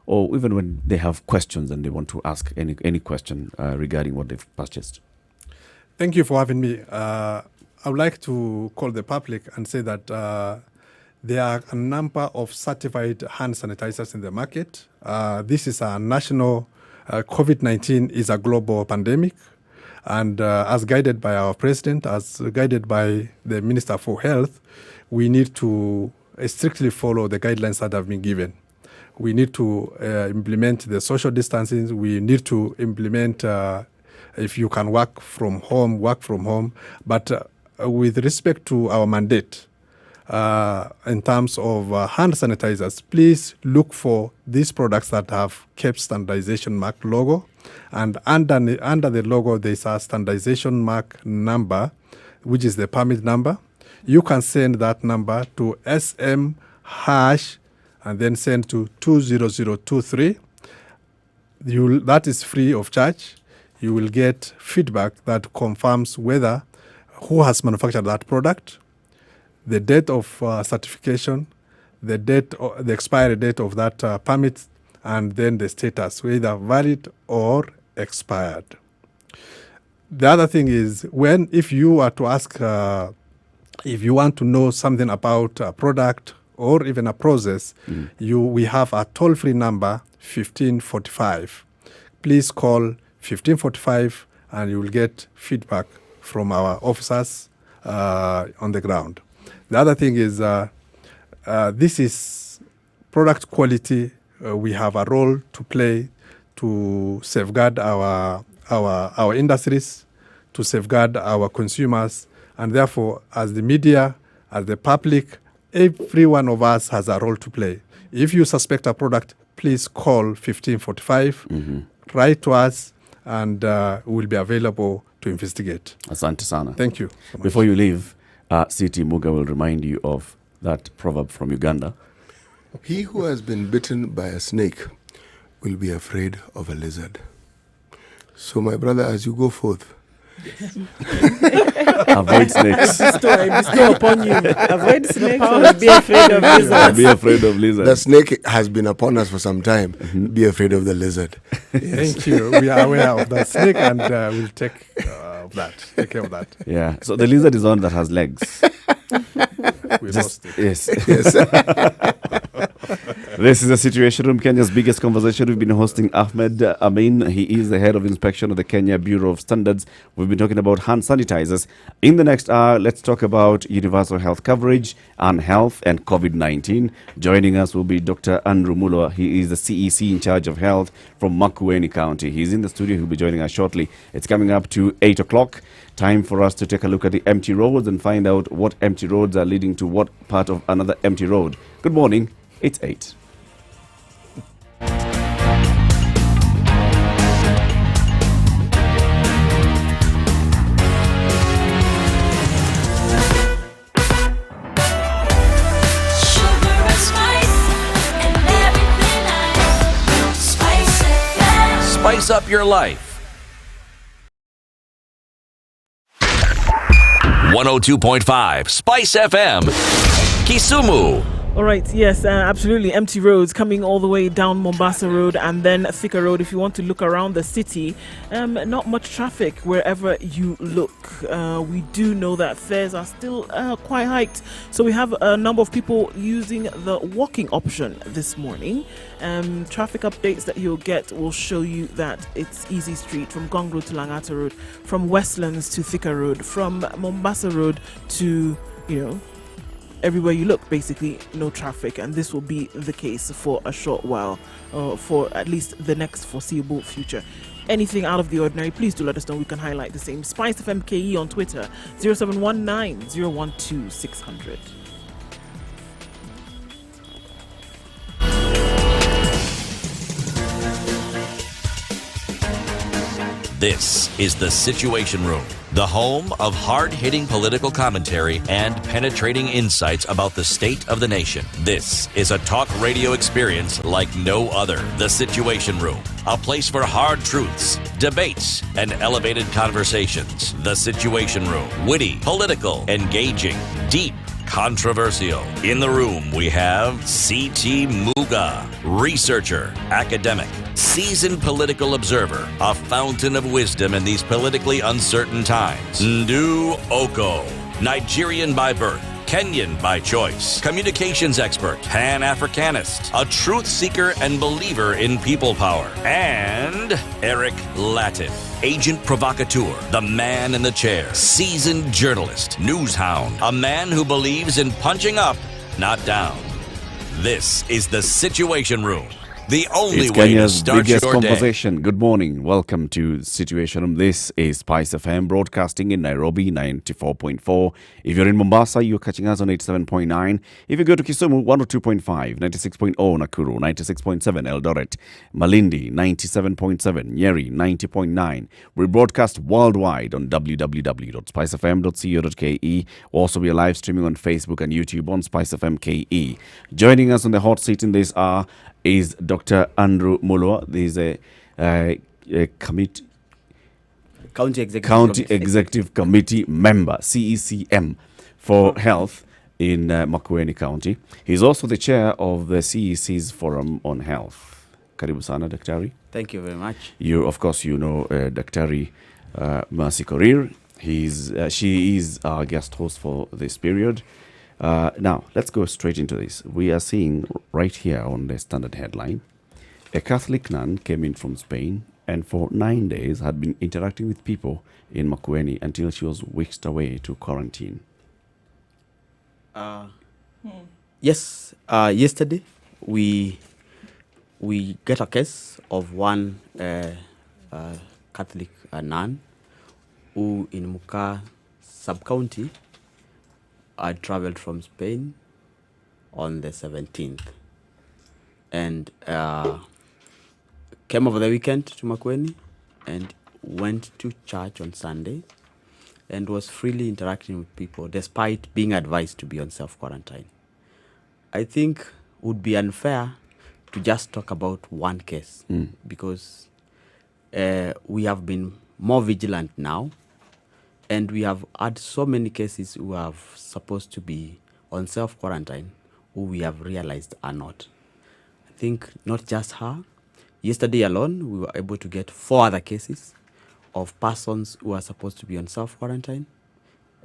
or even when they have questions and they want to ask any question regarding what they've purchased. Thank you for having me. I would like to call the public and say that there are a number of certified hand sanitizers in the market. This is a national, COVID-19 is a global pandemic. And as guided by our president, as guided by the Minister for Health, we need to strictly follow the guidelines that have been given. We need to implement the social distancing. We need to implement, if you can work from home, work from home. But with respect to our mandate, in terms of hand sanitizers, please look for these products that have kept standardization mark logo. And under the logo, there's a standardization mark number, which is the permit number. You can send that number to SM# and then send to 20023. That is free of charge. You will get feedback that confirms whether who has manufactured that product, the date of certification, the expiry date of that permit, and then the status, whether valid or expired. The other thing is, if you are to ask, if you want to know something about a product or even a process, we have a toll-free number, 1545. Please call 1545 and you will get feedback from our officers on the ground. The other thing is, this is product quality. We have a role to play to safeguard our industries, to safeguard our consumers, and therefore, as the media, as the public, every one of us has a role to play. If you suspect a product, please call 1545, write to us, and we'll be available to investigate. Asante sana. Thank you so much. Before you leave, CT Muga will remind you of that proverb from Uganda. He who has been bitten by a snake will be afraid of a lizard. So, my brother, as you go forth, Avoid snakes. Bestow upon you. Avoid snakes or be afraid of lizards. Be afraid of lizards. the snake has been upon us for some time. Be afraid of the lizard. Thank you. We are aware of that snake, and we'll take care of that. Yeah. So the lizard is one that has legs. We lost it. Yes. Yes. This is the Situation Room, Kenya's biggest conversation. We've been hosting Ahmed Amin. He is the head of inspection of the Kenya Bureau of Standards. We've been talking about hand sanitizers. In the next hour, let's talk about universal health coverage and health and COVID-19. Joining us will be Dr. Andrew Mulo. He is the CEC in charge of health from Makueni County. He's in the studio. He'll be joining us shortly. It's coming up to 8 o'clock. Time for us to take a look at the empty roads and find out what empty roads are leading to what part of another empty road. Good morning. It's 8. Spice up your life. 102.5 Spice FM, Kisumu. All right, yes, absolutely. Empty roads coming all the way down Mombasa Road and then Thika Road. If you want to look around the city, not much traffic wherever you look. We do know that fares are still quite hiked. So we have a number of people using the walking option this morning. Traffic updates that you'll get will show you that it's easy street from Gong Road to Langata Road, from Westlands to Thika Road, from Mombasa Road to, everywhere you look, basically no traffic, and this will be the case for a short while, for at least the next foreseeable future. Anything out of the ordinary, please do let us know. We can highlight the same. Spice FMKE on Twitter, 0719 012 600. This is The Situation Room, the home of hard-hitting political commentary and penetrating insights about the state of the nation. This is a talk radio experience like no other. The Situation Room, a place for hard truths, debates, and elevated conversations. The Situation Room, witty, political, engaging, deep, controversial. In the room, we have C.T. Muga, researcher, academic, seasoned political observer, a fountain of wisdom in these politically uncertain times. Ndu Oko, Nigerian by birth, Kenyan by choice, communications expert, Pan-Africanist, a truth seeker and believer in people power, and Eric Latif, agent provocateur, the man in the chair, seasoned journalist, news hound, a man who believes in punching up, not down. This is The Situation Room. the only It's way to Kenya's start biggest your day. conversation. Good morning. Welcome to Situation Room. This is Spice FM broadcasting in Nairobi 94.4. If you're in Mombasa, you're catching us on 87.9. If you go to Kisumu, 102.5, 96.0 Nakuru, 96.7 Eldoret, Malindi, 97.7, Nyeri, 90.9. We broadcast worldwide on www.spicefm.co.ke. Also, we are live streaming on Facebook and YouTube on Spice FM KE. Joining us on the hot seat in this hour is Dr. Andrew Mulwa. He's a committee County Executive County Committee. Executive Committee member, CECM, for health in Makueni County. He's also the chair of the CEC's Forum on Health. Karibu sana, Daktari. Thank you very much. You, of course, you know Daktari Mercy Korir. She is our guest host for this period. Now, let's go straight into this. We are seeing right here on the standard headline, a Catholic nun came in from Spain and for 9 days had been interacting with people in Makueni until she was whisked away to quarantine. Yes, yesterday we get a case of one Catholic nun who in Muka sub-county had traveled from Spain on the 17th and came over the weekend to Makueni and went to church on Sunday and was freely interacting with people despite being advised to be on self-quarantine. I think it would be unfair to just talk about one case because we have been more vigilant now and we have had so many cases who are supposed to be on self-quarantine who we have realized are not. I think not just her. Yesterday alone, we were able to get 4 other cases of persons who are supposed to be on self-quarantine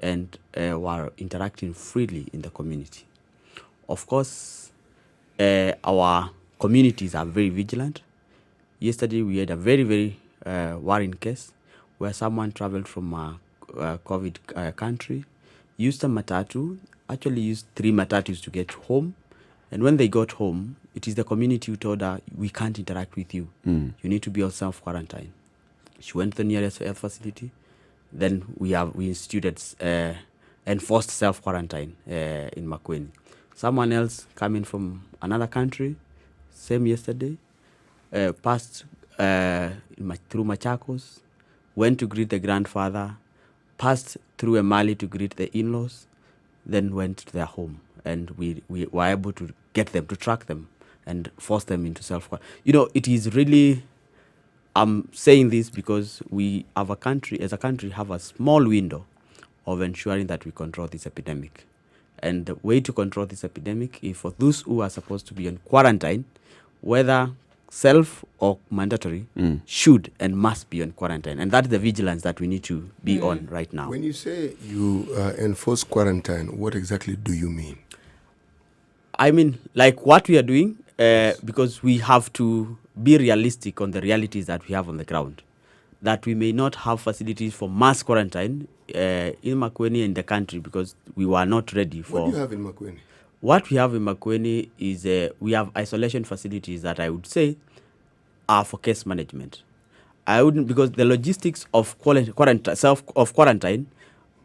and were interacting freely in the community. Of course, our communities are very vigilant. Yesterday, we had a very, very worrying case where someone traveled from a COVID country, used a matatu, actually used 3 matatus to get home. And when they got home, it is the community who told her, we can't interact with you. You need to be on self-quarantine. She went to the nearest health facility. Then we instituted enforced self-quarantine in Makueni. Someone else coming from another country, same yesterday, passed through Machakos, went to greet the grandfather, passed through Emali to greet the in-laws, then went to their home. And we were able to get them, to track them, and force them into self-quarantine. You know, it is really, I'm saying this because we have as a country, have a small window of ensuring that we control this epidemic. And the way to control this epidemic is for those who are supposed to be on quarantine, whether self or mandatory, should and must be on quarantine. And that's the vigilance that we need to be on right now. When you say you enforce quarantine, what exactly do you mean? I mean, like what we are doing, because we have to be realistic on the realities that we have on the ground. That we may not have facilities for mass quarantine in Makueni in the country because we were not ready for... What do you have in Makueni? What we have in Makueni is we have isolation facilities that I would say are for case management. I wouldn't, because the logistics of quarantine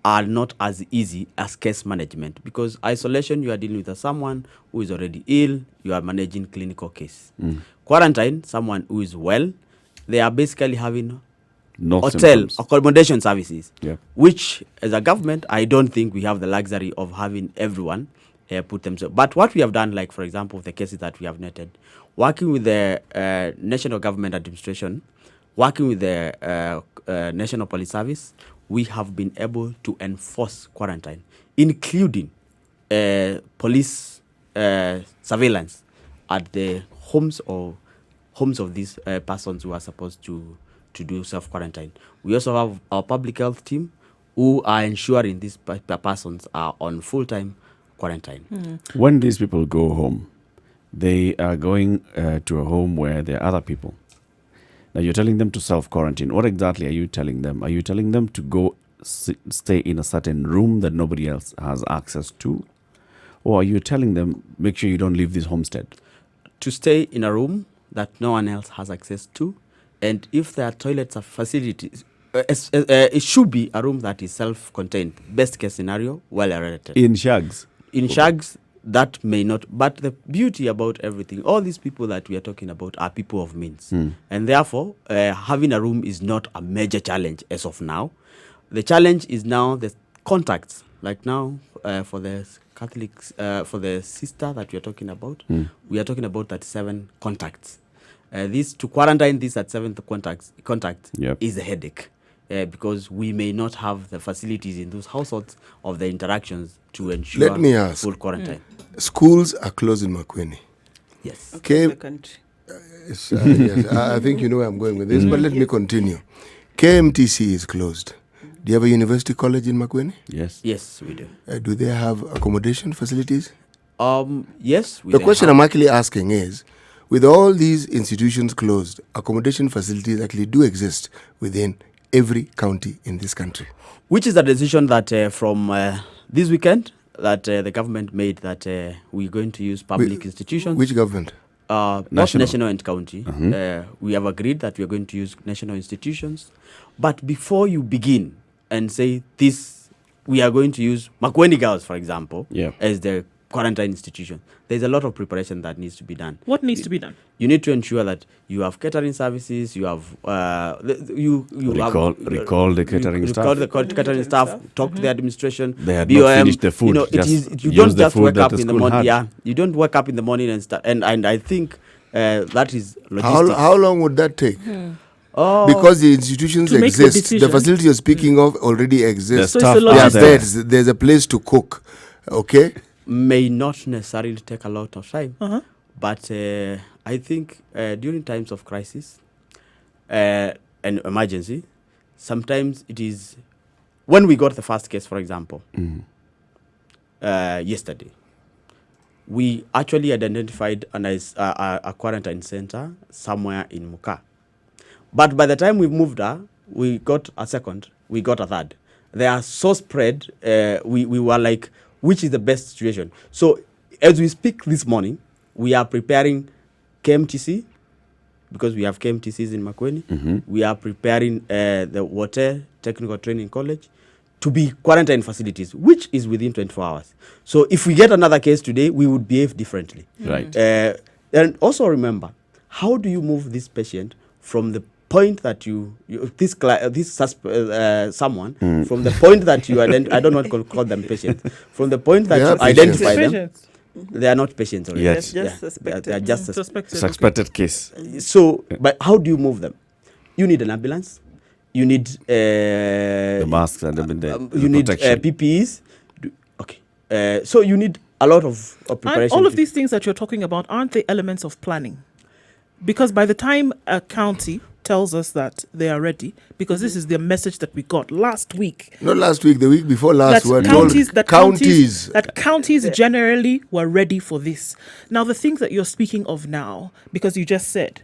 are not as easy as case management. Because isolation, you are dealing with someone who is already ill, you are managing clinical case. Quarantine, someone who is well, they are basically having hotel accommodation services, which as a government, I don't think we have the luxury of having everyone put themselves. But what we have done, like for example, the cases that we have noted, working with the National Government Administration, working with the National Police Service, we have been able to enforce quarantine, including police surveillance at the homes of these persons who are supposed to do self-quarantine. We also have our public health team who are ensuring these persons are on full-time quarantine. When these people go home, they are going to a home where there are other people. Now you're telling them to self-quarantine. What exactly are you telling them? Are you telling them to go stay in a certain room that nobody else has access to? Or are you telling them, make sure you don't leave this homestead? To stay in a room that no one else has access to. And if there are toilets or facilities, it should be a room that is self-contained. Best case scenario, well aerated. In shags. In shags, that may not. But the beauty about everything, all these people that we are talking about are people of means. And therefore, having a room is not a major challenge as of now. The challenge is now the contacts. Like now, for the Catholics, for the sister that we are talking about, we are talking about 37 contacts. To quarantine this at 7th contact is a headache. Because we may not have the facilities in those households of the interactions to ensure Let me ask. full quarantine. Schools are closed in Makueni. Yes. Okay. The country. Yes, I think you know where I'm going with this, but let me continue. KMTC is closed. Do you have a university college in Makueni? Yes. Yes, we do. Do they have accommodation facilities? Yes. The question I'm actually asking is, with all these institutions closed, accommodation facilities actually do exist within every county in this country. Which is a decision that from this weekend that the government made that we're going to use public institutions. Which government? Both national and county. We have agreed that we are going to use national institutions. But before you begin and say this, we are going to use Makueni Girls, for example, as the quarantine institution, there's a lot of preparation that needs to be done. What needs to be done? You need to ensure that you have catering services, you have recall the catering staff. Recall the catering staff, talk to the administration. They had BOM, not finished the food. You know, you don't just wake up in the morning. Yeah, you don't wake up in the morning and start. And I think that is logistics. How long would that take? Because the institutions To make the exist, the decision. facility you're speaking of already exists. So Staff it's a There are logistic. beds. There's a place to cook. Okay. May not necessarily take a lot of time, but I think during times of crisis and emergency, sometimes it is when we got the first case, for example, yesterday, we actually identified a quarantine center somewhere in Muka. But by the time we moved there, we got a second, we got a third. They are so spread, we were like, which is the best situation? So as we speak this morning, we are preparing KMTC, because we have KMTCs in Makueni. We are preparing the Water Technical Training College to be quarantine facilities, which is within 24 hours. So if we get another case today, we would behave differently. Right. And also remember, how do you move this patient from the point that someone from the point that you I don't want to call them patients, from the point that you identify them, Patients. they are not patients already. Yes. Just suspected. They are just Suspected. Suspected case. So, but how do you move them? You need an ambulance. You need The masks and the you need protection. PPEs. So you need a lot of And preparation. all of these things that you're talking about, aren't they elements of planning? Because by the time a county tells us that they are ready, because this is the message that we got last week, Not last week, the week before last, that we were counties, told that counties. counties generally were ready for this. Now, the things that you're speaking of now, because you just said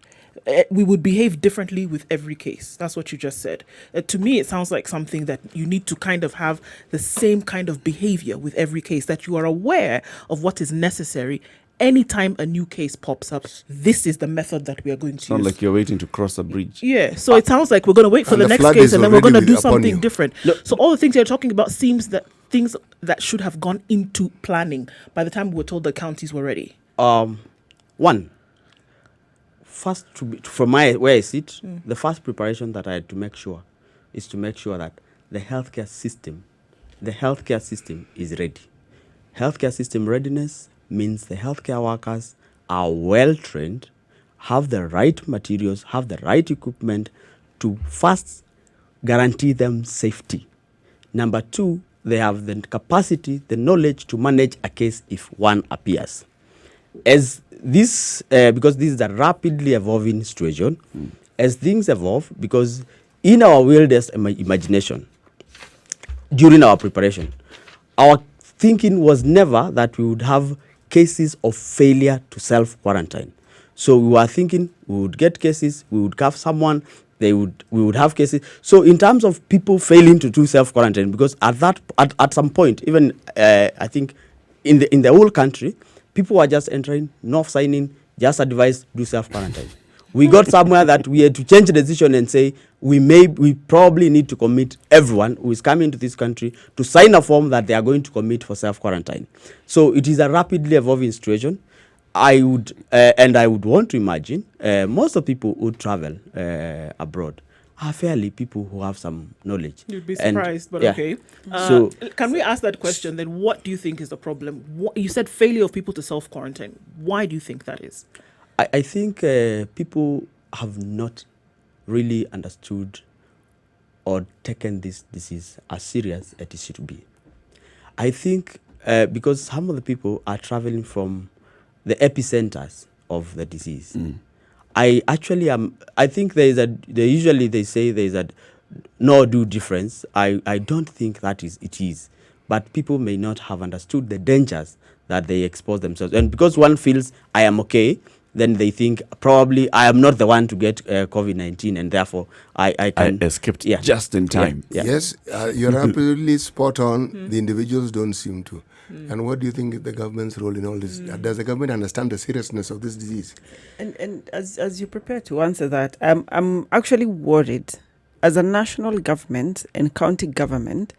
we would behave differently with every case. That's what you just said. To me, it sounds like something that you need to kind of have the same kind of behavior with every case, that you are aware of what is necessary. Anytime a new case pops up, this is the method that we are going to Sound use. like you're waiting to cross a bridge. Yeah, so it sounds like we're going to wait for And the the next flood case is and then we're going to already do upon something you. different. So all the things you're talking about seems that things that should have gone into planning by the time we were told the counties were ready. One, first, from where I sit, the first preparation that I had to make sure is to make sure that the healthcare system is ready. Healthcare system readiness means the healthcare workers are well trained, have the right materials, have the right equipment to first guarantee them safety. Number two, they have the capacity, the knowledge to manage a case if one appears. As this, because this is a rapidly evolving situation, as things evolve, because in our wildest imagination, during our preparation, our thinking was never that we would have cases of failure to self-quarantine. So we were thinking we would get cases, we would have someone, we would have cases. So in terms of people failing to do self-quarantine, because at some point, even I think in the whole country, people were just entering, not signing, just advised do self-quarantine. We got somewhere that we had to change the decision and say we probably need to commit everyone who is coming to this country to sign a form that they are going to commit for self-quarantine. So it is a rapidly evolving situation. I would want to imagine most of people who travel abroad are fairly people who have some knowledge. You'd be surprised, but yeah. okay. So can we ask that question then? What do you think is the problem? You said failure of people to self-quarantine. Why do you think that is? I think people have not really understood or taken this disease as serious as it should be. I think because some of the people are traveling from the epicenters of the disease. I think usually they say there is a no do difference. I don't think it is. But people may not have understood the dangers that they expose themselves. And because one feels I am okay, then they think probably I am not the one to get COVID-19 and therefore I can... I escaped just in time. Yeah. Yes, you're absolutely spot on. The individuals don't seem to. And what do you think is the government's role in all this? Does the government understand the seriousness of this disease? And as you prepare to answer that, I'm actually worried. As a national government and county government,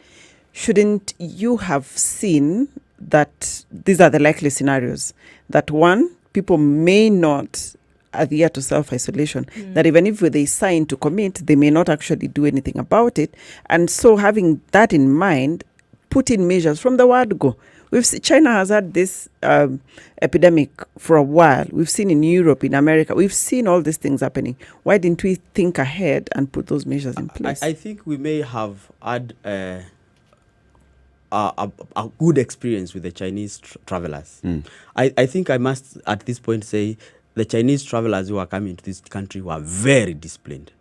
shouldn't you have seen that these are the likely scenarios? That one, people may not adhere to self-isolation, that even if they sign to commit, they may not actually do anything about it. And so having that in mind, put in measures from the word go. China has had this epidemic for a while. We've seen in Europe, in America, we've seen all these things happening. Why didn't we think ahead and put those measures in place? I think we may have had a good experience with the Chinese travelers. I think I must at this point say the Chinese travelers who are coming to this country were very disciplined.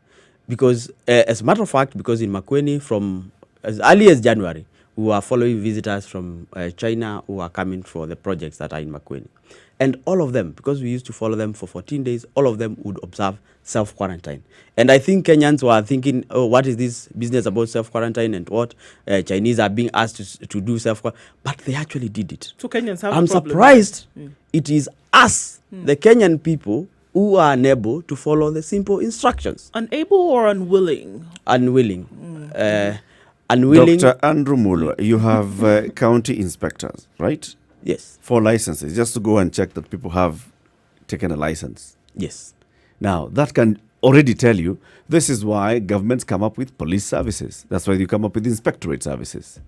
Because as a matter of fact, because in Makueni from as early as January, we are following visitors from China who are coming for the projects that are in Makueni. And all of them, because we used to follow them for 14 days, all of them would observe self-quarantine. And I think Kenyans were thinking, oh, what is this business about self-quarantine and what? Chinese are being asked to do self-quarantine. But they actually did it. So Kenyans have I'm a problem. surprised it is us, the Kenyan people, who are unable to follow the simple instructions. Unable or unwilling? Unwilling. Dr. Andrew Mulwa, you have county inspectors, right? Yes. For licenses, just to go and check that people have taken a license. Yes. Now, that can already tell you this is why governments come up with police services. That's why you come up with inspectorate services.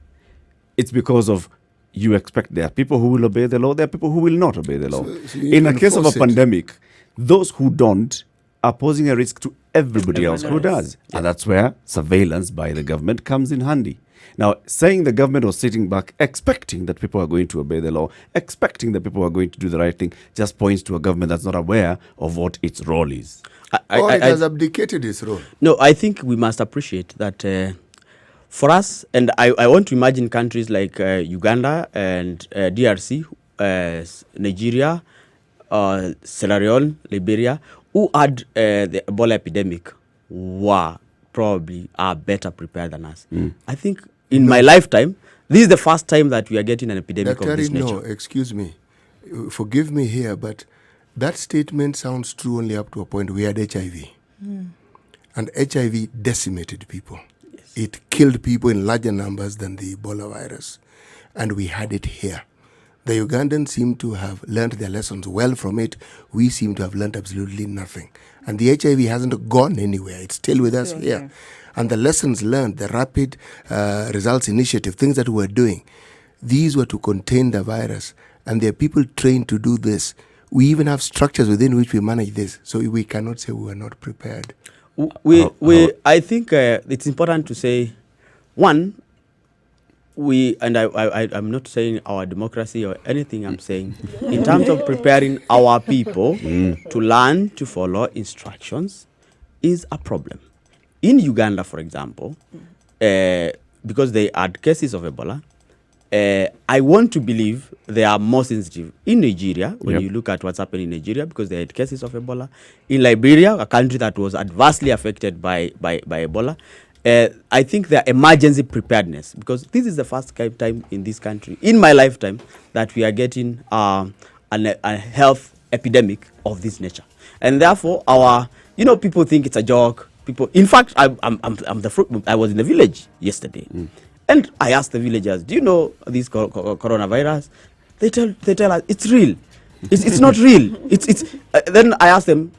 It's because of you expect there are people who will obey the law, there are people who will not obey the law. So in a case of a enforce it. pandemic, those who don't are posing a risk to everybody else who does. And that's where surveillance by the government comes in handy. Now, saying the government was sitting back, expecting that people are going to obey the law, expecting that people are going to do the right thing, just points to a government that's not aware of what its role is. Or it has abdicated its role. No, I think we must appreciate that for us, and I want to imagine countries like Uganda and DRC, Nigeria, Sierra Leone, Liberia, who had the Ebola epidemic, were probably are better prepared than us. I think in my lifetime, this is the first time that we are getting an epidemic of this nature. No, excuse me. Forgive me here, but that statement sounds true only up to a point. We had HIV. And HIV decimated people. Yes. It killed people in larger numbers than the Ebola virus. And we had it here. The Ugandans seem to have learned their lessons well from it. We seem to have learned absolutely nothing. And the HIV hasn't gone anywhere. It's still with us here. Yeah. And the lessons learned, the rapid results initiative, things that we're doing, these were to contain the virus. And there are people trained to do this. We even have structures within which we manage this. So we cannot say we are not prepared. I think it's important to say, one, I'm not saying our democracy or anything, I'm saying in terms of preparing our people to learn to follow instructions is a problem. In Uganda, for example, because they had cases of Ebola, I want to believe they are more sensitive. In Nigeria, when you look at what's happening in Nigeria, because they had cases of Ebola. In Liberia, a country that was adversely affected by Ebola, I think their emergency preparedness, because this is the first time in this country, in my lifetime, that we are getting a health epidemic of this nature. And therefore, people think it's a joke. People, in fact, I was in the village yesterday, and I asked the villagers, "Do you know this coronavirus?" They tell us it's real. It's not real. It's. Then I asked them,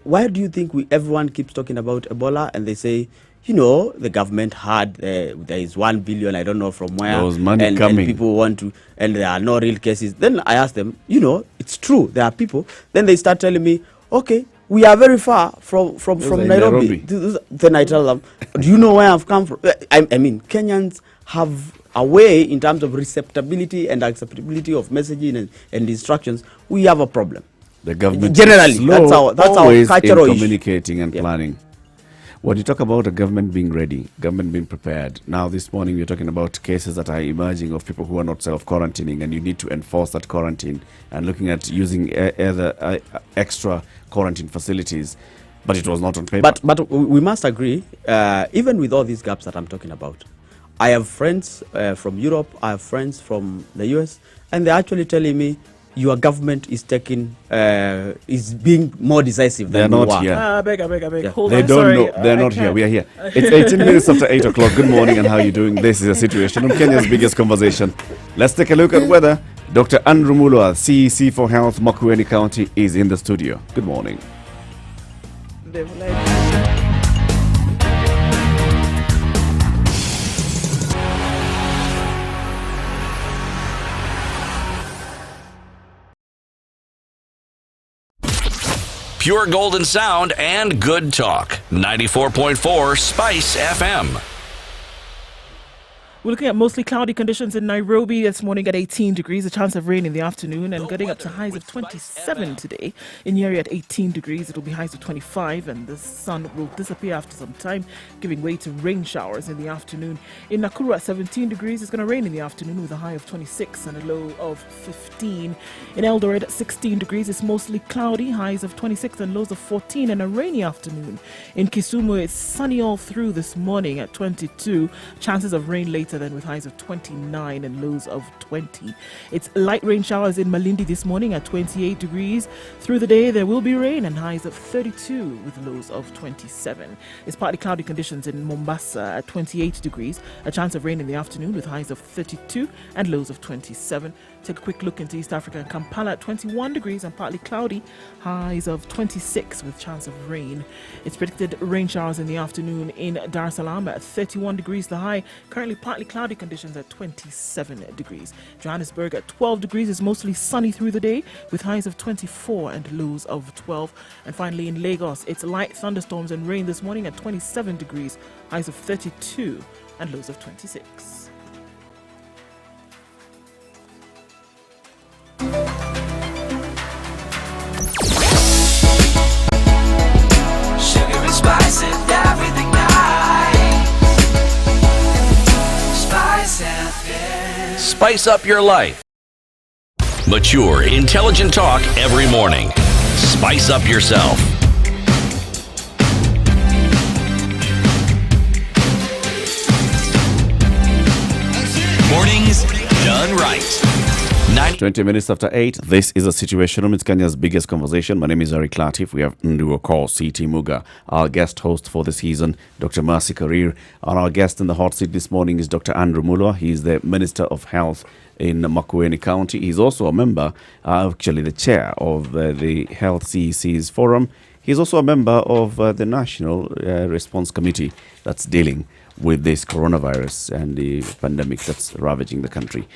"Why do you think everyone keeps talking about Ebola?" And they say, the government had there is 1 billion, I don't know from where, there was money coming, and people want to, and there are no real cases. Then I asked them, it's true, there are people. Then they start telling me, okay, we are very far from Nairobi. Then I tell them, do you know where I've come from? I mean, Kenyans have a way in terms of receptibility and acceptability of messaging and instructions. We have a problem. The government generally, slow, that's our cultural in communicating and planning. When you talk about a government being ready, government being prepared, now this morning we're talking about cases that are emerging of people who are not self-quarantining, and you need to enforce that quarantine and looking at using either extra quarantine facilities, but it was not on paper. But we must agree, even with all these gaps that I'm talking about, I have friends from Europe, I have friends from the US, and they're actually telling me, your government is is being more decisive than they're you not are. here. I beg. Hold They on, don't sorry. know. They're not here. We are here. It's 18 minutes after 8 o'clock. Good morning, and how are you doing? This is a situation on Kenya's biggest conversation. Let's take a look at weather. Dr. Andrew Mulwa, CEC for Health, Makueni County, is in the studio. Good morning. Pure golden sound and good talk. 94.4 Spice FM. We're looking at mostly cloudy conditions in Nairobi this morning at 18 degrees, a chance of rain in the afternoon, and getting up to highs of 27 today. In Nyeri at 18 degrees, it'll be highs of 25, and the sun will disappear after some time, giving way to rain showers in the afternoon. In Nakuru at 17 degrees, it's going to rain in the afternoon with a high of 26 and a low of 15. In Eldoret at 16 degrees, it's mostly cloudy, highs of 26 and lows of 14, and a rainy afternoon. In Kisumu, it's sunny all through this morning at 22, chances of rain later then with highs of 29 and lows of 20. It's light rain showers in Malindi this morning at 28 degrees. Through the day, there will be rain and highs of 32 with lows of 27. It's partly cloudy conditions in Mombasa at 28 degrees. A chance of rain in the afternoon with highs of 32 and lows of 27. Take a quick look into East Africa and Kampala at 21 degrees and partly cloudy, highs of 26 with chance of rain. It's predicted rain showers in the afternoon in Dar es Salaam at 31 degrees the high, currently partly cloudy conditions at 27 degrees. Johannesburg at 12 degrees is mostly sunny through the day with highs of 24 and lows of 12. And finally in Lagos, it's light thunderstorms and rain this morning at 27 degrees, highs of 32 and lows of 26. Sugar and spice and everything nice. Spice FM. Spice up your life. Mature, intelligent talk every morning. Spice up yourself. Mornings done right. 20 minutes after 8, this is a Situation Room. It's Kenya's biggest conversation. My name is Eric Latif. We have Nduo Call, C.T. Muga, our guest host for the season, Dr. Mercy Karir. And our guest in the hot seat this morning is Dr. Andrew Mulwa. He is the Minister of Health in Makueni County. He's also a member, actually the chair of the Health CEC's Forum. He's also a member of the National Response Committee that's dealing with this coronavirus and the pandemic that's ravaging the country.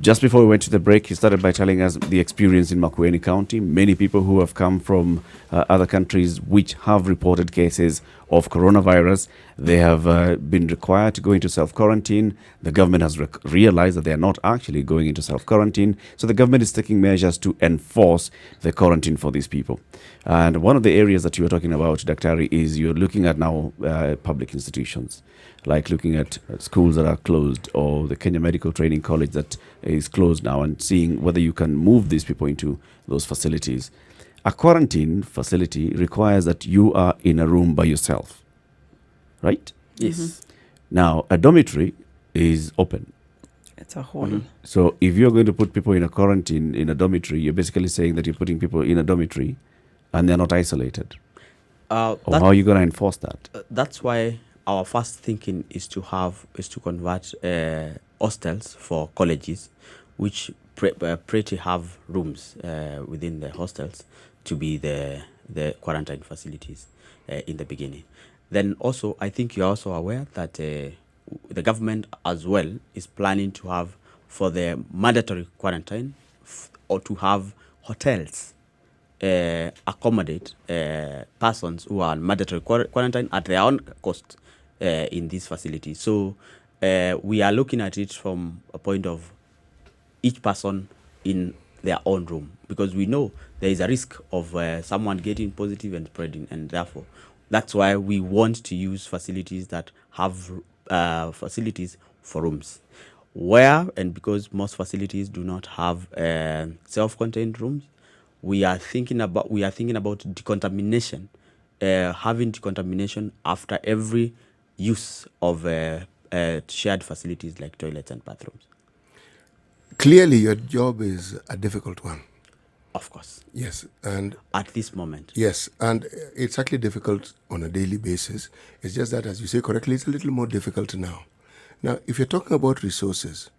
Just before we went to the break, he started by telling us the experience in Makueni County. Many people who have come from other countries which have reported cases of coronavirus, they have been required to go into self-quarantine. The government has realized that they are not actually going into self-quarantine. So the government is taking measures to enforce the quarantine for these people. And one of the areas that you were talking about, Dr. is you're looking at now public institutions, like looking at schools that are closed or the Kenya Medical Training College that is closed now and seeing whether you can move these people into those facilities. A quarantine facility requires that you are in a room by yourself, right? Yes. Mm-hmm. Now, a dormitory is open. It's a hall. Mm-hmm. So if you're going to put people in a quarantine in a dormitory, you're basically saying that you're putting people in a dormitory and they're not isolated. Or That- how are you going to enforce that? That's why our first thinking is to convert hostels for colleges, which pray to have rooms within the hostels to be the quarantine facilities in the beginning. Then also, I think you're also aware that the government as well is planning to have, for the mandatory quarantine, or to have hotels accommodate persons who are on mandatory quarantine at their own cost in these facilities. So we are looking at it from a point of each person in their own room, because we know there is a risk of someone getting positive and spreading, and therefore that's why we want to use facilities that have facilities for rooms. Where, and because most facilities do not have self-contained rooms, we are thinking about decontamination, having decontamination after every use of shared facilities like toilets and bathrooms. Clearly, your job is a difficult one. Of course. Yes, and At this moment. yes, and it's actually difficult on a daily basis. It's just that, as you say correctly, it's a little more difficult now. Now, if you're talking about resources,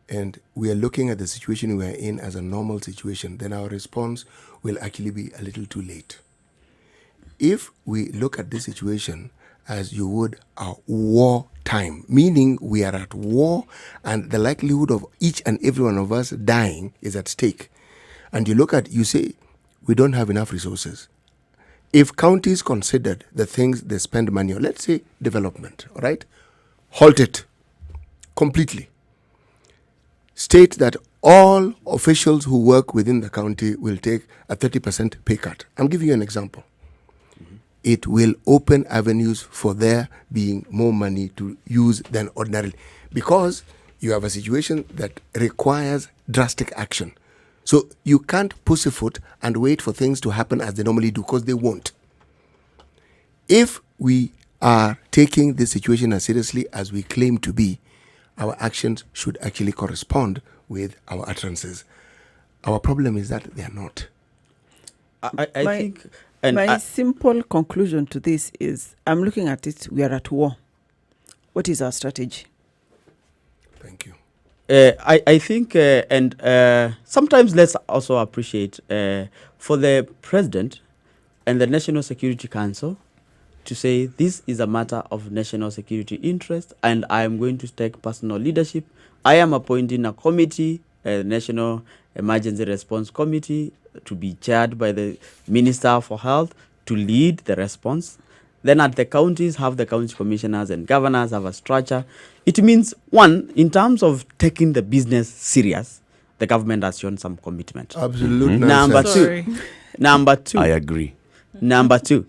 and we are looking at the situation we are in as a normal situation, then our response will actually be a little too late. If we look at this situation as you would a war time, meaning we are at war and the likelihood of each and every one of us dying is at stake, and you say, we don't have enough resources. If counties considered the things they spend money on, let's say development, all right, halt it completely. State that all officials who work within the county will take a 30% pay cut. I'm giving you an example. It will open avenues for there being more money to use than ordinarily, because you have a situation that requires drastic action. So you can't pussyfoot and wait for things to happen as they normally do, because they won't. If we are taking this situation as seriously as we claim to be, our actions should actually correspond with our utterances. Our problem is that they are not. I My- think... And My simple conclusion to this is, I'm looking at it, we are at war. What is our strategy? Thank you. I think, and sometimes let's also appreciate for the president and the National Security Council to say this is a matter of national security interest, and I am going to take personal leadership. I am appointing a committee, a National Emergency Response Committee, to be chaired by the Minister for Health to lead the response. Then at the counties, have the county commissioners and governors have a structure. It means, one, in terms of taking the business serious, the government has shown some commitment. Absolute Number nonsense. two. Sorry. Number two. I agree. Number two.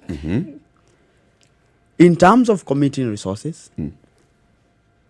In terms of committing resources,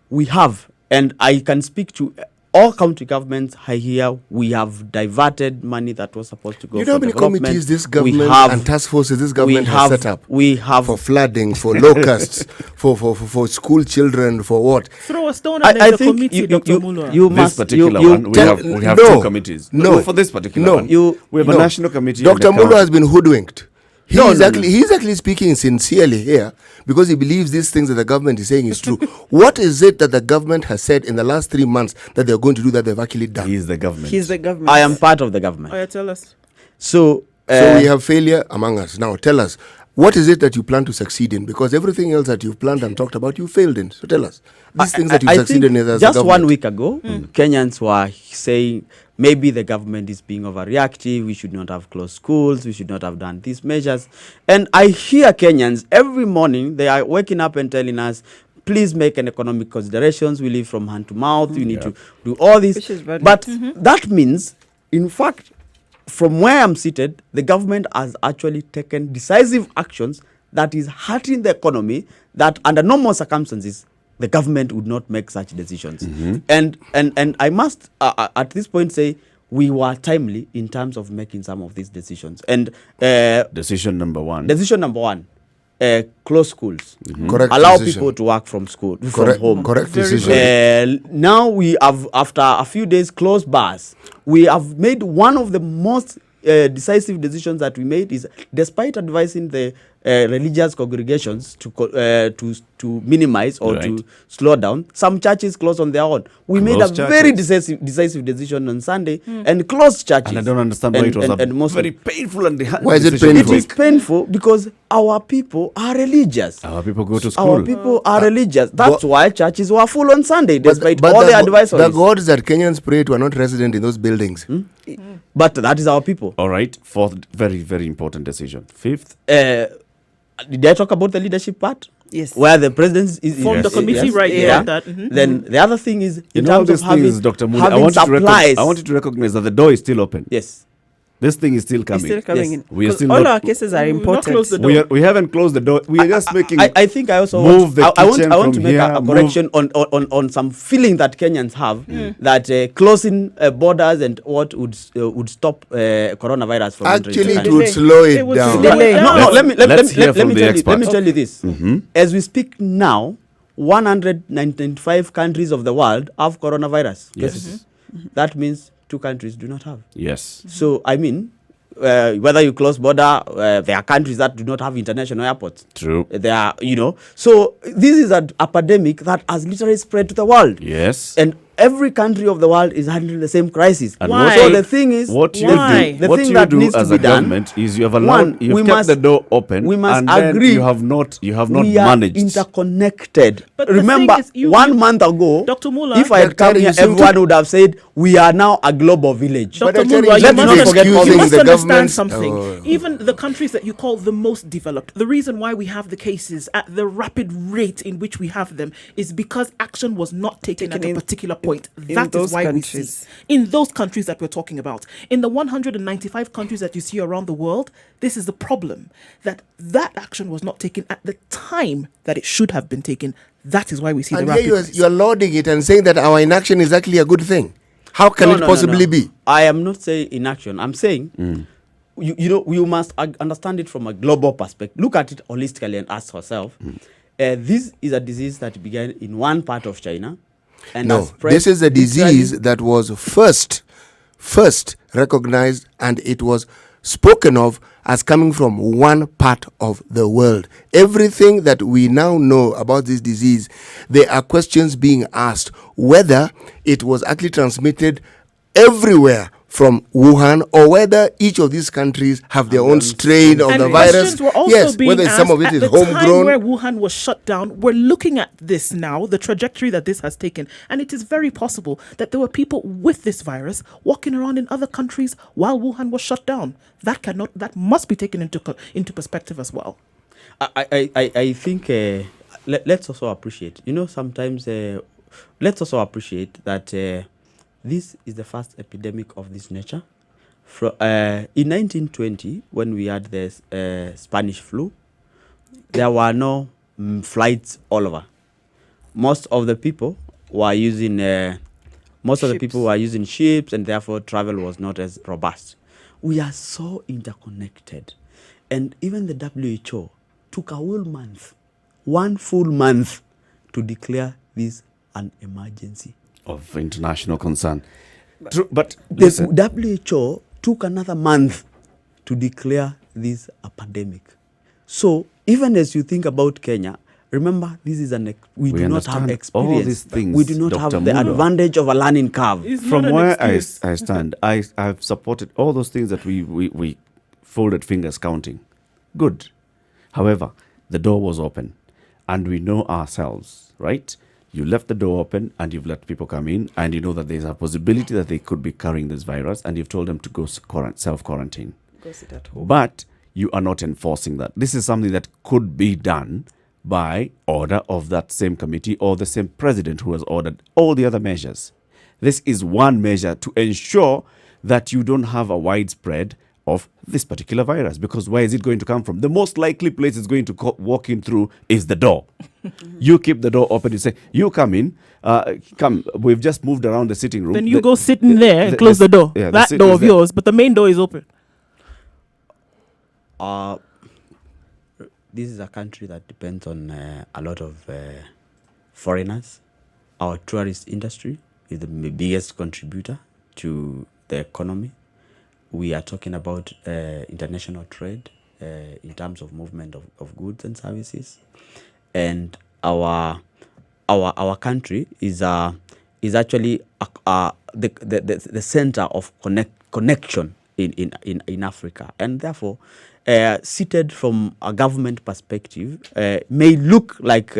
we have, and I can speak to all county governments here, we have diverted money that was supposed to go You for know how many development. committees this We government have- and task forces this government has set up? We have For flooding, for locusts, for school children, for what? Throw a stone and there's a committee, Dr. Mulwa. you This must particular you, one, we tell- have no, two committees. no, For this particular no, one, we have no. a national committee. Dr. and a Mulu county- has been hoodwinked. No, He's no, actually speaking sincerely here because he believes these things that the government is saying is true. What is it that the government has said in the last 3 months that they're going to do that they've actually done? He is the government. He's the government. I am part of the government. Oh, yeah, tell us. So So we have failure among us. Now tell us, what is it that you plan to succeed in? Because everything else that you've planned and talked about, you failed in. So tell us. These things that you I succeeded think in as a just government. 1 week ago, Kenyans were saying maybe the government is being overreactive. We should not have closed schools. We should not have done these measures. And I hear Kenyans every morning. They are waking up and telling us, please make an economic considerations. We live from hand to mouth. We need to do all this. Which is valid. But that means, in fact, from where I'm seated, the government has actually taken decisive actions that is hurting the economy, that under normal circumstances, the government would not make such decisions. And I must, at this point, say we were timely in terms of making some of these decisions. And Decision number one. decision number one, close schools. Correct Allow decision. people to work from school, Correct, from home. correct Very decision. Now we have, after a few days, closed bars. We have made one of the most decisive decisions that we made is, despite advising the religious congregations to minimize or to slow down, some churches closed on their own. We made a very decisive decision on Sunday and closed churches. And I don't understand why it was very painful and Why is it decision. painful? It is painful because our people are religious. Our people go to school. Our people are religious. That's why churches were full on Sunday, But despite all the advisories. The gods that Kenyans pray to are not resident in those buildings. But that is our people. All right. Fourth, very, very important decision. Fifth, Did I talk about the leadership part? Yes. Where the president is Form the committee, right? Yeah. That. Then the other thing is, you in know terms this of thing having, is, Dr. Muli, I having want supplies. you to recognize that the door is still open. Yes. This thing is still It's coming. still coming Yes. in. We are 'Cause still all not- our cases are We've not closed the imported. door. We haven't closed the door. We are just making. I think I also Move want, the I want kitchen to from make here, a correction on some feeling that Kenyans have that closing borders and what would stop coronavirus from entering the Actually, it country. would slow It it would down. slow it No, down. let me Let's hear from the tell you. Let expert. me tell you this. As we speak now, 195 countries of the world have coronavirus Yes. cases. That means 2 countries do not have. Yes. So I mean, whether you close border, there are countries that do not have international airports. True. There are, so this is an epidemic that has literally spread to the world. Yes. And every country of the world is handling the same crisis. And Why? So the thing is, What you Why? do, the what thing you that do needs as to a be done, government is you have allowed, we you've kept must- the door open, we must and then agree. you have not we are managed. interconnected. But the Remember, thing is, you- 1 month ago, Dr. Muller, if I had come Dr. here, you seem to- everyone would have said, we are now a global village. But Dr. actually, Mulwa, let's you not must, forget you excusing must the understand government's- something. Oh. Even the countries that you call the most developed, the reason why we have the cases at the rapid rate in which we have them is because action was not taken at a in- particular point. in That is those why countries. we see. In those countries that we're talking about, in the 195 countries that you see around the world, this is the problem, that action was not taken at the time that it should have been taken. That is why we see And the here rapid you are lauding it and saying that our inaction is actually a good thing. How can it possibly be? I am not saying inaction. I'm saying, you must understand it from a global perspective. Look at it holistically and ask yourself, this is a disease that began in one part of China. And has No, spread this is a disease literally- that was first recognized, and it was spoken of as coming from one part of the world. Everything that we now know about this disease, there are questions being asked whether it was actually transmitted everywhere from Wuhan, or whether each of these countries have their own strain of and the virus. questions were also Yes, being whether asked some of it at is the time homegrown. where Wuhan was shut down. We're looking at this now, the trajectory that this has taken, and it is very possible that there were people with this virus walking around in other countries while Wuhan was shut down. That must be taken into perspective as well. I think let's also appreciate. Sometimes let's also appreciate that this is the first epidemic of this nature. In 1920, when we had the Spanish flu, there were no flights all over. Most of the people were using ships, and therefore travel was not as robust. We are so interconnected, and even the WHO took a whole month, 1 full month, to declare this an emergency. Of international concern. True, but The listen, WHO took another month to declare this a pandemic. So even as you think about Kenya, remember this is we do not have understand experience. all these things, We do not Dr. have the Mulwa. advantage of a learning curve. It's from not an where I excuse. stand, I've supported all those things that we folded fingers counting. Good. However, the door was open, and we know ourselves, right? You left the door open and you've let people come in, and you know that there's a possibility that they could be carrying this virus, and you've told them to go self-quarantine. Go sit at home. But you are not enforcing that. This is something that could be done by order of that same committee or the same president who has ordered all the other measures. This is one measure to ensure that you don't have a widespread of this particular virus, because where is it going to come from? The most likely place it's going to walk in through is the door. You keep the door open, you say, you come in, come, we've just moved around the sitting room. Then you go sit in there and close the door. yeah, the That sit door is of there. yours, but the main door is open. This is a country that depends on a lot of foreigners. Our tourist industry is the biggest contributor to the economy. we are talking about international trade in terms of movement of goods and services, and our country is actually the center of connection in Africa, and therefore, seated from a government perspective, may look like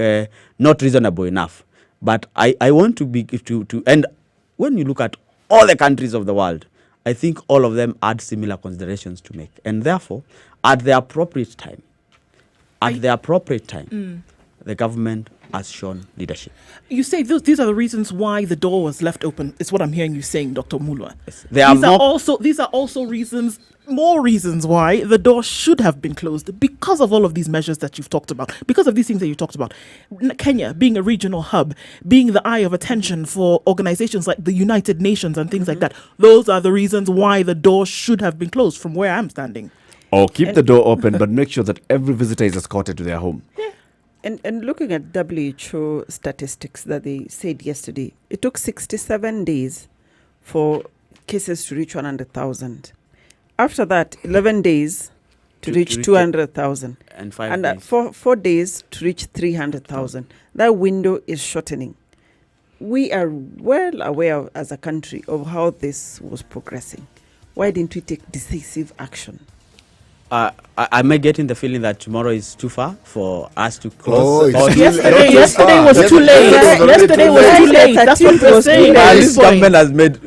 not reasonable enough. But I want to and when you look at all the countries of the world, I think all of them had similar considerations to make, and therefore, at the appropriate time, the government has shown leadership. You say these are the reasons why the door was left open. It's what I'm hearing you saying, Dr. Mulwa. Yes. These are also reasons, more reasons why the door should have been closed, because of all of these measures that you've talked about, because of these things that you talked about. Kenya being a regional hub, being the eye of attention for organizations like the United Nations and things like that. Those are the reasons why the door should have been closed from where I'm standing. Or keep the door open, but make sure that every visitor is escorted to their home. And looking at WHO statistics that they said yesterday, it took 67 days for cases to reach 100,000. After that, 11 days to reach 200,000. And 5 and days. 4 days to reach 300,000. That window is shortening. We are well aware as a country of how this was progressing. Why didn't we take decisive action? I may get in the feeling that tomorrow is too far for us to close. Yesterday was too late. Yesterday was too late. That's what we're saying. This government has made,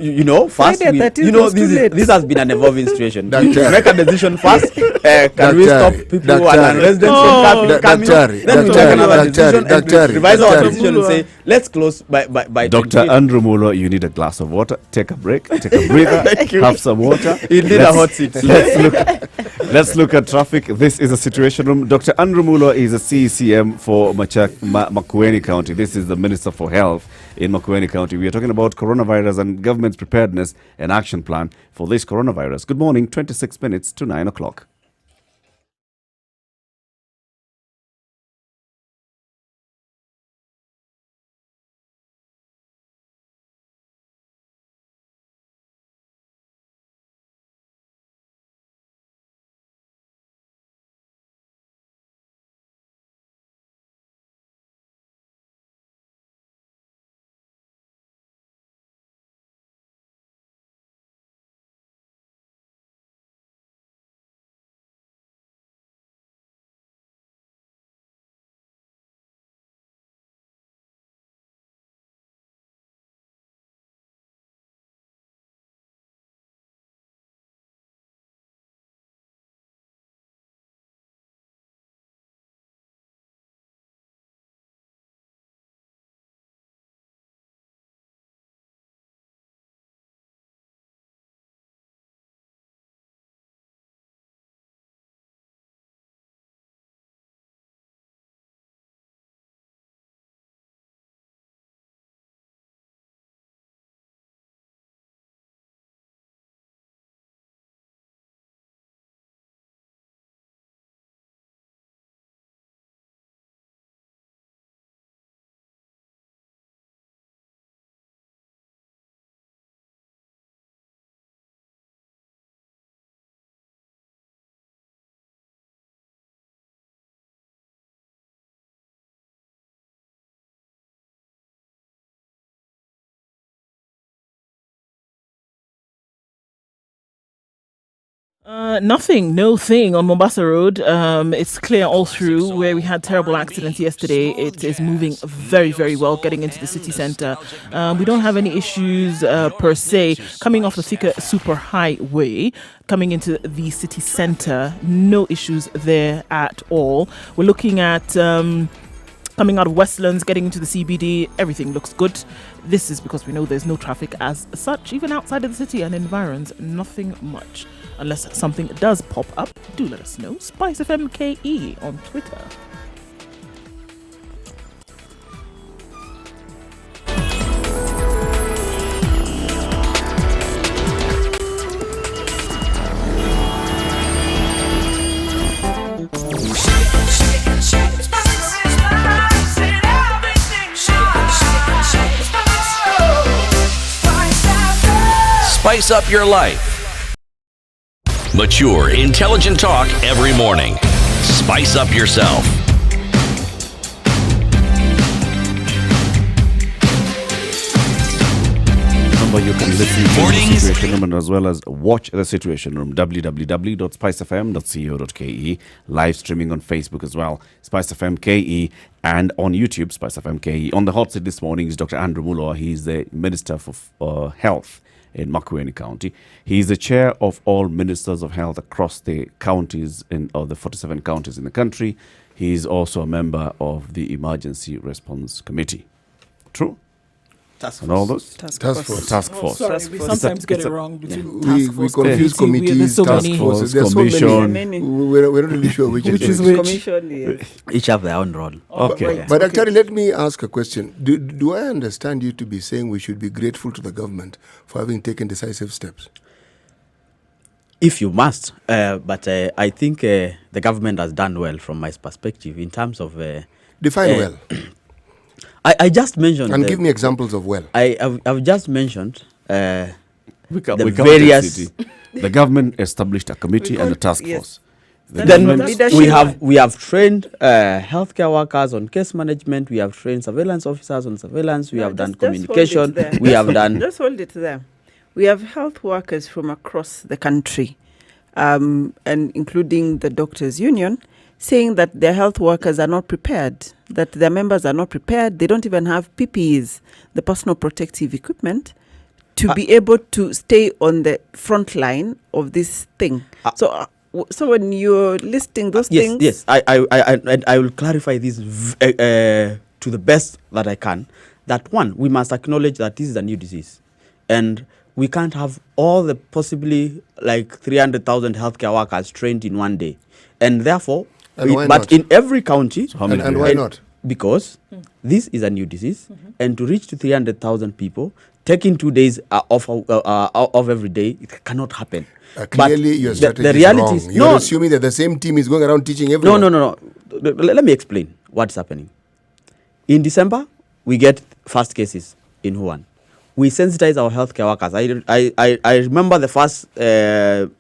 fast. This has been an evolving situation. Make a decision fast. Can we stop people who are non-residents from coming? Then we take another decision and revise our decision and say, let's close by Dr. Andrew Mulo, you need a glass of water. Take a break. Take a breather. Have some water. You need a hot seat. Let's look at traffic. This is a situation room. Dr. Andrew Mulo is a CECM for Makueni County. This is the Minister for Health in Makueni County. We are talking about coronavirus and government's preparedness and action plan for this coronavirus. Good morning, 26 minutes to 9 o'clock. Nothing, no thing on Mombasa Road. It's clear all through where we had terrible accidents yesterday. It is moving very, very well getting into the city centre. We don't have any issues per se. Coming off the Thika Super Highway, coming into the city centre, no issues there at all. We're looking at coming out of Westlands, getting into the CBD, everything looks good. This is because we know there's no traffic as such, even outside of the city and environs, nothing much. Unless something does pop up, do let us know. Spice FM KE on Twitter. Spice up your life. Mature, intelligent talk every morning. Spice up yourself. Remember, you can listen to the Mornings. Situation Room and as well as watch the Situation Room, www.spicefm.co.ke, live streaming on Facebook as well, Spice FM KE, and on YouTube, Spice FM KE. On the hot seat this morning is Dr. Andrew Muller. He's the Minister for Health in Makueni County. He is the chair of all ministers of health across the counties the 47 counties in the country. He is also a member of the Emergency Response Committee. True? Task And all those? Task Task force. force. Task force. Sorry, Task we force. sometimes get It's it a- wrong between We task force, confuse committees, there's so task many. forces. There's so Commission. many. We're not really sure which is which. Commission, yes. Each have their own role. Okay. But actually, let me ask a question. Do I understand you to be saying we should be grateful to the government for having taken decisive steps? If you must, but I think the government has done well from my perspective in terms of. Define well I just mentioned. and give me examples of well. I've just mentioned. We The counted various- city. The government established a committee and a task yes. force. The Then government- leadership. we have trained healthcare workers on case management. We have trained surveillance officers on surveillance. We No, have done just hold it communication. there. We have done. Just hold it there. We have health workers from across the country, and including the Doctors' Union, saying that their health workers are not prepared, that their members are not prepared. They don't even have PPEs, the personal protective equipment, to be able to stay on the front line of this thing. So when you're listing those things, Yes. I will clarify this to the best that I can. That one, we must acknowledge that this is a new disease, and we can't have all the possibly like 300,000 healthcare workers trained in one day, and therefore, And why but not? in every county, How many And do we why have? not? because this is a new disease, and to reach to 300,000 people, taking 2 days off every day, it cannot happen. But Clearly, your strategy the is reality wrong. is You're assuming that the same team is going around teaching no, everyone. no. Let me explain what's happening. In December, we get first cases in Wuhan. We sensitize our healthcare workers. I remember the first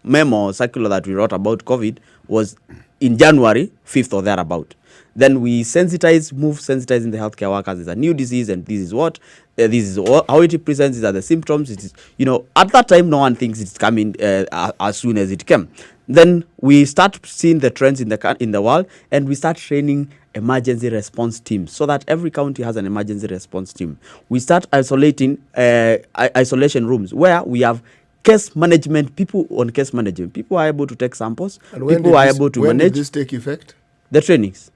memo circular that we wrote about COVID was in January 5th or thereabout. Then we move sensitizing the healthcare workers. It's a new disease, and this is how it presents. These are the symptoms. It is, at that time, no one thinks it's coming as soon as it came. Then we start seeing the trends in the world, and we start training emergency response teams so that every county has an emergency response team. We start isolating isolation rooms where we have case management, people on case management. People are able to take samples. And when People did are this- able to when manage did this take effect? the trainings.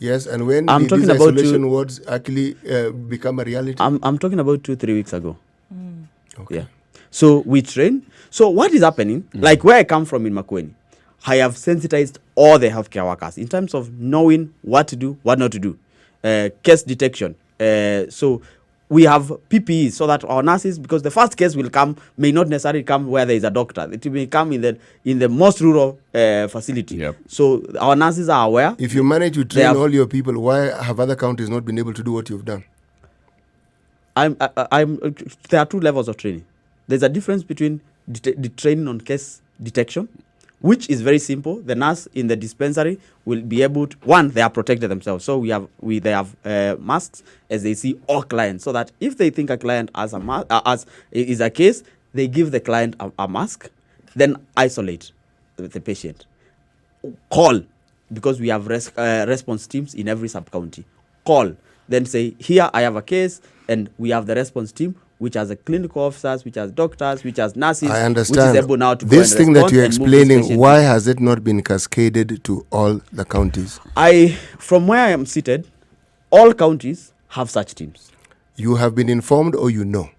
Yes, and when I'm did talking these about isolation you- wards actually become a reality? I'm talking about 2-3 weeks ago. Okay. Yeah. So we train. So what is happening? Like where I come from in Makueni, I have sensitized all the healthcare workers in terms of knowing what to do, what not to do, case detection. So we have PPEs so that our nurses, because the first case may not necessarily come where there is a doctor. It may come in the most rural facility. Yep. So our nurses are aware. If you manage to train have- all your people, why have other counties not been able to do what you've done? There are two levels of training. There's a difference between the training on case detection, which is very simple. The nurse in the dispensary will be able to, one, they are protected themselves. So they have masks as they see all clients, so that if they think a client is a case, they give the client a mask, then isolate the patient. Call, because we have response teams in every sub-county. Call, then say, here I have a case, and we have the response team, which has the clinical officers, which has doctors, which has nurses, I understand. which is able now to This go thing and that respond you're and move this explaining, patient why in. has it not been cascaded to all the counties? From where I am seated, all counties have such teams. You have been informed or you know?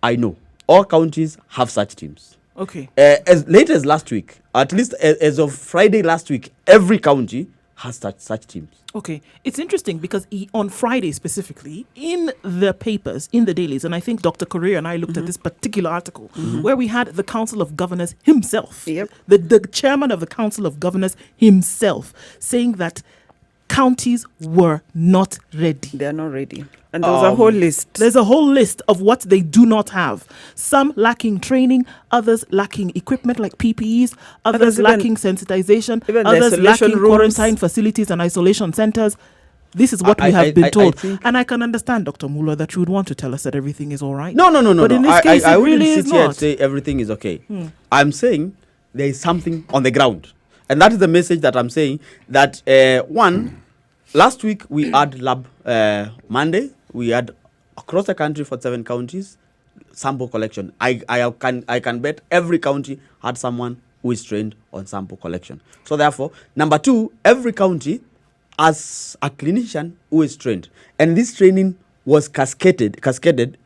I know all counties have such teams. Okay. As late as last week, at least as of Friday last week, every county has such teams. Okay, it's interesting because on Friday specifically, in the papers, in the dailies, and I think Dr. Correa and I looked at this particular article where we had the Council of Governors himself, Yep. the chairman of the Council of Governors himself, saying that counties were not ready. They are not ready. And there's a whole list. There's a whole list of what they do not have. Some lacking training, others lacking equipment like PPEs, others even- lacking sensitization, even the others isolation lacking rooms. quarantine facilities and isolation centers. This is what we have been told. And I can understand, Dr. Muller, that you would want to tell us that everything is all right. No. But in this case, I it wouldn't really sit is here and not. say everything is okay. I'm saying there is something on the ground. And that is the message that I'm saying. That, last week we had lab Monday. We had across the country for 7 counties sample collection. I can bet every county had someone who is trained on sample collection. So therefore, number 2, every county has a clinician who is trained. And this training was cascaded.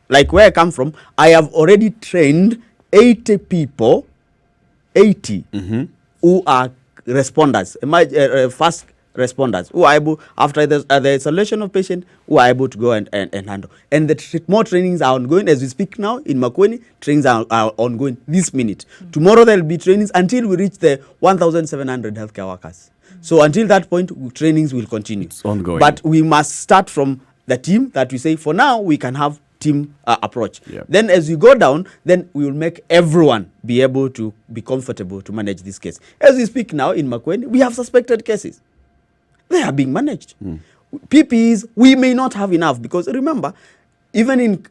Like where I come from, I have already trained 80 people, 80 who are responders, fast responders, who are able, after the isolation of patient, who are able to go and handle. And more trainings are ongoing as we speak now in Makueni. Trainings are ongoing this minute. Tomorrow there will be trainings until we reach the 1,700 healthcare workers. So until that point, trainings will continue. It's ongoing. But we must start from the team that we say, for now, we can have team approach. Yeah. Then as we go down, then we will make everyone be able to be comfortable to manage this case. As we speak now in Makueni, we have suspected cases. They are being managed. PPEs, we may not have enough because remember, even in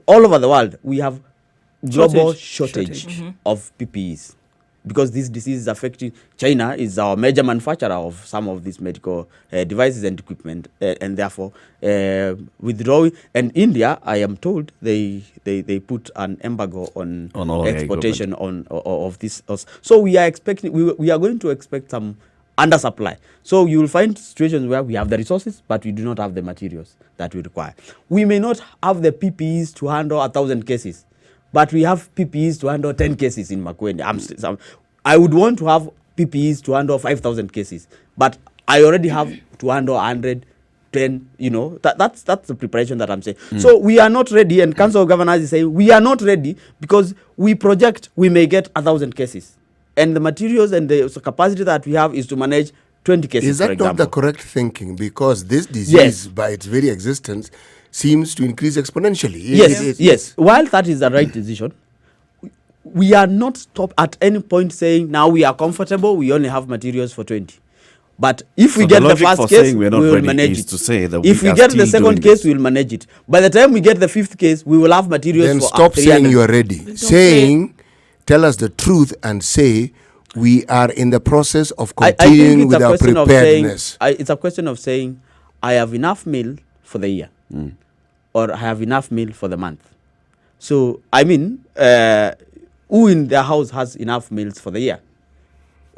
all over the world, we have global shortage of PPEs. Because this disease is affecting China, is our major manufacturer of some of these medical devices and equipment, and therefore withdrawing. And India, I am told, they put an embargo on all exportation of this. So we are expecting, we are going to expect some undersupply. So you will find situations where we have the resources, but we do not have the materials that we require. We may not have the PPEs to handle 1,000 cases. But we have PPEs to handle 10 cases in Makueni. I would want to have PPEs to handle 5,000 cases. But I already have to handle 110, That's the preparation that I'm saying. So we are not ready, and Council of Governors is saying we are not ready because we project we may get 1,000 cases. And the materials and the capacity that we have is to manage 20 cases, Is that for example. not the correct thinking? Because this disease, by its very existence, seems to increase exponentially. Yes. While that is the right decision, we are not stopped at any point saying now we are comfortable, we only have materials for 20. But if we So get the the logic first for case, saying we we're not will ready manage is it. to say that if we we are get the still second doing case, this. we will manage it. By the time we get the 5th case, we will have materials Then for stop 300. saying you are ready. Tell us the truth and say we are in the process of I think continuing it's with a our question preparedness. of saying, it's a question of saying, I have enough meal for the year, or I have enough meal for the month. So, I mean, who in their house has enough meals for the year?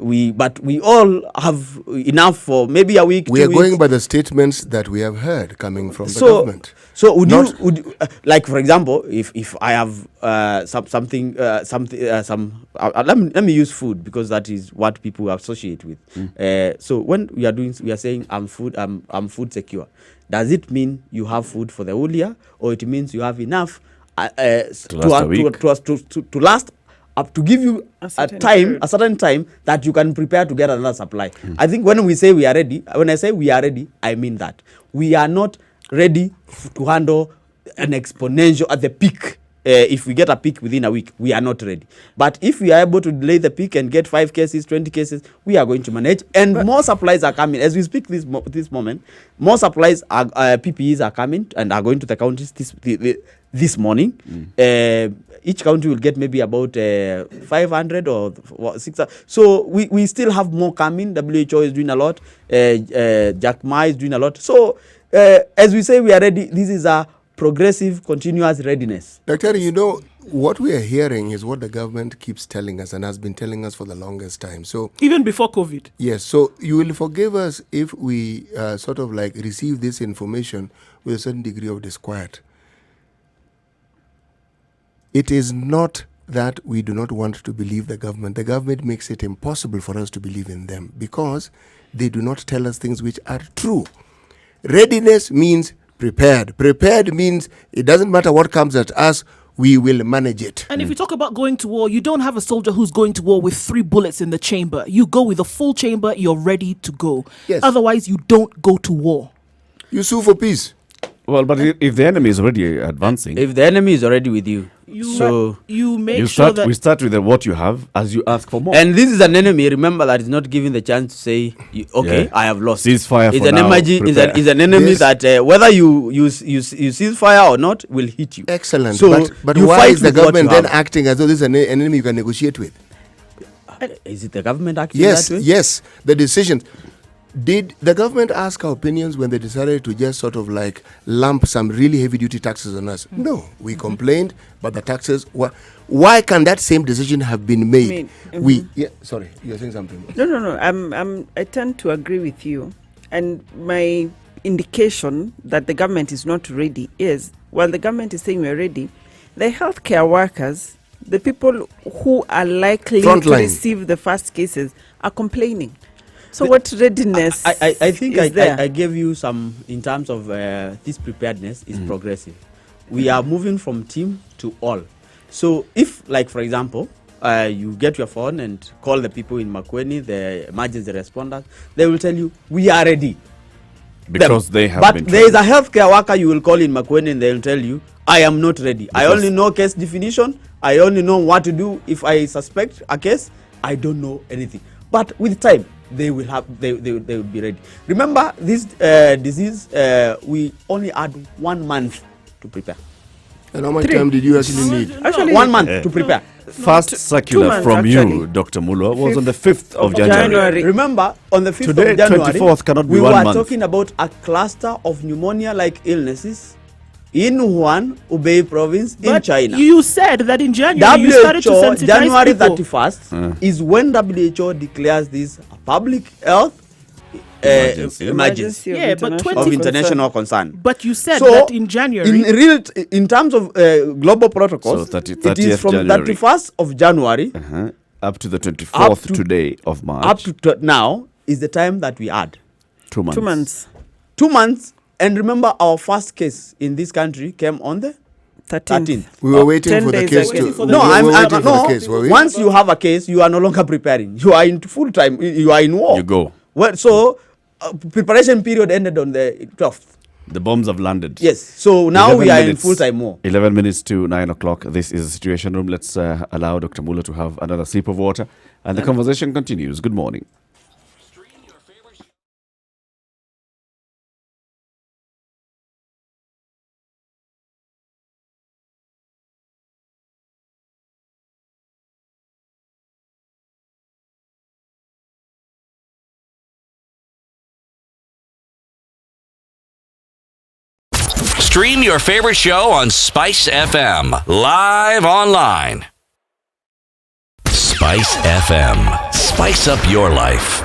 But we all have enough for maybe a week. We 2 are weeks. going by the statements that we have heard coming from the So, government. so would Not- you like, for example, if I have let me use food because that is what people associate with. So when we are saying I'm food secure. Does it mean you have food for the whole year, or it means you have enough to last up to give you a certain time that you can prepare to get another supply? I think when we say we are ready, when I say we are ready, I mean that we are not ready to handle an exponential at the peak. If we get a peak within a week, we are not ready. But if we are able to delay the peak and get 5 cases, 20 cases, we are going to manage. And more supplies are coming. As we speak this moment, more supplies, PPEs are coming and are going to the counties this morning. Each county will get maybe about 500 or 600. So we still have more coming. WHO is doing a lot. Jack Ma is doing a lot. So as we say we are ready, this is a progressive, continuous readiness. Dr. What we are hearing is what the government keeps telling us and has been telling us for the longest time. So Even before COVID. yes, so you will forgive us if we sort of like receive this information with a certain degree of disquiet. It is not that we do not want to believe the government. The government makes it impossible for us to believe in them because they do not tell us things which are true. Readiness means prepared. Prepared means it doesn't matter what comes at us, we will manage it. And if you talk about going to war, you don't have a soldier who's going to war with 3 bullets in the chamber. You go with a full chamber, you're ready to go. Yes. Otherwise, you don't go to war. You sue for peace. Well, but if the enemy is already advancing, If the enemy is already with you, so You make you sure start. that We start with what you have as you ask for more. and this is an enemy. Remember that is not given the chance to say, okay, Yeah. I have lost. Ceasefire It's for an now, emergency. prepare. Is an enemy Yes. that whether you cease fire or not will hit you. Excellent. So but you why fight is the with what government you then have. acting as though this is an enemy you can negotiate with? Is it the government acting Yes, that way? yes. The decisions. Did the government ask our opinions when they decided to just sort of like lump some really heavy duty taxes on us? No, we complained, but the taxes were. Why can that same decision have been made? We sorry, you're saying something. No. I tend to agree with you. And my indication that the government is not ready is, while the government is saying we're ready, the healthcare workers, the people who are likely to Frontline. receive the first cases, are complaining. So what readiness I think is there? I gave you some in terms of this preparedness is progressive. We are moving from team to all. So if, like for example, you get your phone and call the people in Makueni, the emergency responders, they will tell you we are ready. Because they have But been there is a healthcare worker you will call in Makueni and they will tell you I am not ready. I Because- only know case definition. I only know what to do if I suspect a case. I don't know anything. But with time, they will will be ready. Remember this disease, we only had 1 month to prepare. And how much time did you actually need? Actually, 1 month to prepare. First circular months from you, actually. Dr. Mulwa, was on the 5th of of January. January. Remember, on the 5th Today, of January, 24th cannot be we 1 were month. talking about a cluster of pneumonia-like illnesses in Wuhan, Hubei province, in But China. you said that in January you started to WHO, sensitize January people. 31st is when WHO declares this a public health emergency Yeah, but of international concern. But you said So, that in January. in terms of global protocols, So 30 it is 30th from January. 31st of January Up to the 24th Up to- today of March. up to now is the time that we add. 2 months. 2 months. 2 months, and remember our first case in this country came on the 13th. We were waiting 10 for the days case ago. to. No, we I'm were waiting for no. the case, were we? Once you have a case, you are no longer preparing. You are in full time. You are in war. You go. Well, so preparation period ended on the 12th. The bombs have landed. Yes. So now 11 we are in minutes- full time war. 11 minutes to 9 o'clock. This is the Situation Room. Let's allow Dr. Mulwa to have another sip of water. And the conversation continues. Good morning. Stream your favorite show on Spice FM, live online. Spice FM. Spice up your life.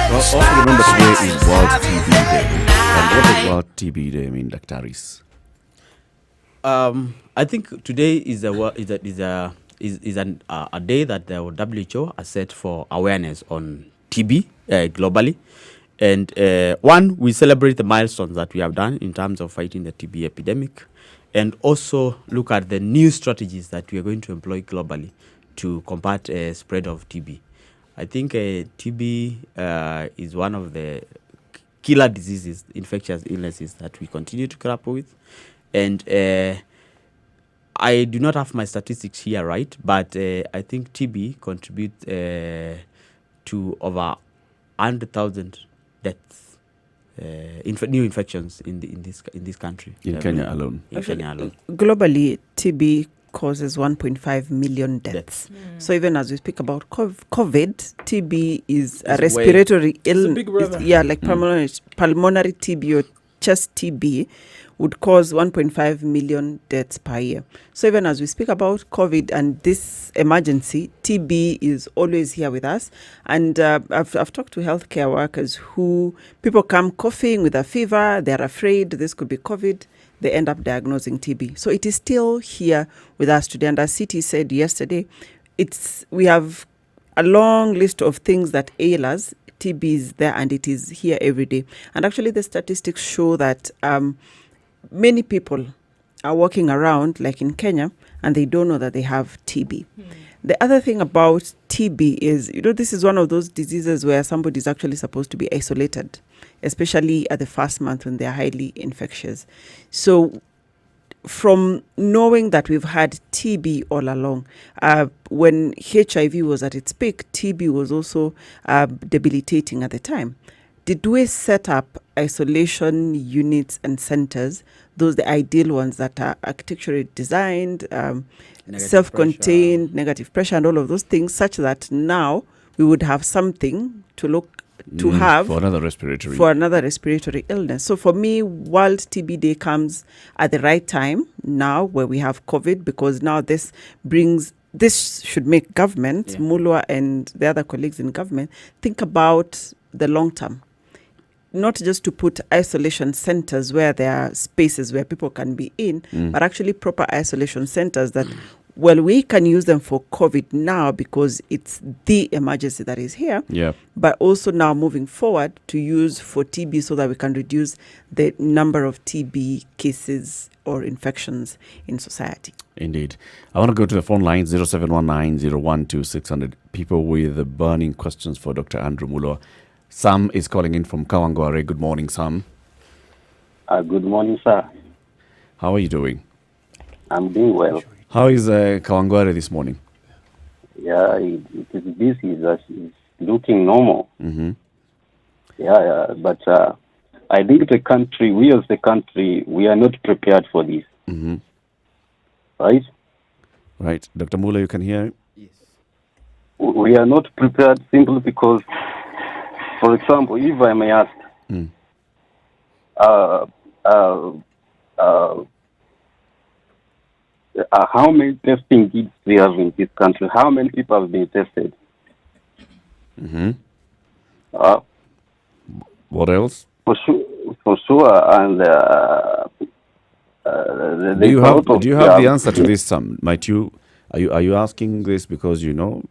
Well, also remember today is World TB Day. And what does World TB Day mean, Dr. I think today is a day that the WHO has set for awareness on TB globally, and one, we celebrate the milestones that we have done in terms of fighting the TB epidemic, and also look at the new strategies that we are going to employ globally to combat spread of TB. I think TB is one of the killer diseases, infectious illnesses that we continue to grapple with, and I do not have my statistics here right, but I think TB contributes to over 100,000 deaths, new infections in this country. In Kenya alone. In Kenya alone. Globally, TB causes 1.5 million deaths. So even as we speak about COVID, TB is a It's respiratory It's a illness. big brother. Like pulmonary TB or chest TB would cause 1.5 million deaths per year. So even as we speak about COVID and this emergency, TB is always here with us. And I've talked to healthcare workers who, people come coughing with a fever, they're afraid this could be COVID, they end up diagnosing TB. So it is still here with us today. And as CT said yesterday, we have a long list of things that ail us. TB is there and it is here every day. And actually, the statistics show that many people are walking around, like in Kenya, and they don't know that they have TB. The other thing about TB is, this is one of those diseases where somebody is actually supposed to be isolated, especially at the first month when they're highly infectious. So from knowing that we've had TB all along, when HIV was at its peak, TB was also debilitating at the time. Did we set up isolation units and centers, those the ideal ones that are architecturally designed, self-contained, negative pressure, and all of those things, such that now we would have something to have for another respiratory illness. So for me, World TB Day comes at the right time now, where we have COVID, because now this should make government, Mulwa and the other colleagues in government, think about the long term. Not just to put isolation centers where there are spaces where people can be in, but actually proper isolation centers that, we can use them for COVID now because it's the emergency that is here. Yeah. But also now moving forward to use for TB so that we can reduce the number of TB cases or infections in society. Indeed. I want to go to the phone line, 0719-012-600. People with burning questions for Dr. Andrew Mulwa. Sam is calling in from Kawangware. Good morning, Sam. Good morning, sir. How are you doing? I'm doing well. How is Kawangware this morning? Yeah, it is busy. It's looking normal. Mm-hmm. Yeah, but I think we as the country, we are not prepared for this. Mm-hmm. Right? Right. Dr. Mulwa, you can hear him? Yes. We are not prepared simply because, for example, if I may ask, how many testing kits we have in this country? How many people have been tested? Mm-hmm. What else? For sure, and do you have the answer to this, Sam? Are you asking this because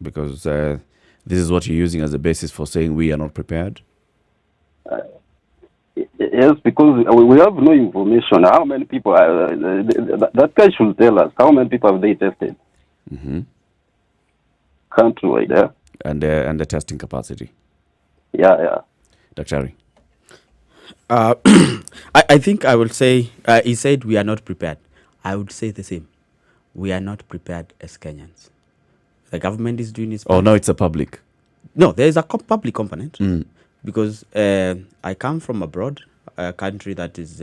because this is what you're using as a basis for saying we are not prepared? Yes, because we have no information. How many people? That guy should tell us how many people have they tested. Mm-hmm. Countrywide, yeah. And the testing capacity. Yeah. Dr. Ari. I think I will say, he said we are not prepared. I would say the same. We are not prepared as Kenyans. The government is doing its part. Oh, no, it's a public. No, there is a public component. Because I come from abroad, a country that has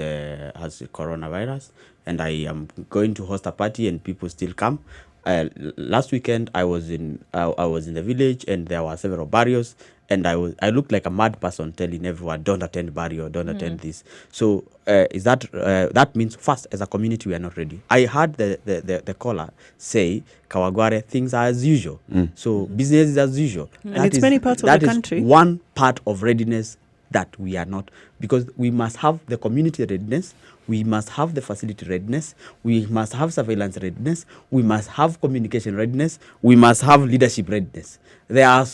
coronavirus, and I am going to host a party and people still come. Last weekend I was in the village and there were several barrios, and I looked like a mad person telling everyone, don't attend barrio, don't attend this. So that means first, as a community, we are not ready. I heard the caller say, Kawangware, things are as usual. So business is as usual. And it's many parts of the country. That is one part of readiness that we are not, because we must have the community readiness, we must have the facility readiness, we must have surveillance readiness, we must have communication readiness, we must have leadership readiness. There are,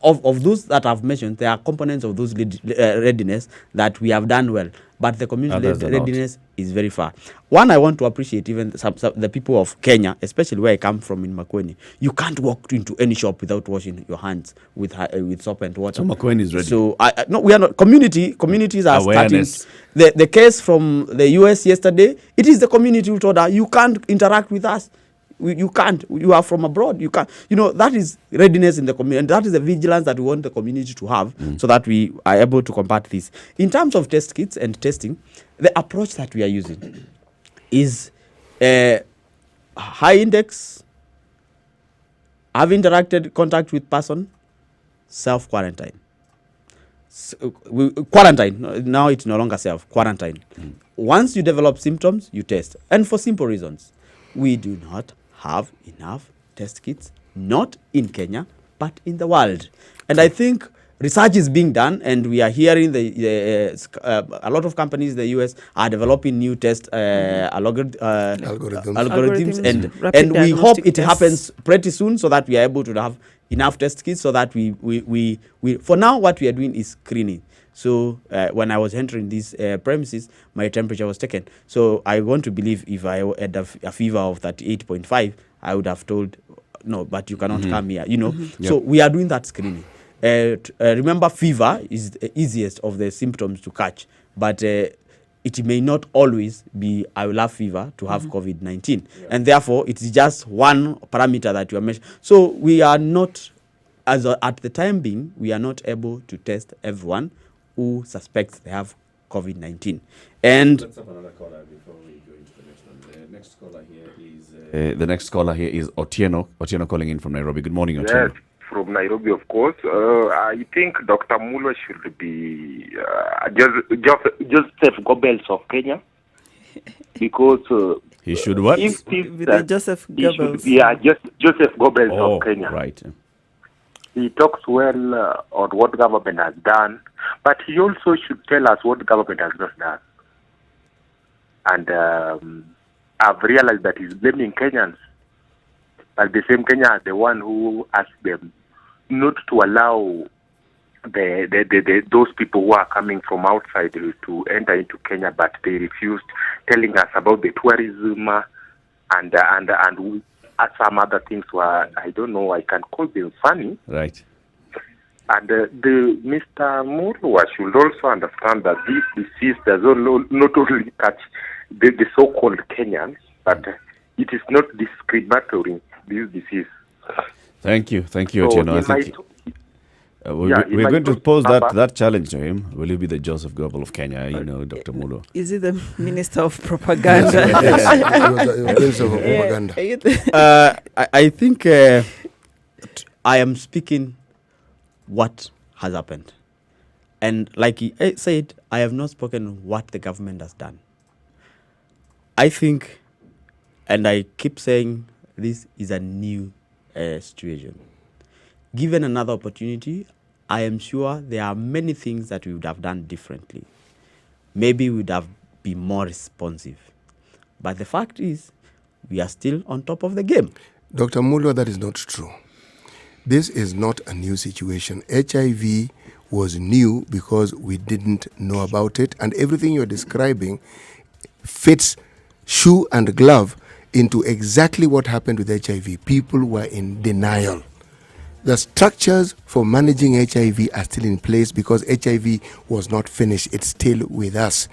of those that I've mentioned, there are components of those readiness that we have done well, but the community readiness is very far. One, I want to appreciate even the people of Kenya, especially where I come from in Makueni. You can't walk into any shop without washing your hands with soap and water. So Makueni is ready. So no, we are not. Communities are Awareness. starting. The case from the US yesterday, it is the community who told us, you can't interact with us. You can't. You are from abroad. You can't. That is readiness in the community. And that is the vigilance that we want the community to have so that we are able to combat this. In terms of test kits and testing, the approach that we are using is high index, have interacted contact with person, self-quarantine. Quarantine. Now it's no longer self-quarantine. Once you develop symptoms, you test. And for simple reasons. We do not have enough test kits, not in Kenya, but in the world. And I think research is being done, and we are hearing a lot of companies in the US are developing new test algorithms, and we hope it happens pretty soon so that we are able to have enough test kits so that we for now what we are doing is screening. So when I was entering these premises, my temperature was taken. So I want to believe if I had a fever of 38.5, I would have told, no, but you cannot come here, you know. So we are doing that screening. Remember, fever is the easiest of the symptoms to catch, but it may not always be I will have fever to have COVID-19. And therefore, it's just one parameter that you are measuring. So we are not, at the time being, we are not able to test everyone who suspects they have COVID-19. And let's have another caller before we go into the next one. The next caller here is Otieno. Otieno calling in from Nairobi. Good morning, Otieno. Yes, from Nairobi, of course. I think Dr. Mulwa should be Joseph Goebbels of Kenya, because he should what? Joseph Goebbels. Joseph Goebbels of Kenya. Right. He talks well on what government has done, but he also should tell us what government has not done. And I've realized that he's blaming Kenyans, but the same Kenya are the one who asked them not to allow those people who are coming from outside to enter into Kenya, but they refused, telling us about the tourism and some other things were, I don't know, I can call them funny. Right. And the Mr. Mulwa should also understand that this disease does not only touch the so-called Kenyans, but it is not discriminatory, this disease. Thank you, Otieno. I think we're going to pose that challenge to him. Will you be the Joseph Goebbels of Kenya? You know, Dr. Mulwa. Is he the Minister of Propaganda? Minister of Propaganda. I think I am speaking what has happened. And like he said, I have not spoken what the government has done. I think, and I keep saying, this is a new situation. Given another opportunity, I am sure there are many things that we would have done differently. Maybe we would have been more responsive. But the fact is, we are still on top of the game. Dr. Mulwa, that is not true. This is not a new situation. HIV was new because we didn't know about it, and everything you're describing fits shoe and glove into exactly what happened with HIV. People were in denial. The structures for managing HIV are still in place because HIV was not finished. It's still with us.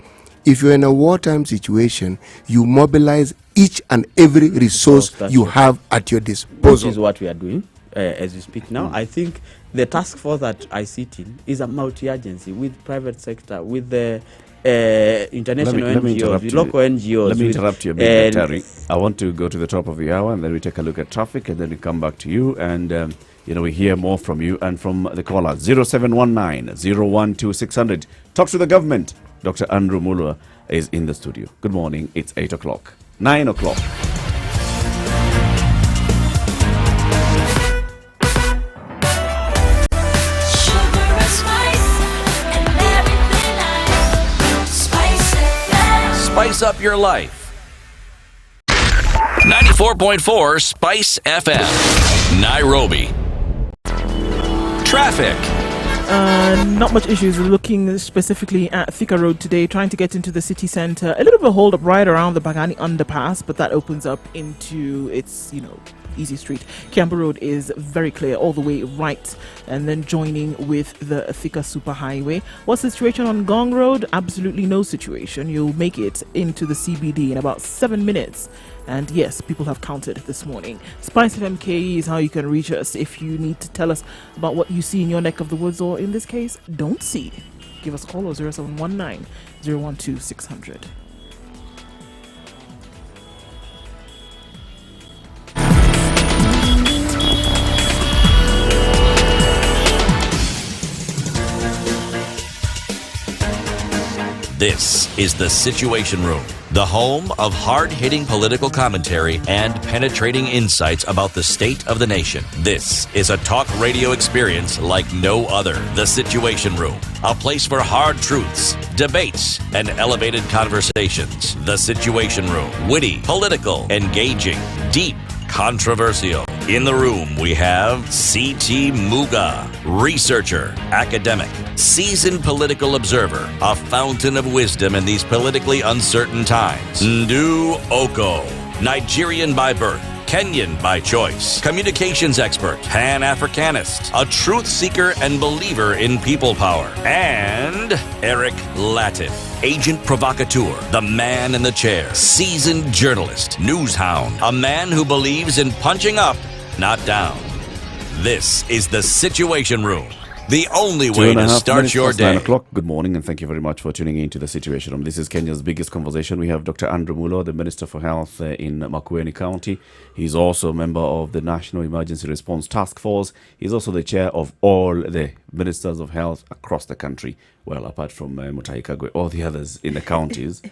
If you're in a wartime situation, you mobilize each and every resource you have at your disposal. Which is what we are doing as we speak now. I think the task force that I sit in is a multi-agency with private sector, with the international NGOs, with local NGOs. Let me interrupt you a bit, Terry. I want to go to the top of the hour, and then we take a look at traffic, and then we come back to you, and we hear more from you and from the caller. 0719 012 600. Talk to the government. Dr. Andrew Mulwa is in the studio. Good morning. It's 8 o'clock. 9 o'clock. Spice up your life. 94.4 Spice FM, Nairobi. Traffic. Not much issues. Looking specifically at Thika Road today, trying to get into the city centre. A little bit of a hold up right around the Bagani underpass, but that opens up into its, easy street. Kiambu Road is very clear all the way right, and then joining with the Thika Superhighway. What's the situation on Gong Road? Absolutely no situation. You'll make it into the CBD in about 7 minutes. And yes, people have counted this morning. Spice FM KE is how you can reach us if you need to tell us about what you see in your neck of the woods, or in this case, don't see. Give us a call on 0719 012 600. This is The Situation Room, the home of hard-hitting political commentary and penetrating insights about the state of the nation. This is a talk radio experience like no other. The Situation Room, a place for hard truths, debates, and elevated conversations. The Situation Room, witty, political, engaging, deep, controversial. In the room, we have C.T. Muga, researcher, academic, seasoned political observer, a fountain of wisdom in these politically uncertain times. Ndu Oko, Nigerian by birth, Kenyan by choice, communications expert, Pan-Africanist, a truth seeker and believer in people power, and Eric Latin, agent provocateur, the man in the chair, seasoned journalist, news hound, a man who believes in punching up, not down. This is the Situation Room. The only way to start your day. 9 o'clock. Good morning, and thank you very much for tuning in to the Situation Room. This is Kenya's biggest conversation. We have Dr. Andrew Mulo, the Minister for Health in Makueni County. He's also a member of the National Emergency Response Task Force. He's also the chair of all the ministers of health across the country. Well, apart from Mutahi Kagwe, all the others in the counties,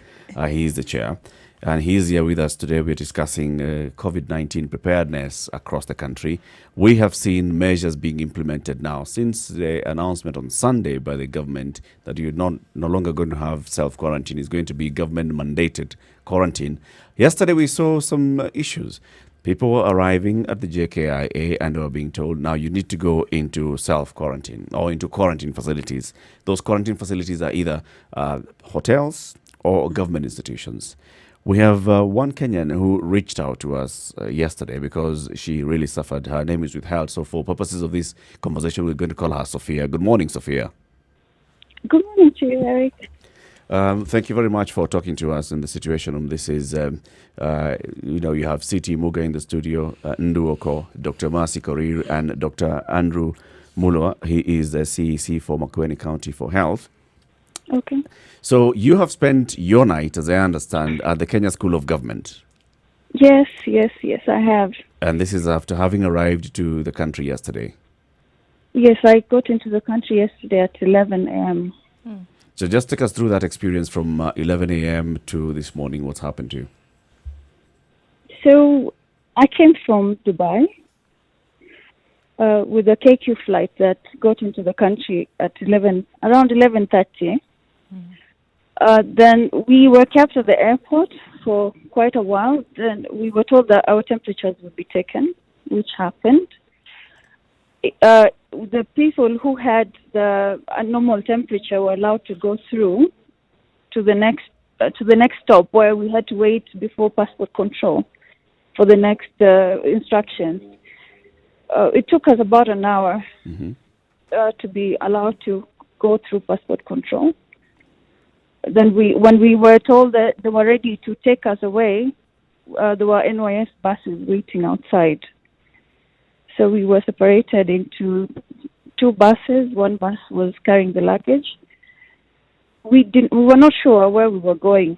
he is the chair. And he's here with us today. We're discussing COVID-19 preparedness across the country. We have seen measures being implemented now since the announcement on Sunday by the government that you're no longer going to have self-quarantine. It's going to be government-mandated quarantine. Yesterday, we saw some issues. People were arriving at the JKIA and were being told, now you need to go into self-quarantine or into quarantine facilities. Those quarantine facilities are either hotels or government institutions. We have one Kenyan who reached out to us yesterday because she really suffered. Her name is withheld. So for purposes of this conversation, we're going to call her Sophia. Good morning, Sophia. Good morning to you, Eric. Thank you very much for talking to us in the Situation Room. This is, you have C.T. Muga in the studio, Ndu Oko, Dr. Mercy Korir, and Dr. Andrew Mulo. He is the CEC for Makueni County for Health. Okay. So you have spent your night, as I understand, at the Kenya School of Government. Yes, I have. And this is after having arrived to the country yesterday. Yes, I got into the country yesterday at 11 a.m. So just take us through that experience from 11 a.m. to this morning. What's happened to you? So I came from Dubai with a KQ flight that got into the country at around 11:30. Then we were kept at the airport for quite a while. Then we were told that our temperatures would be taken, which happened. The people who had the normal temperature were allowed to go through to the next stop, where we had to wait before passport control for the next instructions. It took us about an hour to be allowed to go through passport control. Then when we were told that they were ready to take us away, there were NYS buses waiting outside. So we were separated into two buses. One bus was carrying the luggage. We were not sure where we were going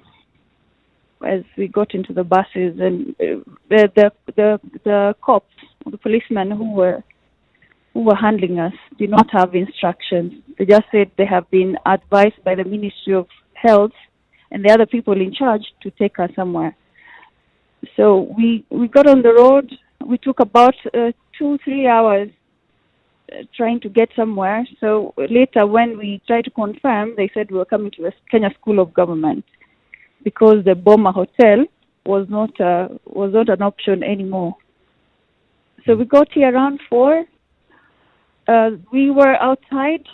as we got into the buses, and the cops, the policemen who were handling us, did not have instructions. They just said they have been advised by the Ministry of Health and the other people in charge to take us somewhere. So we got on the road. We took about 2-3 hours trying to get somewhere. So later, when we tried to confirm, they said we were coming to the Kenya School of Government because the Boma Hotel was not an option anymore. So we got here around 4. We were outside.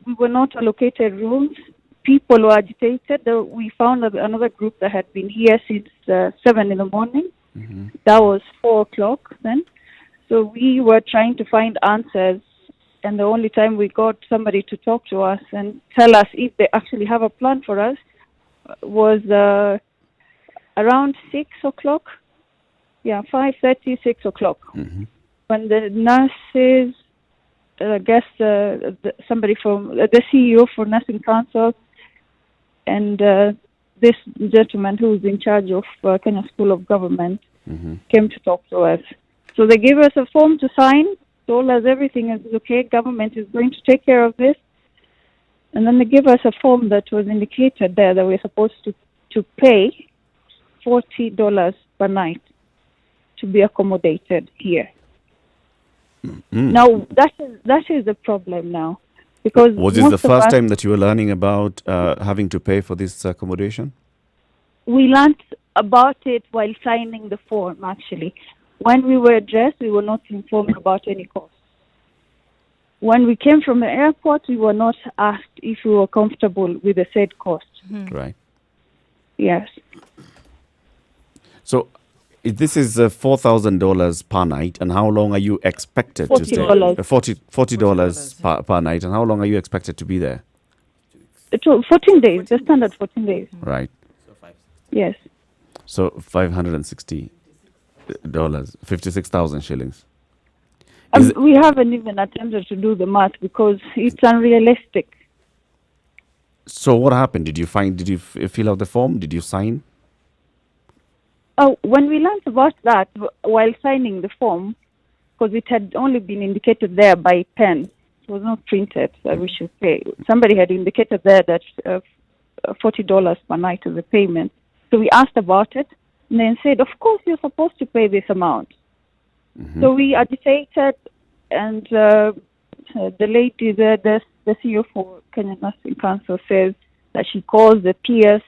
We were not allocated rooms. People were agitated. We found another group that had been here since 7 in the morning. That was 4 o'clock then. So we were trying to find answers, and the only time we got somebody to talk to us and tell us if they actually have a plan for us was around 6 o'clock. Yeah, 5:30, 6 o'clock. When the nurses, I guess somebody from the CEO for Nursing Council and this gentleman who is in charge of Kenya School of Government came to talk to us. So they gave us a form to sign, told us everything is okay, government is going to take care of this. And then they gave us a form that was indicated there that we're supposed to pay $40 per night to be accommodated here. Now, that is the problem now. Because was this the first time that you were learning about having to pay for this accommodation? We learned about it while signing the form, actually. When we were addressed, we were not informed about any cost. When we came from the airport, we were not asked if we were comfortable with the said cost. Right. Yes. So this is $4,000 per night, and how long are you expected to stay? $40. $40 per night, and how long are you expected to be there? 14 days, the standard 14 days. Right. Yes. So $560, 56,000 shillings. Is it- We haven't even attempted to do the math because it's unrealistic. So what happened? Did you fill out the form? Did you sign? Oh, when we learned about that while signing the form, because it had only been indicated there by pen, it was not printed that we should pay. Somebody had indicated there that $40 per night is the payment. So we asked about it, and then said, of course, you're supposed to pay this amount. So we agitated, and the lady there, the CEO for Kenya Nursing Council, says that she called the PS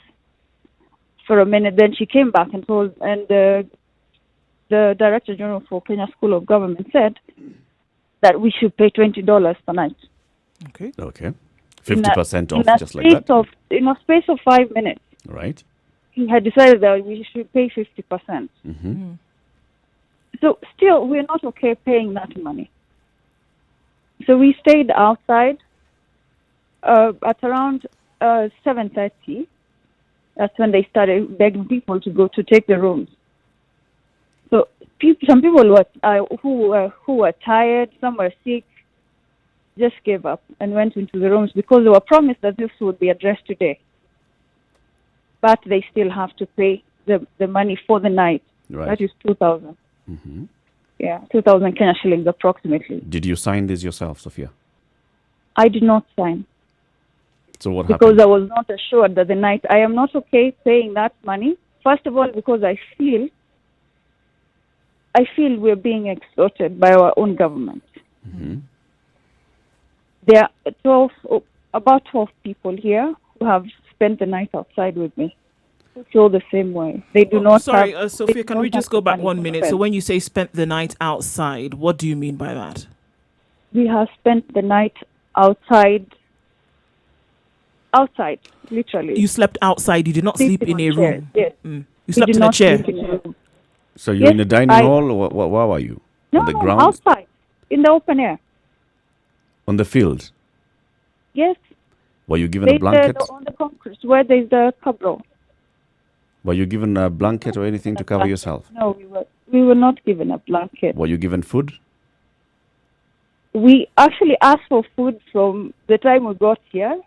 for a minute. Then she came back and told, and the Director General for Kenya School of Government said that we should pay $20 per night. Okay. Okay. 50% off, just like that. In a space of 5 minutes, Right. he had decided that we should pay 50%. So still, we're not okay paying that money. So we stayed outside at around 7:30. That's when they started begging people to go to take the rooms. So some people who were tired, some were sick, just gave up and went into the rooms because they were promised that this would be addressed today. But they still have to pay the money for the night. Right. That is 2,000. Yeah, 2,000 Kenya shillings approximately. Did you sign this yourself, Sophia? I did not sign So what because happened? I was not assured that the night I am not okay paying that money. First of all, because I feel we're being extorted by our own government. There are about 12 people here who have spent the night outside with me. Who feel the same way. They do not. Sorry, have, Sophia, they can don't we just have go the back money 1 to minute? spend. So when you say spent the night outside, what do you mean by that? We have spent the night outside, literally. You slept outside. You did not sleep in a on chairs, room. Yes. You We slept did in a not chair. sleep in a room. So you're Yes, in the dining hall, or where were you? No, On the no, ground? outside, in the open air. On the field? Yes. Were you given a There's blanket? on the concrete where there's the cabro. Were you given a blanket or anything to cover yourself? No, we were not given a blanket. Were you given food? We actually asked for food from the time we got here.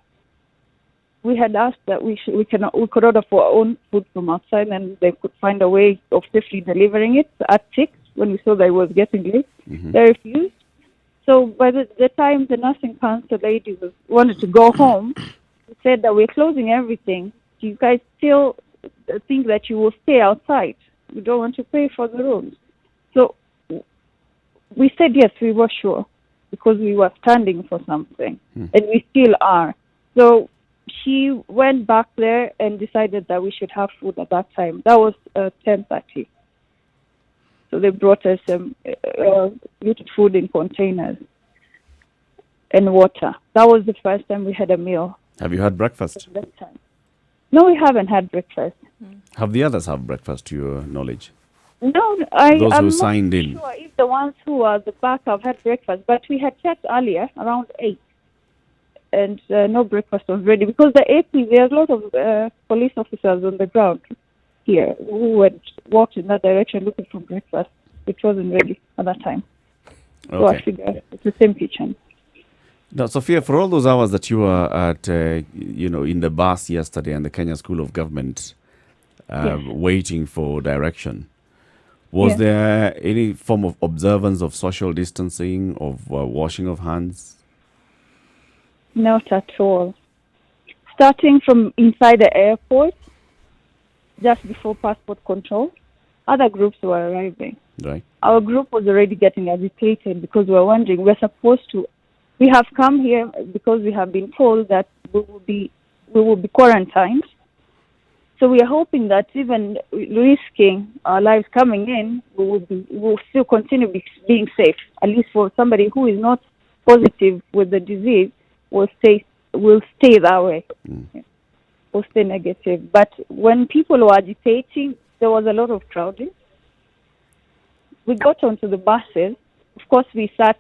We had asked that we could order for our own food from outside, and they could find a way of safely delivering it at 6 when we saw that it was getting late. They refused. So by the time the nursing council lady wanted to go home, we said that we're closing everything. You guys still think that you will stay outside. We don't want to pay for the rooms. So we said yes, we were sure, because we were standing for something, and we still are. So she went back there and decided that we should have food at that time. That was 10:30. So they brought us some food in containers and water. That was the first time we had a meal. Have you had breakfast? That time. No, we haven't had breakfast. Have the others have breakfast, to your knowledge? No, Those I'm who not signed in. sure if the ones who are at the back have had breakfast, but we had checked earlier, around 8, and no breakfast was ready, because the AP, there's a lot of police officers on the ground here who had walked in that direction looking for breakfast, which wasn't ready at that time. So I Okay. figure it's the same kitchen. Now, Sophia, for all those hours that you were at, in the bus yesterday and the Kenya School of Government, Yes. waiting for direction, was Yes. there any form of observance of social distancing, of washing of hands? Not at all. Starting from inside the airport, just before passport control, other groups were arriving. Right. Our group was already getting agitated because we were wondering, we have come here because we have been told that we will be quarantined So we are hoping that even risking our lives coming in, we will still continue being safe. At least for somebody who is not positive with the disease, will stay that way. Will stay negative. But when people were agitating, there was a lot of crowding. We got onto the buses. Of course, we sat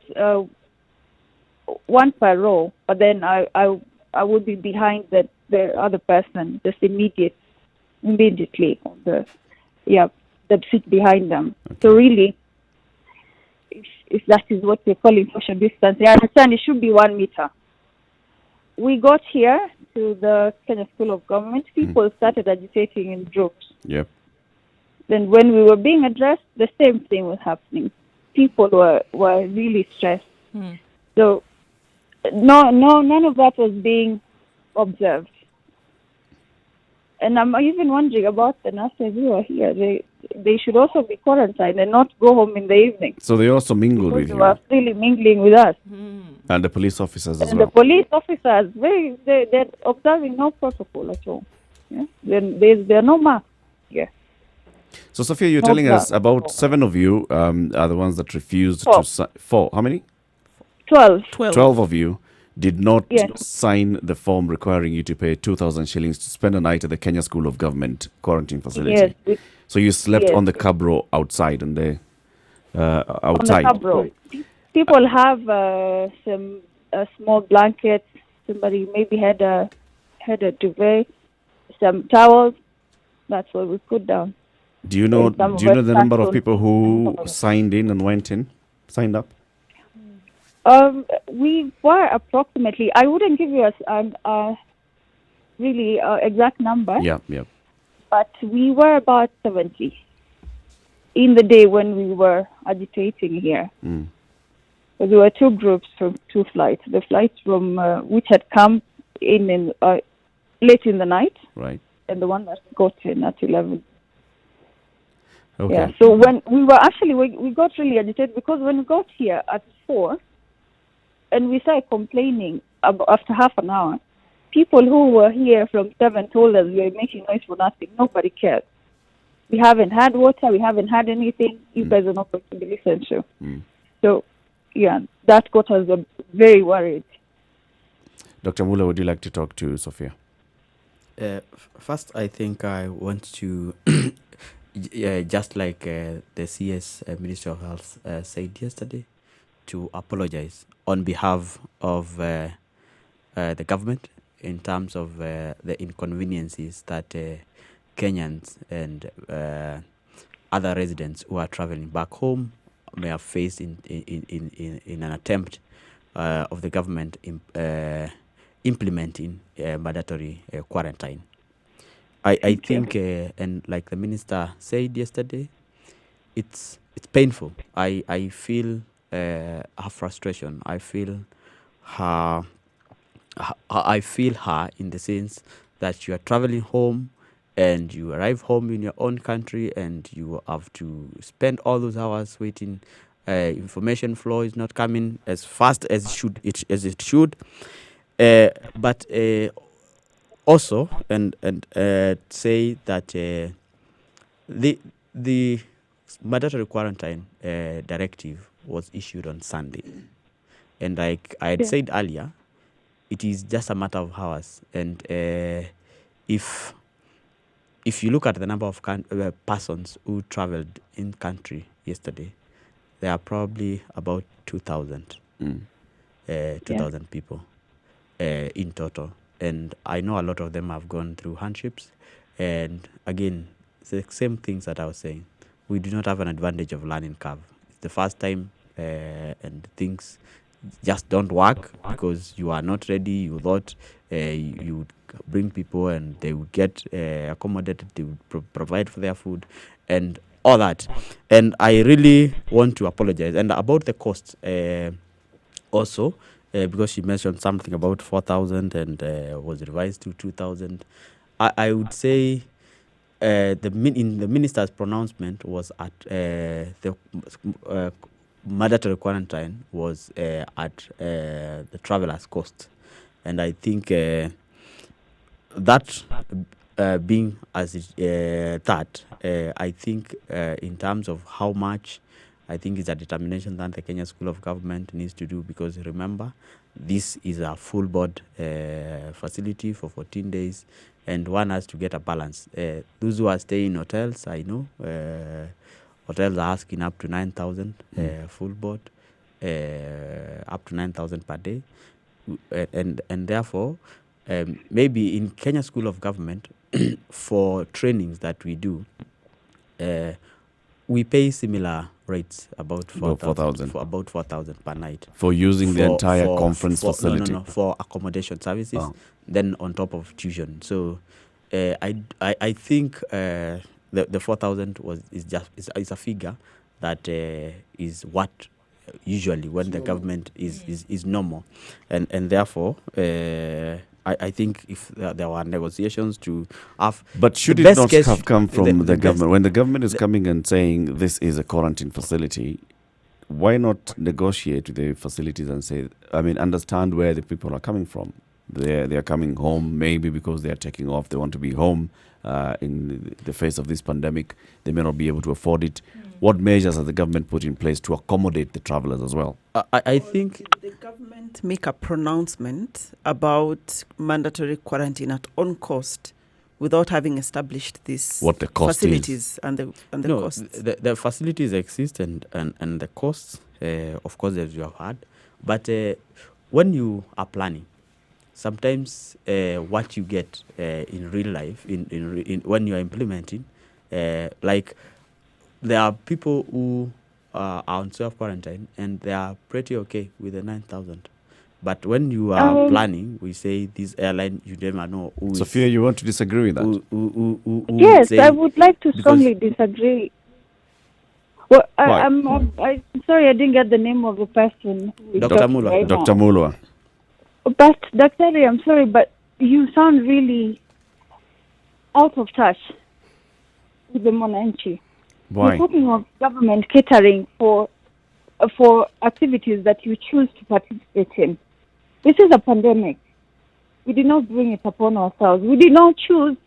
one per row, but then I would be behind the other person, just immediately on the seat behind them. Okay. So really, if that is what we're calling social distancing, I understand it should be 1 meter. We got here to the Kenya School of Government. People started agitating in groups. Yep. Then when we were being addressed, the same thing was happening. People were really stressed. So none of that was being observed. And I'm even wondering about the nurses who are here. They should also be quarantined and not go home in the evening. So they also mingled with you? They were freely mingling with us. And the police officers as and well? The police officers, they're observing no protocol at all. Yeah? There are no masks here. So, Sophia, you're telling us about 7 of you are the ones that refused to sign. 4. How many? 12. 12 of you did not sign the form requiring you to pay 2,000 shillings to spend a night at the Kenya School of Government quarantine facility. Yes. So you slept on the cab row outside and outside. On the cab row. People have some small blankets. Somebody maybe had a duvet, some towels. That's what we put down. Do you know the number of people who signed up? We were approximately, I wouldn't give you a really exact number. Yeah. But we were about 70 in the day when we were agitating here. There were 2 groups from 2 flights. The flights from which had come in late in the night, right, and the one that got in at 11. Okay. Yeah. So when we were we got really agitated because when we got here at 4, and we started complaining after half an hour, people who were here from 7 told us we were making noise for nothing. Nobody cared. We haven't had water. We haven't had anything. You guys are not going to be listened to. So, yeah, that got us very worried. Dr. Mula, would you like to talk to Sophia? First, I think I want to, just like the CS Minister of Health said yesterday, to apologize on behalf of the government in terms of the inconveniences that Kenyans and other residents who are traveling back home may have faced in an attempt of the government implementing mandatory quarantine. I think, and like the minister said yesterday, it's painful. I feel her frustration. I feel her in the sense that you are traveling home and you arrive home in your own country and you have to spend all those hours waiting. Information flow is not coming as fast as it should. But also and say that the mandatory quarantine directive was issued on Sunday, and like I had said earlier, it is just a matter of hours. And if you look at the number of persons who traveled in country yesterday, there are probably about 2,000 people in total. And I know a lot of them have gone through handships. And again, it's the same things that I was saying. We do not have an advantage of learning curve. It's the first time and things just don't work because you are not ready. You thought you would bring people and they would get accommodated, they would provide for their food and all that. And I really want to apologize. And about the cost also, because she mentioned something about 4,000 and was revised to 2,000. I would say in the minister's pronouncement was at the mandatory quarantine was at the traveler's cost. And I think that being as that, I think in terms of how much, I think it's a determination that the Kenya School of Government needs to do, because remember, this is a full board facility for 14 days, and one has to get a balance. Those who are staying in hotels, I know, hotels are asking up to 9,000 full board, up to 9,000 per day, and therefore, maybe in Kenya School of Government, for trainings that we do, we pay similar rates, about 4,000 for about 4,000 per night for using the entire conference facility. No, for accommodation services, then on top of tuition. So I think the 4,000 is a figure that is what usually when the government is normal, and therefore I think if there were negotiations to have, but should it not have come from the government? When the government is coming and saying this is a quarantine facility, why not negotiate with the facilities and say, I mean, understand where the people are coming from? They are coming home maybe because they are taking off. They want to be home in the face of this pandemic. They may not be able to afford it. What measures has the government put in place to accommodate the travelers as well? I think the government make a pronouncement about mandatory quarantine at on cost without having established these facilities and the costs. The facilities exist and the costs, of course, as you have heard. But when you are planning, sometimes what you get in real life, in when you are implementing, like there are people who are on self-quarantine and they are pretty okay with the 9,000. But when you are planning, we say this airline, you never know who Sophia, you want to disagree with that? Who yes, I would like to strongly disagree. Well, I'm sorry I didn't get the name of the person. Dr. Mulwa. Right Dr. Mulwa. But, Dr. I'm sorry, but you sound really out of touch with the Monanchi. Why? You're talking of government catering for activities that you choose to participate in. This is a pandemic. We did not bring it upon ourselves. We did not choose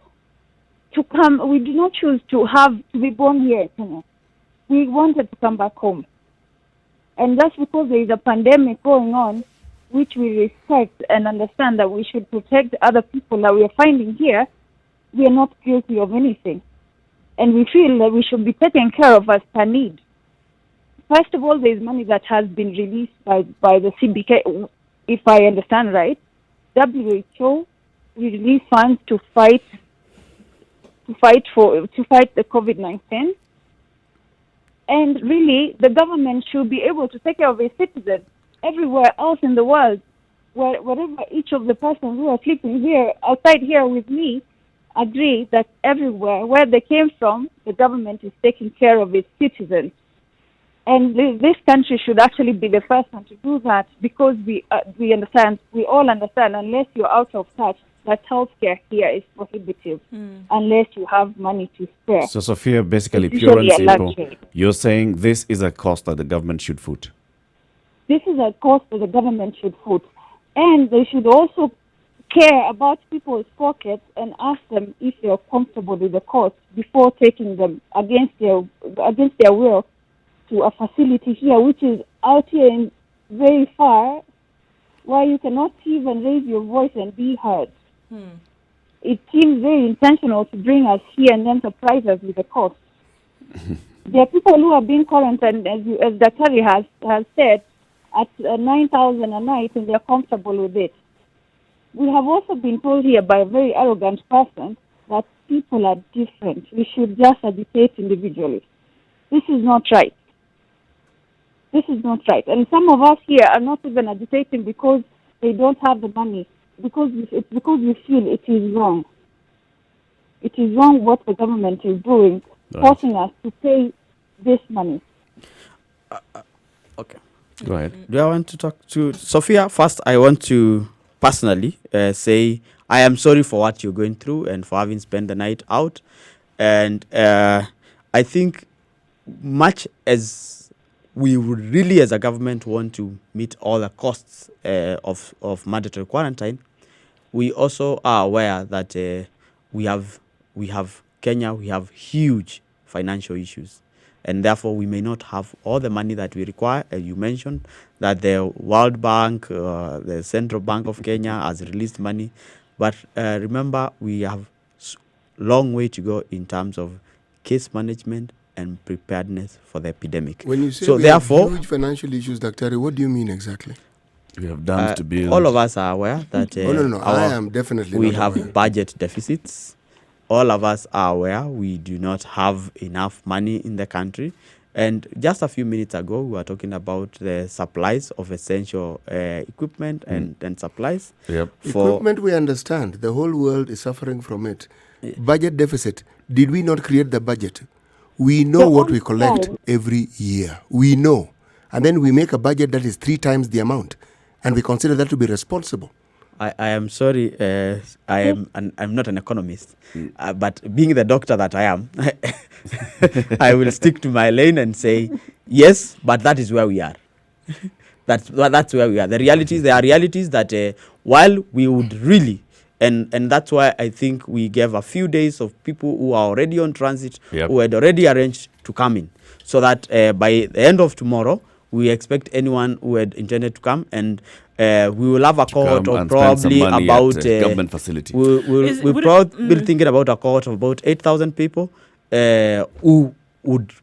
to come. We did not choose to be born here in Kenya. We wanted to come back home. And just because there is a pandemic going on, which we respect and understand that we should protect other people that we are finding here, we are not guilty of anything. And we feel that we should be taken care of as per need. First of all, there is money that has been released by the CBK, if I understand right. WHO released funds to fight the COVID-19. And really, the government should be able to take care of its citizens everywhere else in the world, wherever each of the persons who are sleeping here, outside here with me, agree that everywhere where they came from, the government is taking care of its citizens. And this country should actually be the first one to do that, because we all understand, unless you're out of touch, that healthcare here is prohibitive unless you have money to spare. So, Sophia, basically, pure and simple, you're saying this is a cost that the government should foot. This is a cost that the government should foot. And they should also care about people's pockets and ask them if they're comfortable with the cost before taking them against their will to a facility here, which is out here in very far, where you cannot even raise your voice and be heard. It seems very intentional to bring us here and then surprise us with the cost. There are people who are being quarantined, as Daktari has said, at 9,000 a night, and they're comfortable with it. We have also been told here by a very arrogant person that people are different. We should just agitate individually. This is not right. This is not right. And some of us here are not even agitating because they don't have the money, because we feel it is wrong. It is wrong what the government is doing, forcing us to pay this money. Okay. Go ahead. Do I want to talk to Sophia? First, I want to personally say I am sorry for what you're going through and for having spent the night out. And I think much as we would really as a government want to meet all the costs of mandatory quarantine, we also are aware that we have Kenya, we have huge financial issues. And therefore, we may not have all the money that we require. As you mentioned, that the World Bank, the Central Bank of Kenya has released money. But remember, we have long way to go in terms of case management and preparedness for the epidemic. When you say so we therefore, have huge financial issues, Dr. What do you mean exactly? We have dams to build. all of us are aware that no. I am definitely we not have aware. budget deficits. All of us are aware we do not have enough money in the country. And just a few minutes ago, we were talking about the supplies of essential equipment and supplies. Yep. Equipment, we understand. The whole world is suffering from it. Budget deficit. Did we not create the budget? We know what we collect every year. We know. And then we make a budget that is 3 times the amount. And we consider that to be responsible. I am sorry, I'm not an economist, but being the doctor that I am, I will stick to my lane and say, yes, but that is where we are. That's where we are. There are realities that while we would really, and that's why I think we gave a few days of people who are already on transit, who had already arranged to come in, so that by the end of tomorrow, we expect anyone who had intended to come, and we will have a cohort of probably about government facility. We'll probably be thinking about a cohort of about 8,000 people who would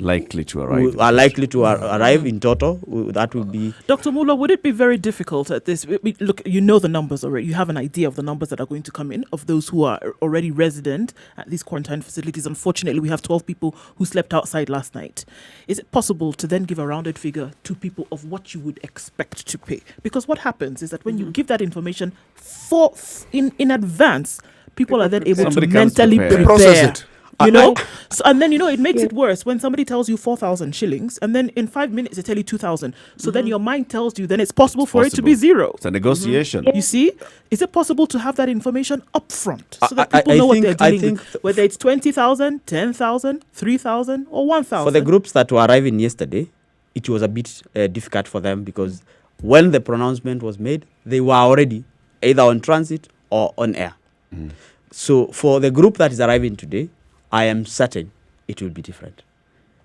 likely to arrive. Are likely to arrive in total. That would be. Dr. Muller, would it be very difficult at this? Look, you know the numbers already. You have an idea of the numbers that are going to come in of those who are already resident at these quarantine facilities. Unfortunately, we have 12 people who slept outside last night. Is it possible to then give a rounded figure to people of what you would expect to pay? Because what happens is that when you give that information in advance, people are then able to mentally prepare. Process it. You know, so, and then it makes it worse when somebody tells you 4,000 shillings, and then in 5 minutes they tell you 2,000. So then your mind tells you then it's possible for it to be zero. It's a negotiation. You see, is it possible to have that information up front so that people know what they're dealing with, whether it's 20,000, 10,000, 3,000, or 1,000? For the groups that were arriving yesterday, it was a bit difficult for them because when the pronouncement was made, they were already either on transit or on air. So for the group that is arriving today, I am certain it will be different.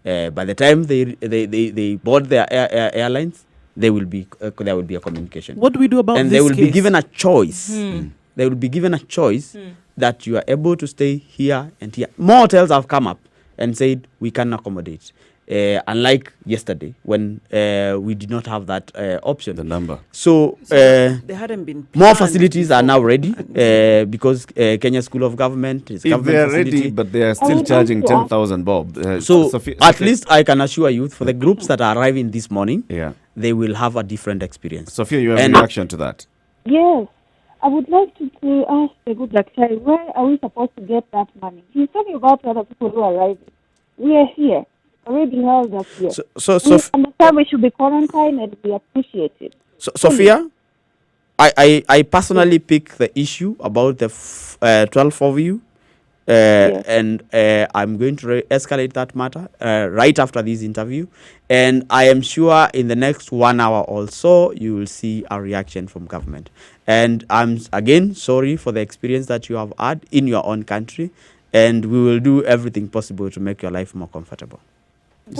By the time they board their airlines, there will be a communication. What do we do about this And they will be case? given a choice. They will be given a choice that you are able to stay here and here. More hotels have come up and said we can accommodate. Unlike yesterday when we did not have that option. The number. So they hadn't been more facilities are now ready because Kenya School of Government is If government they are facility. ready, but they are still charging 10,000 bob. So Sophia, at least I can assure you, for the groups that are arriving this morning, yeah, they will have a different experience. Sophia, you have a reaction to that? Yes. I would like to ask the good Daktari, where are we supposed to get that money? He's talking about other people who are arriving. We are here. Already held us here. So we understand we should be quarantined and we appreciate it. So, Sophia, I personally pick the issue about the 12 of you, and I'm going to escalate that matter right after this interview. And I am sure in the next 1 hour or so, you will see a reaction from government. And I'm, again, sorry for the experience that you have had in your own country, and we will do everything possible to make your life more comfortable. This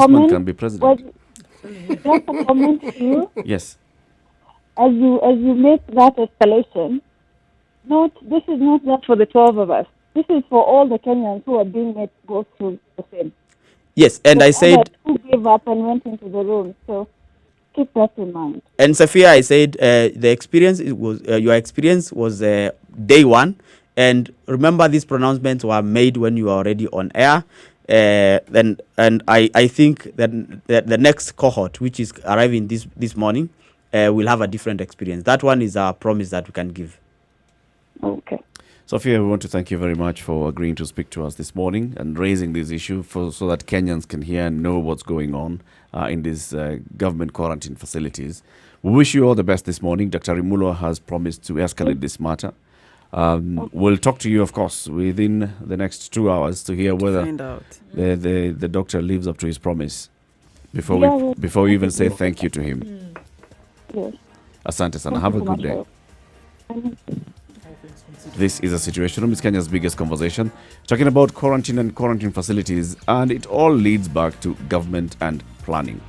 man can be president. Just a comment to you. Yes. As you make that escalation, this is not just for the 12 of us. This is for all the Kenyans who are being made to go through the same. Yes, and I said who gave up and went into the room. So keep that in mind. And Sophia, I said the experience your experience was day one, and remember these pronouncements were made when you were already on air. And I think that the next cohort, which is arriving this morning, will have a different experience. That one is our promise that we can give. Okay. Sophia, we want to thank you very much for agreeing to speak to us this morning and raising this issue so that Kenyans can hear and know what's going on in these government quarantine facilities. We wish you all the best this morning. Dr. Rimulo has promised to escalate this matter. We'll talk to you, of course, within the next 2 hours to hear whether the doctor lives up to his promise before we even say thank you to him. Yes. Asante sana. Have a good day. This is a Situation Room. It's Kenya's biggest conversation, talking about quarantine and quarantine facilities, and it all leads back to government and planning.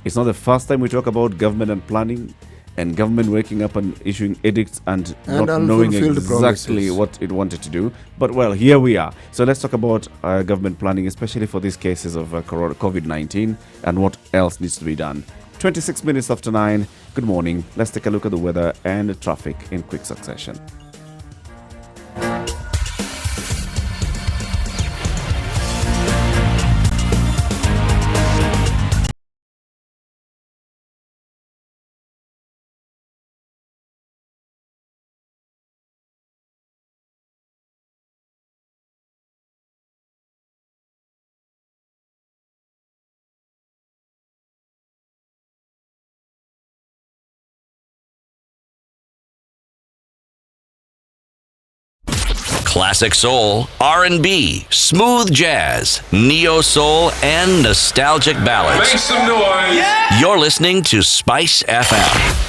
It's not the first time we talk about government and planning, and government waking up and issuing edicts and not knowing exactly what it wanted to do. But well, here we are. So let's talk about government planning, especially for these cases of COVID-19 and what else needs to be done. 26 minutes after 9. Good morning. Let's take a look at the weather and the traffic in quick succession. Classic soul, R&B, smooth jazz, neo soul, and nostalgic ballads. Make some noise. Yeah. You're listening to Spice FM.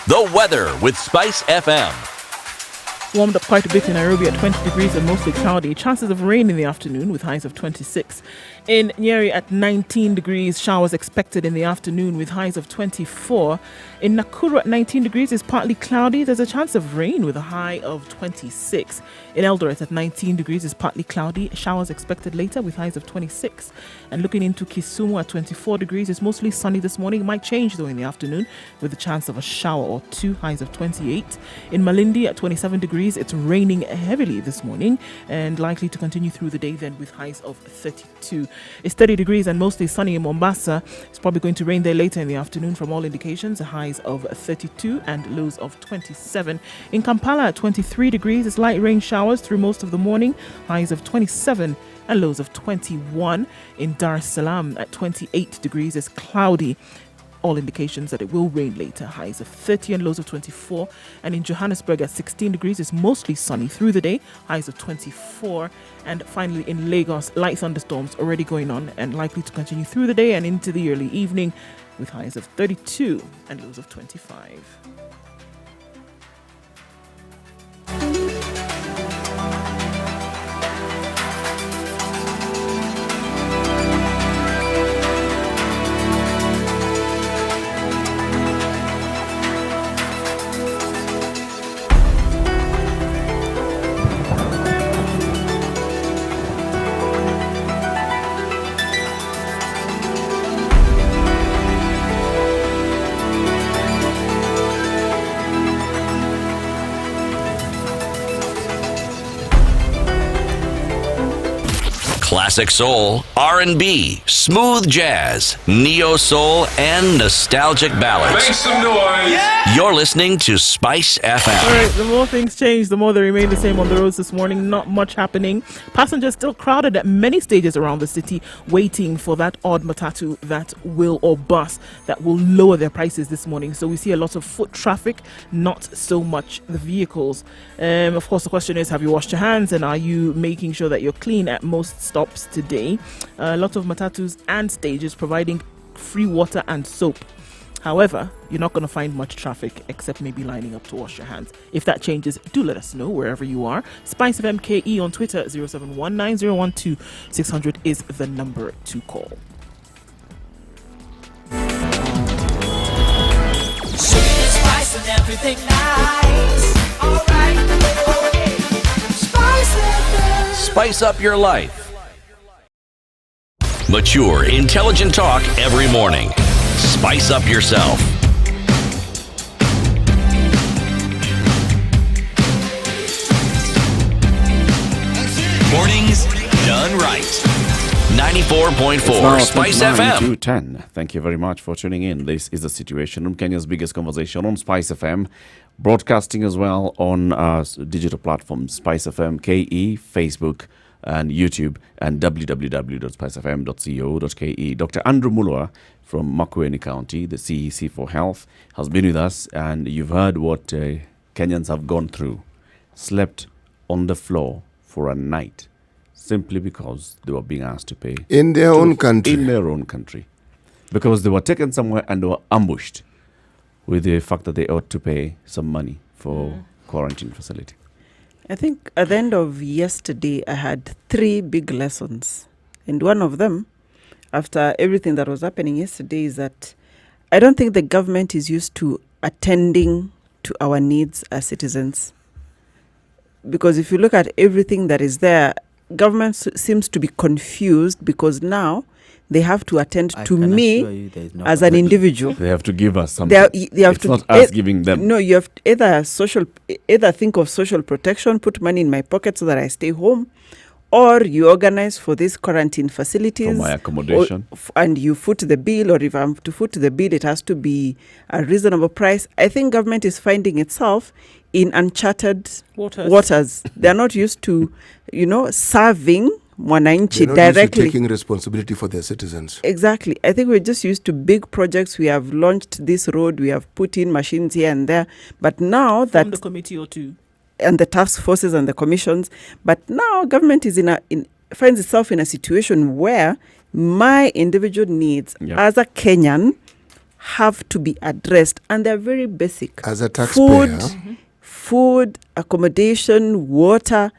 The weather with Spice FM. Warmed up quite a bit in Nairobi at 20 degrees and mostly cloudy. Chances of rain in the afternoon with highs of 26. In Nyeri at 19 degrees, showers expected in the afternoon with highs of 24. In Nakuru at 19 degrees is partly cloudy. There's a chance of rain with a high of 26. In Eldoret at 19 degrees is partly cloudy. Showers expected later with highs of 26. And looking into Kisumu at 24 degrees, it's mostly sunny this morning. It might change though in the afternoon with a chance of a shower or two, highs of 28. In Malindi at 27 degrees, it's raining heavily this morning and likely to continue through the day then with highs of 32. It's 30 degrees and mostly sunny in Mombasa. It's probably going to rain there later in the afternoon from all indications. Highs of 32 and lows of 27. In Kampala at 23 degrees, it's light rain showers through most of the morning. Highs of 27 and lows of 21. In Dar es Salaam at 28 degrees, it's cloudy. All indications that it will rain later. Highs of 30 and lows of 24. And in Johannesburg at 16 degrees, it's mostly sunny through the day. Highs of 24. And finally in Lagos, light thunderstorms already going on and likely to continue through the day and into the early evening with highs of 32 and lows of 25. Classic soul, R&B, smooth jazz, neo soul, and nostalgic ballads. Make some noise. Yeah. You're listening to Spice FM. All right, the more things change, the more they remain the same on the roads this morning. Not much happening. Passengers still crowded at many stages around the city, waiting for that odd matatu that will, or bus that will lower their prices this morning. So we see a lot of foot traffic, not so much the vehicles. Of course, the question is, have you washed your hands and are you making sure that you're clean at most stops today? A lot of matatus and stages providing free water and soap. However, you're not going to find much traffic except maybe lining up to wash your hands. If that changes, do let us know wherever you are. Spice of MKE on Twitter, 0719012600 is the number to call. everything nice. Alright, okay. Spice FM. Spice up your life. Mature, intelligent talk every morning. Spice up yourself. Mornings done right. 94.4 Spice FM. 10. Thank you very much for tuning in. This is The Situation Room, Kenya's biggest conversation on Spice FM. Broadcasting as well on digital platforms, Spice FM, KE, Facebook, and YouTube, and www.spicefm.co.ke. Dr. Andrew Mulwa from Makueni County, the CEC for Health, has been with us, and you've heard what Kenyans have gone through. Slept on the floor for a night simply because they were being asked to pay. In their own country. In their own country. Because they were taken somewhere and they were ambushed with the fact that they ought to pay some money for quarantine facility. I think at the end of yesterday, I had 3 big lessons. And one of them, after everything that was happening yesterday, is that I don't think the government is used to attending to our needs as citizens. Because if you look at everything that is there, government seems to be confused because now they have to attend to me as an individual. They have to give us something. They have it's to not us giving them. No, you have to either think of social protection, put money in my pocket so that I stay home, or you organize for these quarantine facilities. For my accommodation. And you foot the bill, or if I'm to foot the bill, it has to be a reasonable price. I think government is finding itself in uncharted waters. They're not used to, serving mwananchi directly. Taking responsibility for their citizens. Exactly. I think we're just used to big projects. We have launched this road. We have put in machines here and there. But now that... From the committee or two. And the task forces and the commissions. But now government is finds itself in a situation where my individual needs as a Kenyan have to be addressed. And they're very basic. As a taxpayer. Food, accommodation, water,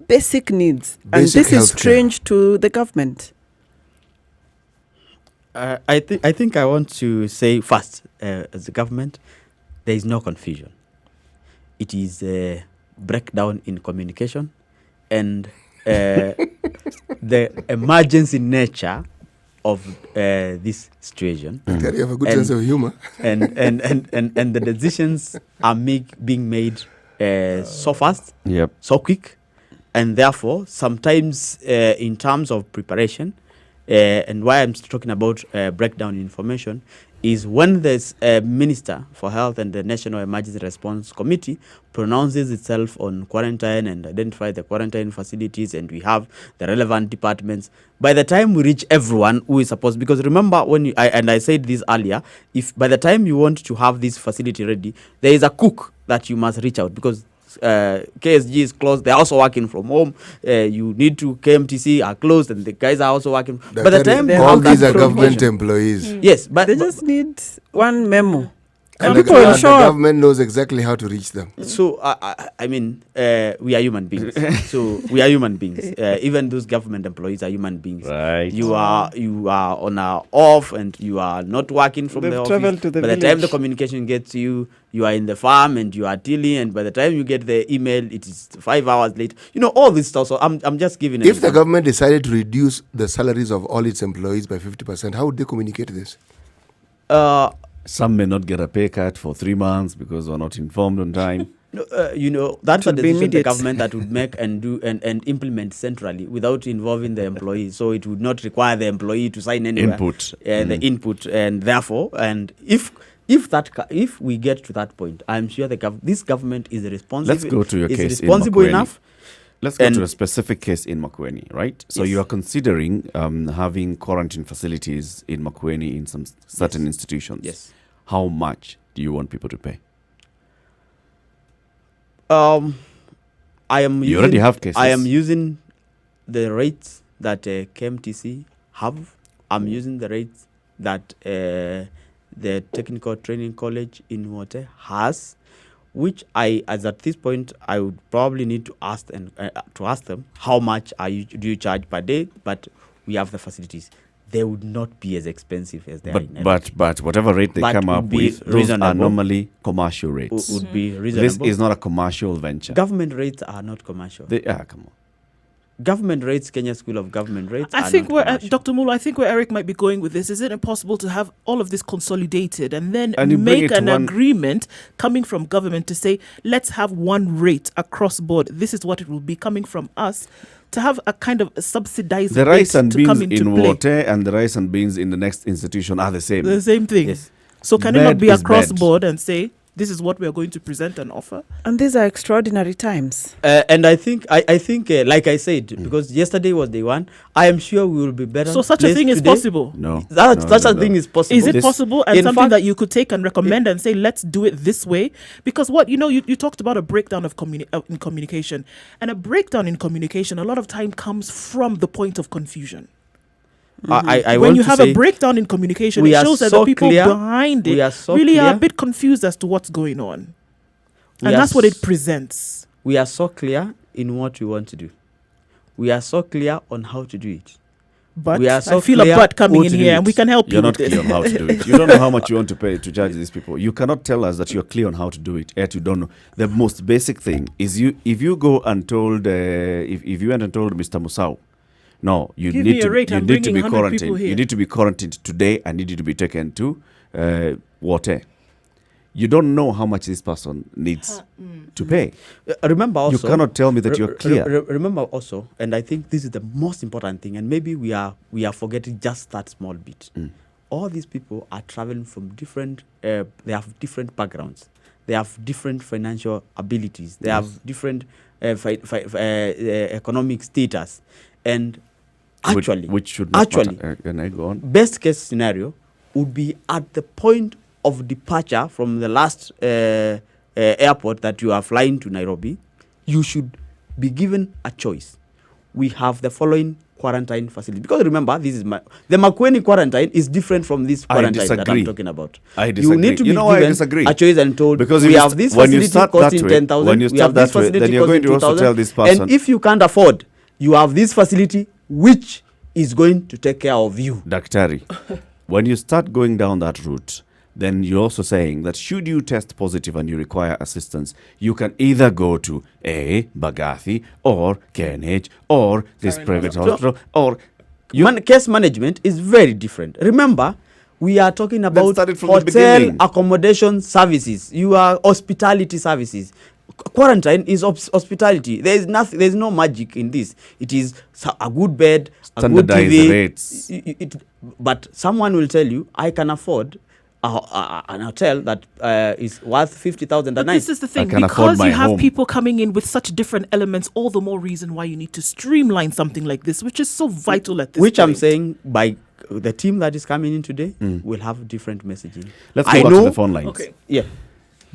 basic needs. And this is strange to the government. I think I want to say first, as a government, there is no confusion. It is a breakdown in communication and the emergency nature of this situation. You have a good sense of humor. and the decisions are being made so fast, so quick, and therefore sometimes in terms of preparation, and why I'm talking about breakdown in information is when there's a Minister for Health and the National Emergency Response Committee pronounces itself on quarantine and identify the quarantine facilities, and we have the relevant departments. By the time we reach everyone who is supposed, because remember when I said this earlier, if by the time you want to have this facility ready, there is a cook that you must reach out, because KSG is closed. They're also working from home. You need to KMTC are closed, and the guys are also working. By the time all these are government employees. Yes, but they just need one memo. And the government knows exactly how to reach them. So I mean, we are human beings. So we are human beings. Even those government employees are human beings. Right. You are on a off, and you are not working from the office. To the by the time the communication gets to you, you are in the farm and you are tilling, and by the time you get the email, it is 5 hours late. All this stuff. So I'm just giving. If the government decided to reduce the salaries of all its employees by 50%, how would they communicate this? Some may not get a pay cut for 3 months because they're not informed on time. That's a decision the government that would make and do and implement centrally without involving the employee. So it would not require the employee to sign anywhere. The input, and therefore, and if we get to that point, I'm sure this government is responsible. Let's go to your case. Responsible enough. Let's go to a specific case in Makueni, right? So you are considering having quarantine facilities in Makueni in some certain institutions. Yes. How much do you want people to pay? You already have cases. I am using the rates that KMTC have. I'm using the rates that the Technical Training College in Wote has, which at this point, I would probably need to ask them how much do you charge per day, but we have the facilities. they would not be as expensive as they are in Nairobi. But whatever rate they But come would up be with, those are reasonable. normally commercial rates. Would be This reasonable. is not a commercial venture. Government rates are not commercial. Come on. Government rates, Kenya School of Government rates. I are think not where commercial. Dr. Mulu, I think where Eric might be going with this, is it impossible to have all of this consolidated and then And you bring make it to an one- agreement coming from government to say, let's have one rate across board. This is what it will be coming from us, to have a kind of subsidized The rate rice and to come beans into in play. water and the rice and beans in the next institution are the same. The same thing. Yes. So can it Bed not be is across bed. board and say, this is what we are going to present and offer? And these are extraordinary times. And I think, like I said, because yesterday was day one, I am sure we will be better. So such a placed thing is today. possible. No. Such a thing is possible. Is it possible and in something fact- that you could take and recommend and say, let's do it this way? Because what, you talked about a breakdown of in communication. And a breakdown in communication a lot of time comes from the point of confusion. I When want you to have say a breakdown in communication, we it are shows that so the people clear- behind we it are so really are a clear. bit confused as to what's going on. We And are that's what it s- presents. we are so clear in what we want to do. We are so clear on how to do it. But we are so I feel a clear but coming who in to do here, it. and we can help You're you not with clear on this. how to do it. You don't know how much you want to pay to charge these people. You cannot tell us that you're clear on how to do it, yet you don't know. The most basic thing is if you go and told if you went and told Mr. Musau, no, you Give me need a to rate, you I'm need to bringing be 100 people quarantined. here. You need to be quarantined today. I need you to be taken to water. You don't know how much this person needs to pay. Remember also, You cannot tell me that you're clear. Remember also, and I think this is the most important thing, and maybe we are forgetting just that small bit. All these people are traveling from different. They have different backgrounds. They have different financial abilities. They have different economic status, and actually, which should not actually, matter. Can I go on? best case scenario would be at the point of departure from the last airport that you are flying to Nairobi, you should be given a choice. We have the following quarantine facility. Because remember, this is the Makueni quarantine is different from this quarantine that I'm talking about. I disagree. You need to be You know why I given disagree? a choice and told, Because we if you have st- this when you facility start that costing way- 10,000, when you we start have this that way, facility then you're going to costing also tell 2,000, this person- and if you can't afford, you have this facility which is going to take care of you. Daktari, when you start going down that route, then you're also saying that should you test positive and you require assistance, you can either go to Bagathi or KNH or this private hospital or Case management is very different. Remember, we are talking about started from the hotel beginning. accommodation services. You are hospitality services. Quarantine is hospitality. There is nothing. There is no magic in this. It is a good bed, a good Standardized TV. rates. But someone will tell you, I can afford an hotel that is worth 50,000 a But night. this is the thing, can afford because my you have home. people coming in with such different elements, all the more reason why you need to streamline something like this, which is so vital at this Which I'm point. saying, by the team that is coming in today will have different messaging. Let's I go back know- to the phone lines. Okay. Yeah.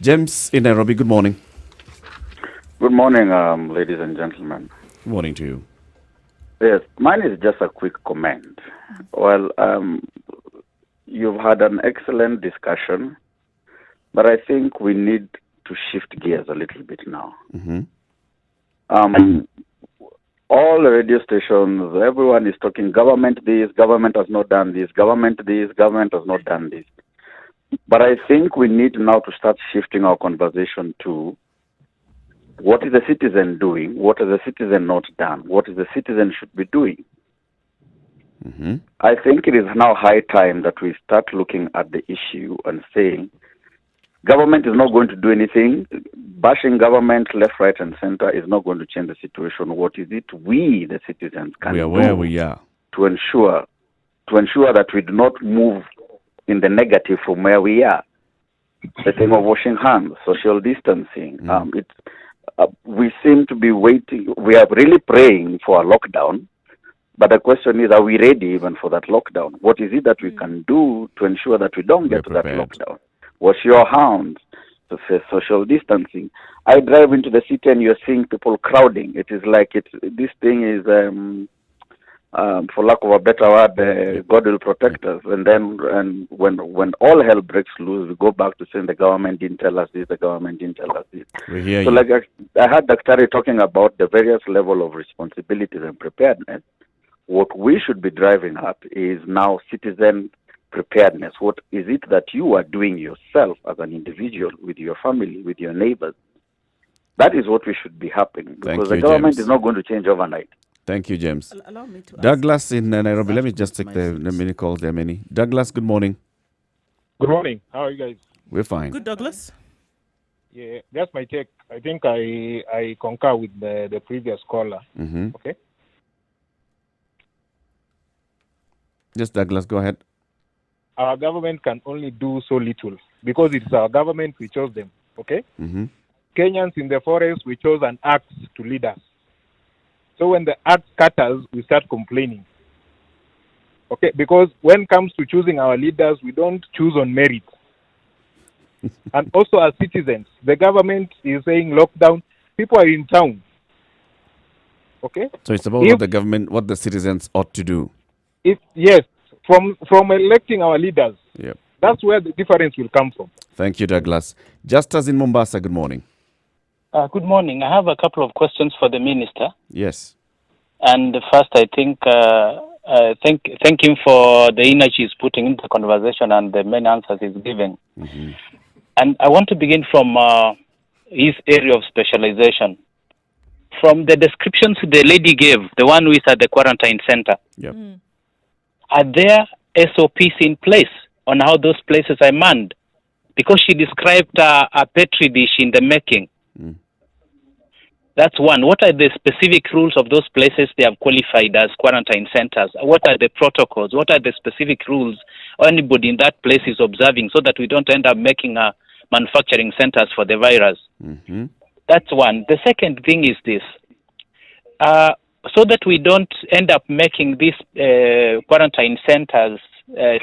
James in Nairobi, good morning. Good morning, ladies and gentlemen. Good morning to you. Yes, mine is just a quick comment. Well, you've had an excellent discussion, but I think we need to shift gears a little bit now. All the radio stations, everyone is talking government this, government has not done this, government this, government has not done this. But I think we need now to start shifting our conversation to what is the citizen doing, what has the citizen not done, what is the citizen should be doing. I think it is now high time that we start looking at the issue and saying government is not going to do anything. Bashing government left, right, and center is not going to change the situation. What is it we, the citizens, can We are do where we are. to ensure that we do not move in the negative from where we are? The thing of washing hands, social distancing. We seem to be waiting. We are really praying for a lockdown. But the question is, are we ready even for that lockdown? What is it that we can do to ensure that we don't get to that prepared. lockdown? Wash your hands, to say social distancing. I drive into the city and you're seeing people crowding. It is like this thing is, for lack of a better word, God will protect us. And then when all hell breaks loose, we go back to saying the government didn't tell us this, the government didn't tell us this. We hear So you. like I had Daktari talking about the various level of responsibilities and preparedness. What we should be driving at is now citizen preparedness. What is it that you are doing yourself as an individual, with your family, with your neighbors? That is what we should be happening, because the you, government James. is not going to change overnight. Thank you, James. Allow me to Douglas in Nairobi. Let me just take my the many calls. There are many. Douglas, good morning. Good morning. How are you guys? We're fine. Good, Douglas. Yeah, that's my take. I think I concur with the previous caller. Mm-hmm. Okay. Yes, Douglas, go ahead. Our government can only do so little because it's our government, we chose them. Okay. Mm-hmm. Kenyans in the forest, we chose an axe to lead us. So when the axe scatters, we start complaining. Okay, because when it comes to choosing our leaders, we don't choose on merit. And also as citizens, the government is saying lockdown. People are in town. Okay. So it's about what the government, what the citizens ought to do. Yes, from electing our leaders. Yep. That's where the difference will come from. Thank you, Douglas. Justus in Mombasa, good morning. Good morning. I have a couple of questions for the minister. Yes. And first, I think thank him for the energy he's putting into the conversation and the many answers he's giving. Mm-hmm. And I want to begin from his area of specialization. From the descriptions the lady gave, the one who is at the quarantine center, yep. Are there SOPs in place on how those places are manned? Because she described a petri dish in the making. Mm. That's one. What are the specific rules of those places they have qualified as quarantine centers? What are the protocols? What are the specific rules anybody in that place is observing so that we don't end up making manufacturing centers for the virus? Mm-hmm. That's one. The second thing is this. So that we don't end up making these quarantine centers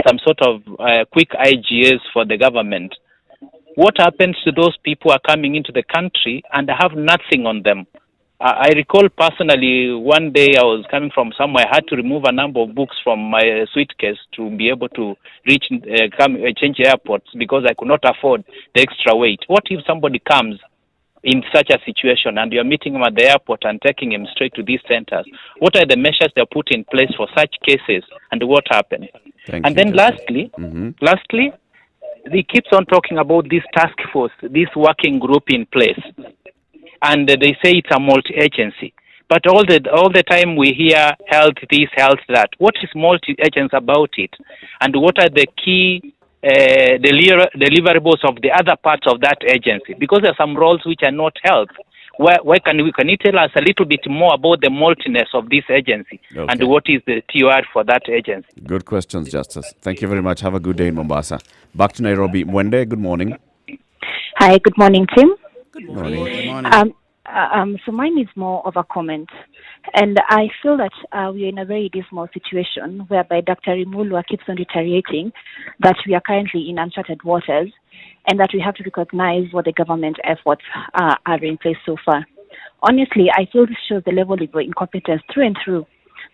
some sort of quick IGAs for the government, what happens to those people who are coming into the country and have nothing on them? I recall personally one day I was coming from somewhere. I had to remove a number of books from my suitcase to be able to change airports because I could not afford the extra weight. What if somebody comes in such a situation and you're meeting him at the airport and taking him straight to these centers? What are the measures they're put in place for such cases and what happened? Lastly, he keeps on talking about this task force, this working group in place. And they say it's a multi-agency. But all the time we hear health this, health that. What is multi-agency about it? And what are the key deliverables of the other parts of that agency? Because there are some roles which are not health. Where can you tell us a little bit more about the multiness of this agency and what is the TOR for that agency? Good questions, Justice. Thank you very much. Have a good day in Mombasa. Back to Nairobi. Mwende, good morning. Hi, good morning, Tim. Good morning. Good morning. So mine is more of a comment. And I feel that we are in a very dismal situation whereby Dr. Rimulwa keeps on reiterating that we are currently in uncharted waters and that we have to recognize what the government efforts are in place so far. Honestly, I feel this shows the level of incompetence through and through,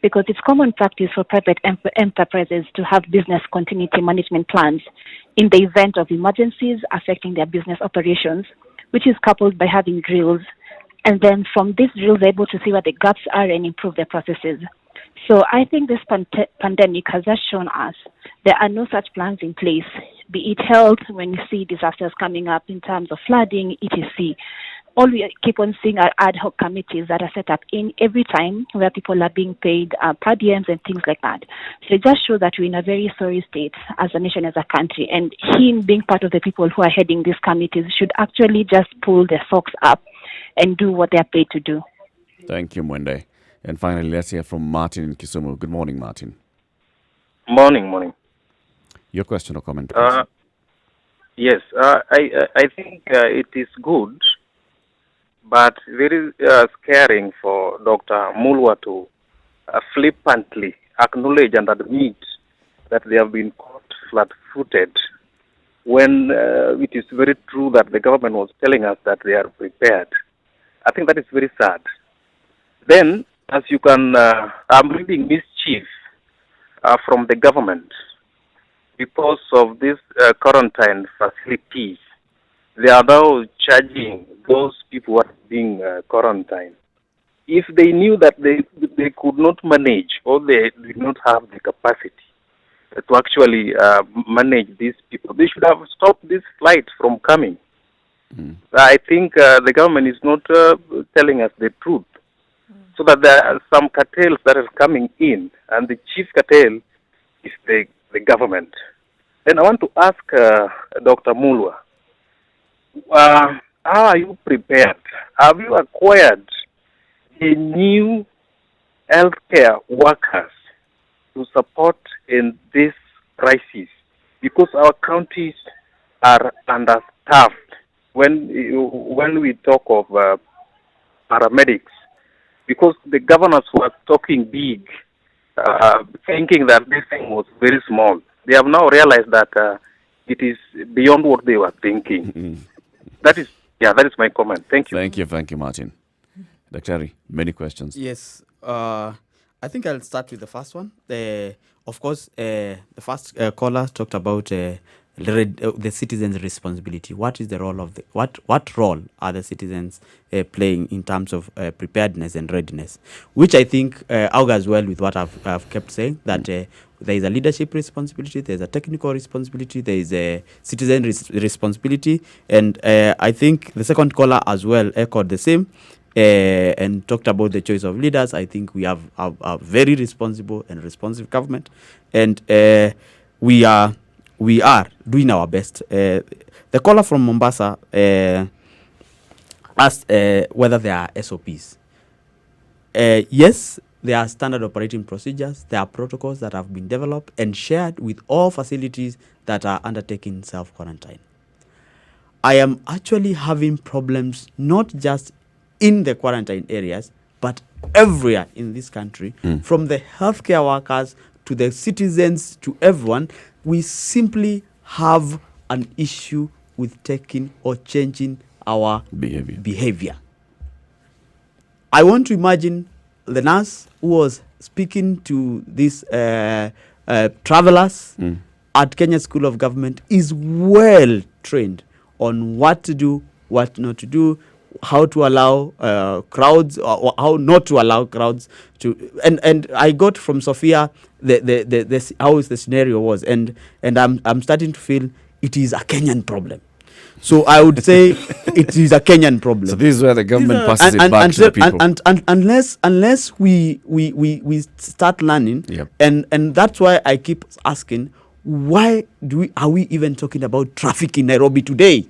because it's common practice for private enterprises to have business continuity management plans in the event of emergencies affecting their business operations, which is coupled by having drills. And then from these drills, they're able to see what the gaps are and improve their processes. So I think this pandemic has just shown us there are no such plans in place, be it health, when you see disasters coming up in terms of flooding, etc. All we keep on seeing are ad hoc committees that are set up in every time where people are being paid per diems and things like that. So it just shows that we're in a very sorry state as a nation, as a country. And him being part of the people who are heading these committees should actually just pull their socks up and do what they're paid to do. Thank you, Mwende. And finally, let's hear from Martin in Kisumu. Good morning, Martin. Morning. Your question or comment, please. Yes, I think it is good, but very scaring for Dr. Mulwa to flippantly acknowledge and admit that they have been caught flat-footed when it is very true that the government was telling us that they are prepared. I think that is very sad. Then, as you can, I'm reading mischief from the government because of these quarantine facilities. They are now charging those people who are being quarantined if they knew that they could not manage or they did not have the capacity to actually manage these people, they should have stopped these flights from coming. I think the government is not telling us the truth, so that there are some cartels that are coming in, and the chief cartel is the government. Then I want to ask Dr. Mulwa, how are you prepared? Have you acquired the new healthcare workers to support in this crisis? Because our counties are understaffed. When we talk of paramedics, because the governors were talking big, thinking that this thing was very small. They have now realized that it is beyond what they were thinking. That is my comment. Thank you. Thank you, Martin. Dr. Many questions. Yes. I think I'll start with the first one. Of course, the first caller talked about the citizens' responsibility. What is the role of what role are the citizens playing in terms of preparedness and readiness? Which I think augurs well with what I've kept saying, that there is a leadership responsibility, there is a technical responsibility, there is a citizen responsibility, and I think the second caller as well echoed the same. And talked about the choice of leaders. I think we have a very responsible and responsive government, and we are doing our best. The caller from Mombasa asked whether there are SOPs. Yes, there are standard operating procedures. There are protocols that have been developed and shared with all facilities that are undertaking self-quarantine. I am actually having problems not just in the quarantine areas, but everywhere in this country, from the healthcare workers to the citizens to everyone. We simply have an issue with taking or changing our behavior. I want to imagine the nurse who was speaking to these travelers at Kenya School of Government is well trained on what to do, what not to do, how to allow crowds or how not to allow crowds to. And I got from Sophia the how the scenario was, and I'm starting to feel it is a Kenyan problem. So I would say it is a Kenyan problem. So this is where the government passes it back to the people. And unless we start learning, and that's why I keep asking, why are we even talking about traffic in Nairobi today?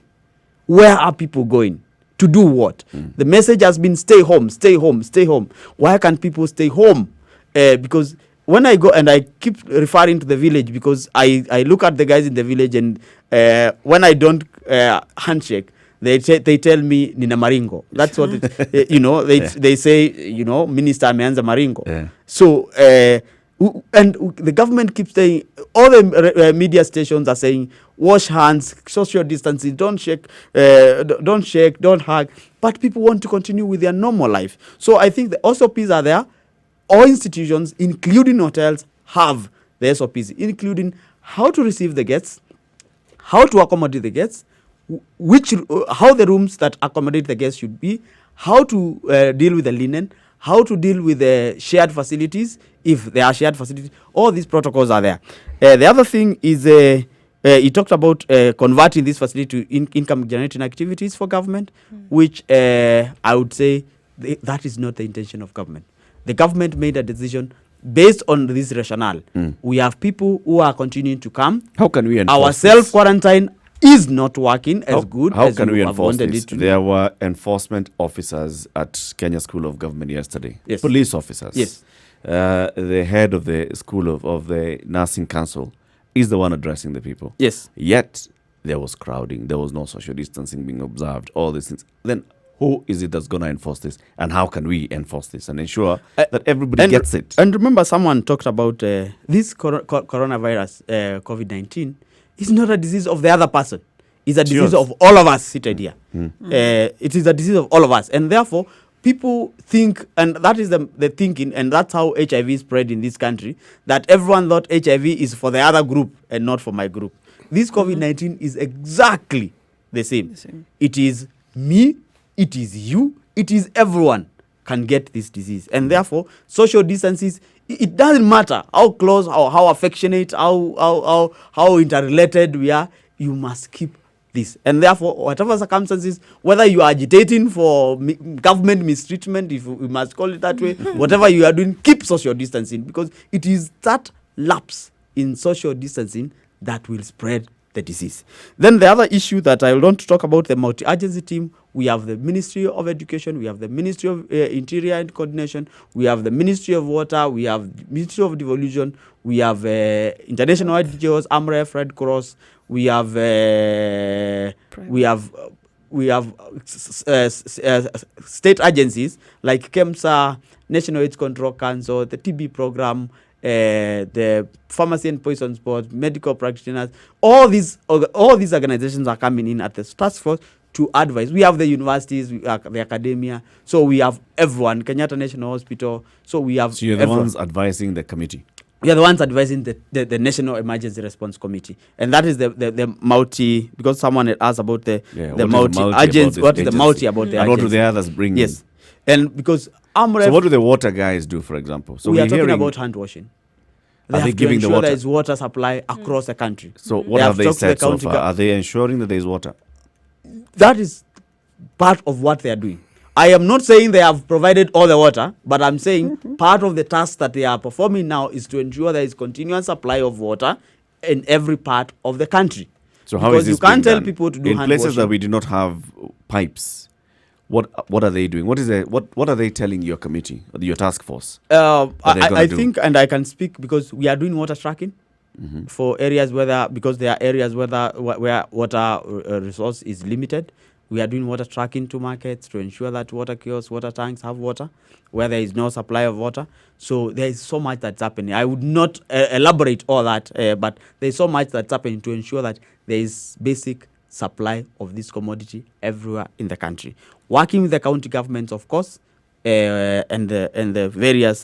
Where are people going? To do what? The message has been stay home, stay home, stay home. Why can't people stay home? Because when I go, and I keep referring to the village, because I look at the guys in the village, and when I don't handshake, they tell me Nina Maringo. That's what they say, Minister ameanza Maringo. Yeah. So and the government keeps saying, all the media stations are saying, wash hands, social distancing, don't shake, don't hug. But people want to continue with their normal life. So I think the SOPs are there. All institutions, including hotels, have the SOPs, including how to receive the guests, how to accommodate the guests, how the rooms that accommodate the guests should be, how to deal with the linen, how to deal with the shared facilities, if there are shared facilities. All these protocols are there. The other thing is he talked about converting this facility to income-generating activities for government, which I would say that is not the intention of government. The government made a decision based on this rationale. We have people who are continuing to come. How can we enforce our self-quarantine is not working as good how as can we have enforce wanted this? it to. There were enforcement officers at Kenya School of Government yesterday. Yes. Police officers. Yes. The head of the school of the nursing council is the one addressing the people. Yes. Yet there was crowding. There was no social distancing being observed. All these things. Then who is it that's going to enforce this? And how can we enforce this and ensure that everybody gets it? And remember, someone talked about this coronavirus, COVID-19, is not a disease of the other person. It's a disease of all of us seated here. It is a disease of all of us. And therefore, people think, and that is the thinking, and that's how HIV spread in this country, that everyone thought HIV is for the other group and not for my group. This COVID-19 is exactly the same. It is me, it is you, it is everyone. can get this disease. And therefore, social distances, it doesn't matter how close, how affectionate, how interrelated we are, you must keep this. And therefore, whatever circumstances, whether you are agitating for government mistreatment, if we must call it that way, whatever you are doing, keep social distancing, because it is that lapse in social distancing that will spread the disease. Then the other issue that I want to talk about, the multi-agency team, we have the Ministry of Education, we have the Ministry of Interior and Coordination, we have the Ministry of Water, we have the Ministry of Devolution, we have international NGOs, AMREF, Red Cross, we have state agencies like KEMSA, National AIDS Control Council, the TB program, the Pharmacy and Poisons Board, medical practitioners. All these organizations are coming in at the task force to advise. We have the universities, the academia, so we have everyone, Kenyatta National Hospital, so we have. So you're the ones advising the committee. We are the ones advising the National Emergency Response Committee, and that is the multi. Because someone had asked about the multi agents. What is the multi about the? And what do the others bring? Yes, and because AMREF. So what do the water guys do, for example? So we are talking about hand washing. Are they giving the water? There is water supply across the country. So what have they said so far? Are they ensuring that there is water? That is part of what they are doing. I am not saying they have provided all the water, but I'm saying part of the task that they are performing now is to ensure there is continuous supply of water in every part of the country. So how is this you can't tell done? people to do in hand places washing. that we do not have pipes? What are they doing? What are they telling your committee or your task force? I think, and I can speak because we are doing water tracking for areas because there are areas where water resource is limited. We are doing water tracking to markets to ensure that water kiosks, water tanks have water where there is no supply of water. So there is so much that's happening. I would not elaborate all that, but there is so much that's happening to ensure that there is basic supply of this commodity everywhere in the country. Working with the county governments, of course, and the various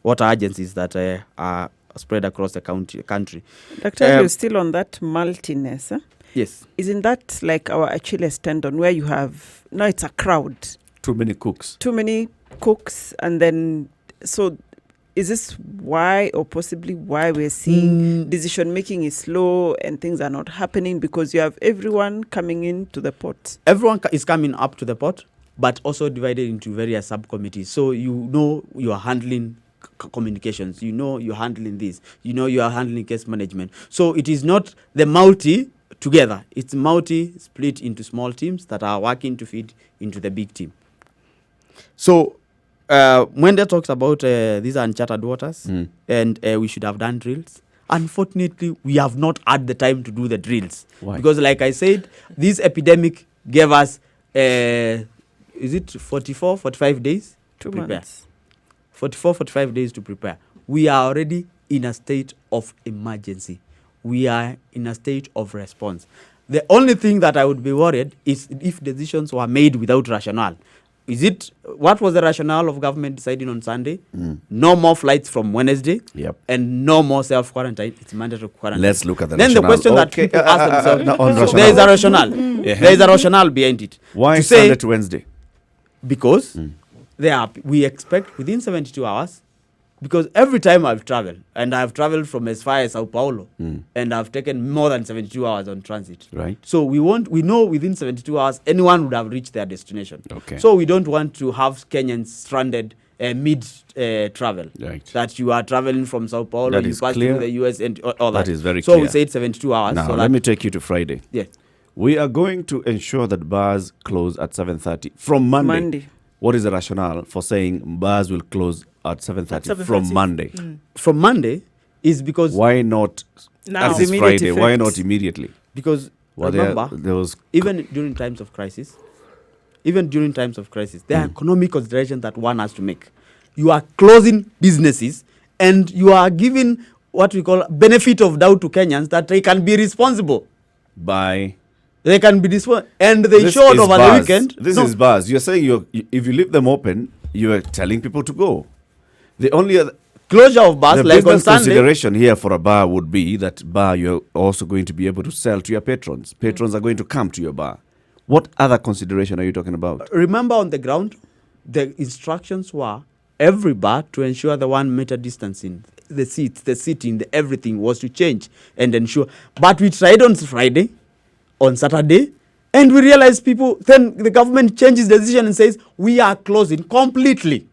water agencies that are spread across the country. Dr. You're still on that multiness. Yes. Isn't that like our Achilles tendon where you have, now it's a crowd. Too many cooks. And then, so is this why or possibly why we're seeing decision making is slow and things are not happening because you have everyone coming into the pot? Everyone is coming up to the pot, but also divided into various subcommittees. So you are handling communications, you're handling this, you are handling case management. So it is not the multi together. It's multi split into small teams that are working to feed into the big team. So when they talks about these uncharted waters and we should have done drills, unfortunately, we have not had the time to do the drills. Why? Because like I said, this epidemic gave us, is it 44, 45 days to prepare? Months. 44, 45 days to prepare. We are already in a state of emergency. We are in a state of response. The only thing that I would be worried is if decisions were made without rationale. What was the rationale of government deciding on Sunday? No more flights from Wednesday. Yep. And no more self-quarantine. It's mandatory quarantine. Let's look at the then rationale. the question that people ask themselves, on there is a rationale. Yeah. There is a rationale behind it. Why to Sunday to Wednesday? Because we expect within 72 hours, because every time I've traveled, and I've traveled from as far as Sao Paulo, and I've taken more than 72 hours on transit. Right. So we know within 72 hours, anyone would have reached their destination. Okay. So we don't want to have Kenyans stranded mid-travel. Right. That you are traveling from Sao Paulo, That you is pass clear. through the US and all that. That is very so clear. we said 72 hours. Now, so let me take you to Friday. Yes. We are going to ensure that bars close at 7:30 from Monday. What is the rationale for saying bars will close at 7:30 from Monday? From Monday is because... Why not Now. as is Immediate Friday? Why effect. not immediately? Because remember, even during times of crisis, there are economic considerations that one has to make. You are closing businesses and you are giving what we call benefit of doubt to Kenyans that they can be responsible. They can be responsible. And they showed over the weekend. This is bars. You're saying if you leave them open, you are telling people to go. The only other closure of bars, the like on business Sunday, consideration here for a bar would be that bar you're also going to be able to sell to your patrons. Patrons are going to come to your bar. What other consideration are you talking about? remember on the ground, the instructions were every bar to ensure the 1 meter distancing, the seats, the seating, the everything was to change and ensure. But we tried on Friday, on Saturday, and we realized people, then the government changes the decision and says, we are closing completely.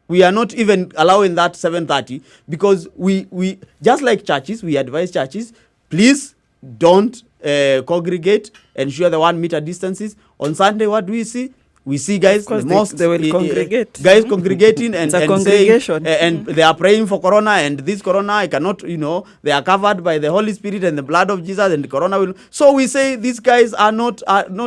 We are not even allowing that 7:30 because we just like churches, we advise churches, please don't congregate, ensure the 1 meter distances. On Sunday, what do we see? We see guys, the mosques, they will congregate. guys congregating and, It's a and congregation. saying, and they are praying for corona, and this corona, I cannot, they are covered by the Holy Spirit and the blood of Jesus, and the corona will. So we say these guys are not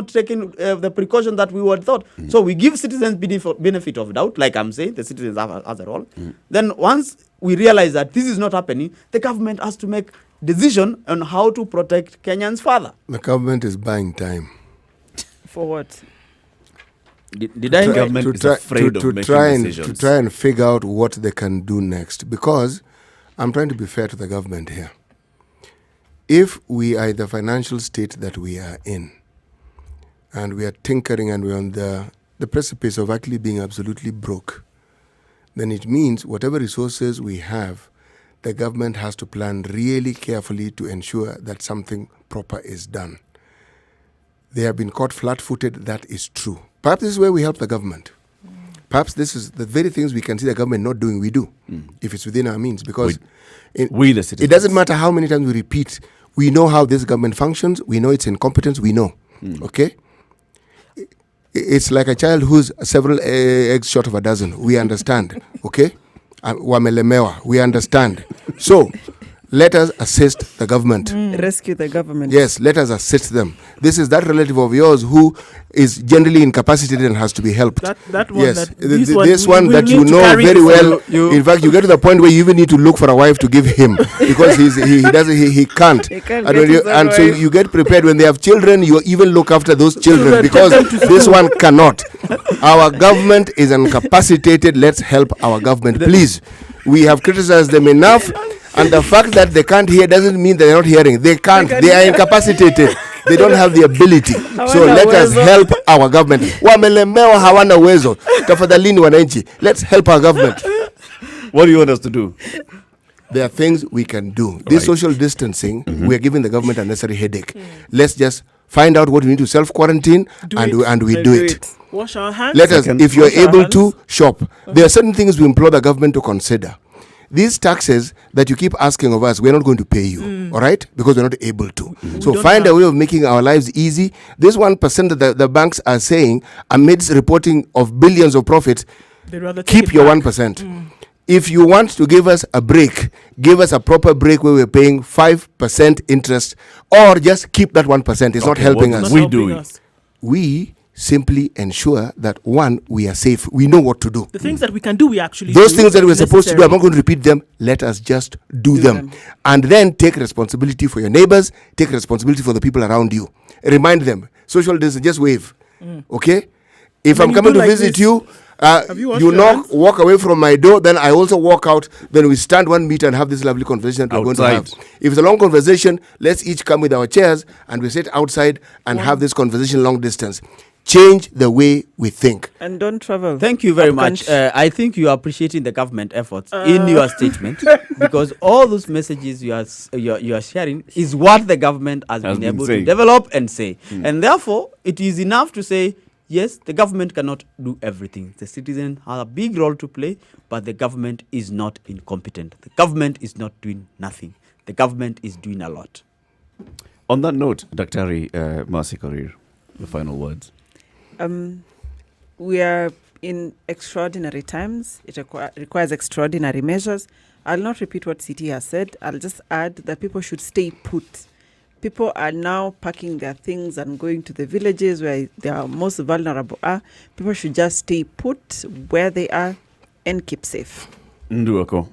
taking the precaution that we would thought. So we give citizens benefit of doubt, like I'm saying, the citizens have as a role. Then once we realize that this is not happening, the government has to make decision on how to protect Kenyans further. The government is buying time. For what? Did I? The government is afraid of making decisions. To try and figure out what they can do next. Because I'm trying to be fair to the government here. If we are in the financial state that we are in, and we are tinkering and we're on the precipice of actually being absolutely broke, then it means whatever resources we have, the government has to plan really carefully to ensure that something proper is done. They have been caught flat-footed, that is true. Perhaps this is where we help the government. Perhaps this is the very things we can see the government not doing, we do, if it's within our means. Because we the citizens. It doesn't matter how many times we repeat, we know how this government functions, we know its incompetence, we know. Okay? It's like a child who's several eggs short of a dozen. We understand. Okay? Wamelemewa. We understand. So, let us assist the government. Rescue the government. Yes, let us assist them. This is that relative of yours who is generally incapacitated and has to be helped. That one. Yes, This one that you know very well. In fact, you get to the point where you even need to look for a wife to give him because he can't. And so you get prepared when they have children. You even look after those children because this one cannot. Our government is incapacitated. Let's help our government, please. We have criticized them enough. And the fact that they can't hear doesn't mean they're not hearing. They can't. They are incapacitated. They don't have the ability. So let us help our government. Wamelemewa hawana uwezo. Tafadhalini wananchi. Let's help our government. What do you want us to do? There are things we can do. This social distancing, we are giving the government a necessary headache. Let's just find out what we need to self-quarantine and we do it. Wash our hands. Let us, if you're able to, shop. There are certain things we implore the government to consider. These taxes that you keep asking of us, we're not going to pay you, all right? Because we're not able to. So find a way of making our lives easy. This 1% that the banks are saying, amidst reporting of billions of profits, keep your 1%. If you want to give us a break, give us a proper break where we're paying 5% interest, or just keep that 1%. It's not helping us. We simply ensure that, one, we are safe. We know what to do. The things that we can do, we actually Those do. things that we're supposed to do, I'm not going to repeat them. Let us just do them. And then take responsibility for your neighbors. Take responsibility for the people around you. Remind them. Social distance, just wave. Okay? If I'm coming to visit you, you knock, walk away from my door, then I also walk out, then we stand 1 meter and have this lovely conversation that we're going to have. If it's a long conversation, let's each come with our chairs and we sit outside and have this conversation long distance. Change the way we think. And don't travel. Thank you very much. I think you are appreciating the government efforts in your statement because all those messages you are sharing is what the government has been able to develop and say. And therefore, it is enough to say, yes, the government cannot do everything. The citizen has a big role to play, but the government is not incompetent. The government is not doing nothing. The government is doing a lot. On that note, Dr. Mercy Korir, the final words. We are in extraordinary times. It requires extraordinary measures. I'll not repeat what CT has said. I'll just add that people should stay put. People are now packing their things and going to the villages where they are most vulnerable. People should just stay put where they are and keep safe. Nduako.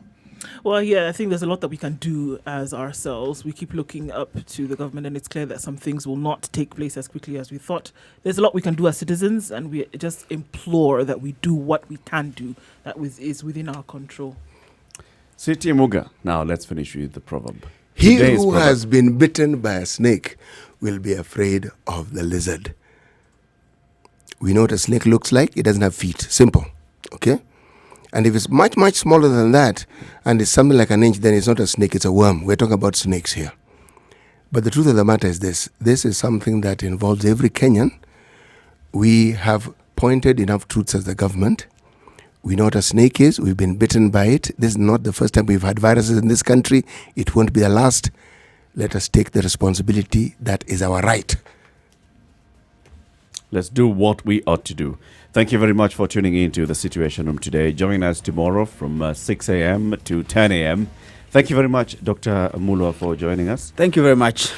Well, yeah, I think there's a lot that we can do as ourselves. We keep looking up to the government, and it's clear that some things will not take place as quickly as we thought. There's a lot we can do as citizens, and we just implore that we do what we can do that is within our control. Siti Muga. Now, let's finish with the proverb. He who has been bitten by a snake will be afraid of the lizard. We know what a snake looks like. It doesn't have feet. Simple. Okay? And if it's much, much smaller than that, and it's something like an inch, then it's not a snake, it's a worm. We're talking about snakes here. But the truth of the matter is this. This is something that involves every Kenyan. We have pointed enough truths as the government. We know what a snake is. We've been bitten by it. This is not the first time we've had viruses in this country. It won't be the last. Let us take the responsibility. That is our right. Let's do what we ought to do. Thank you very much for tuning in to the Situation Room today. Join us tomorrow from 6 a.m. to 10 a.m. Thank you very much, Dr. Mulwa, for joining us. Thank you very much.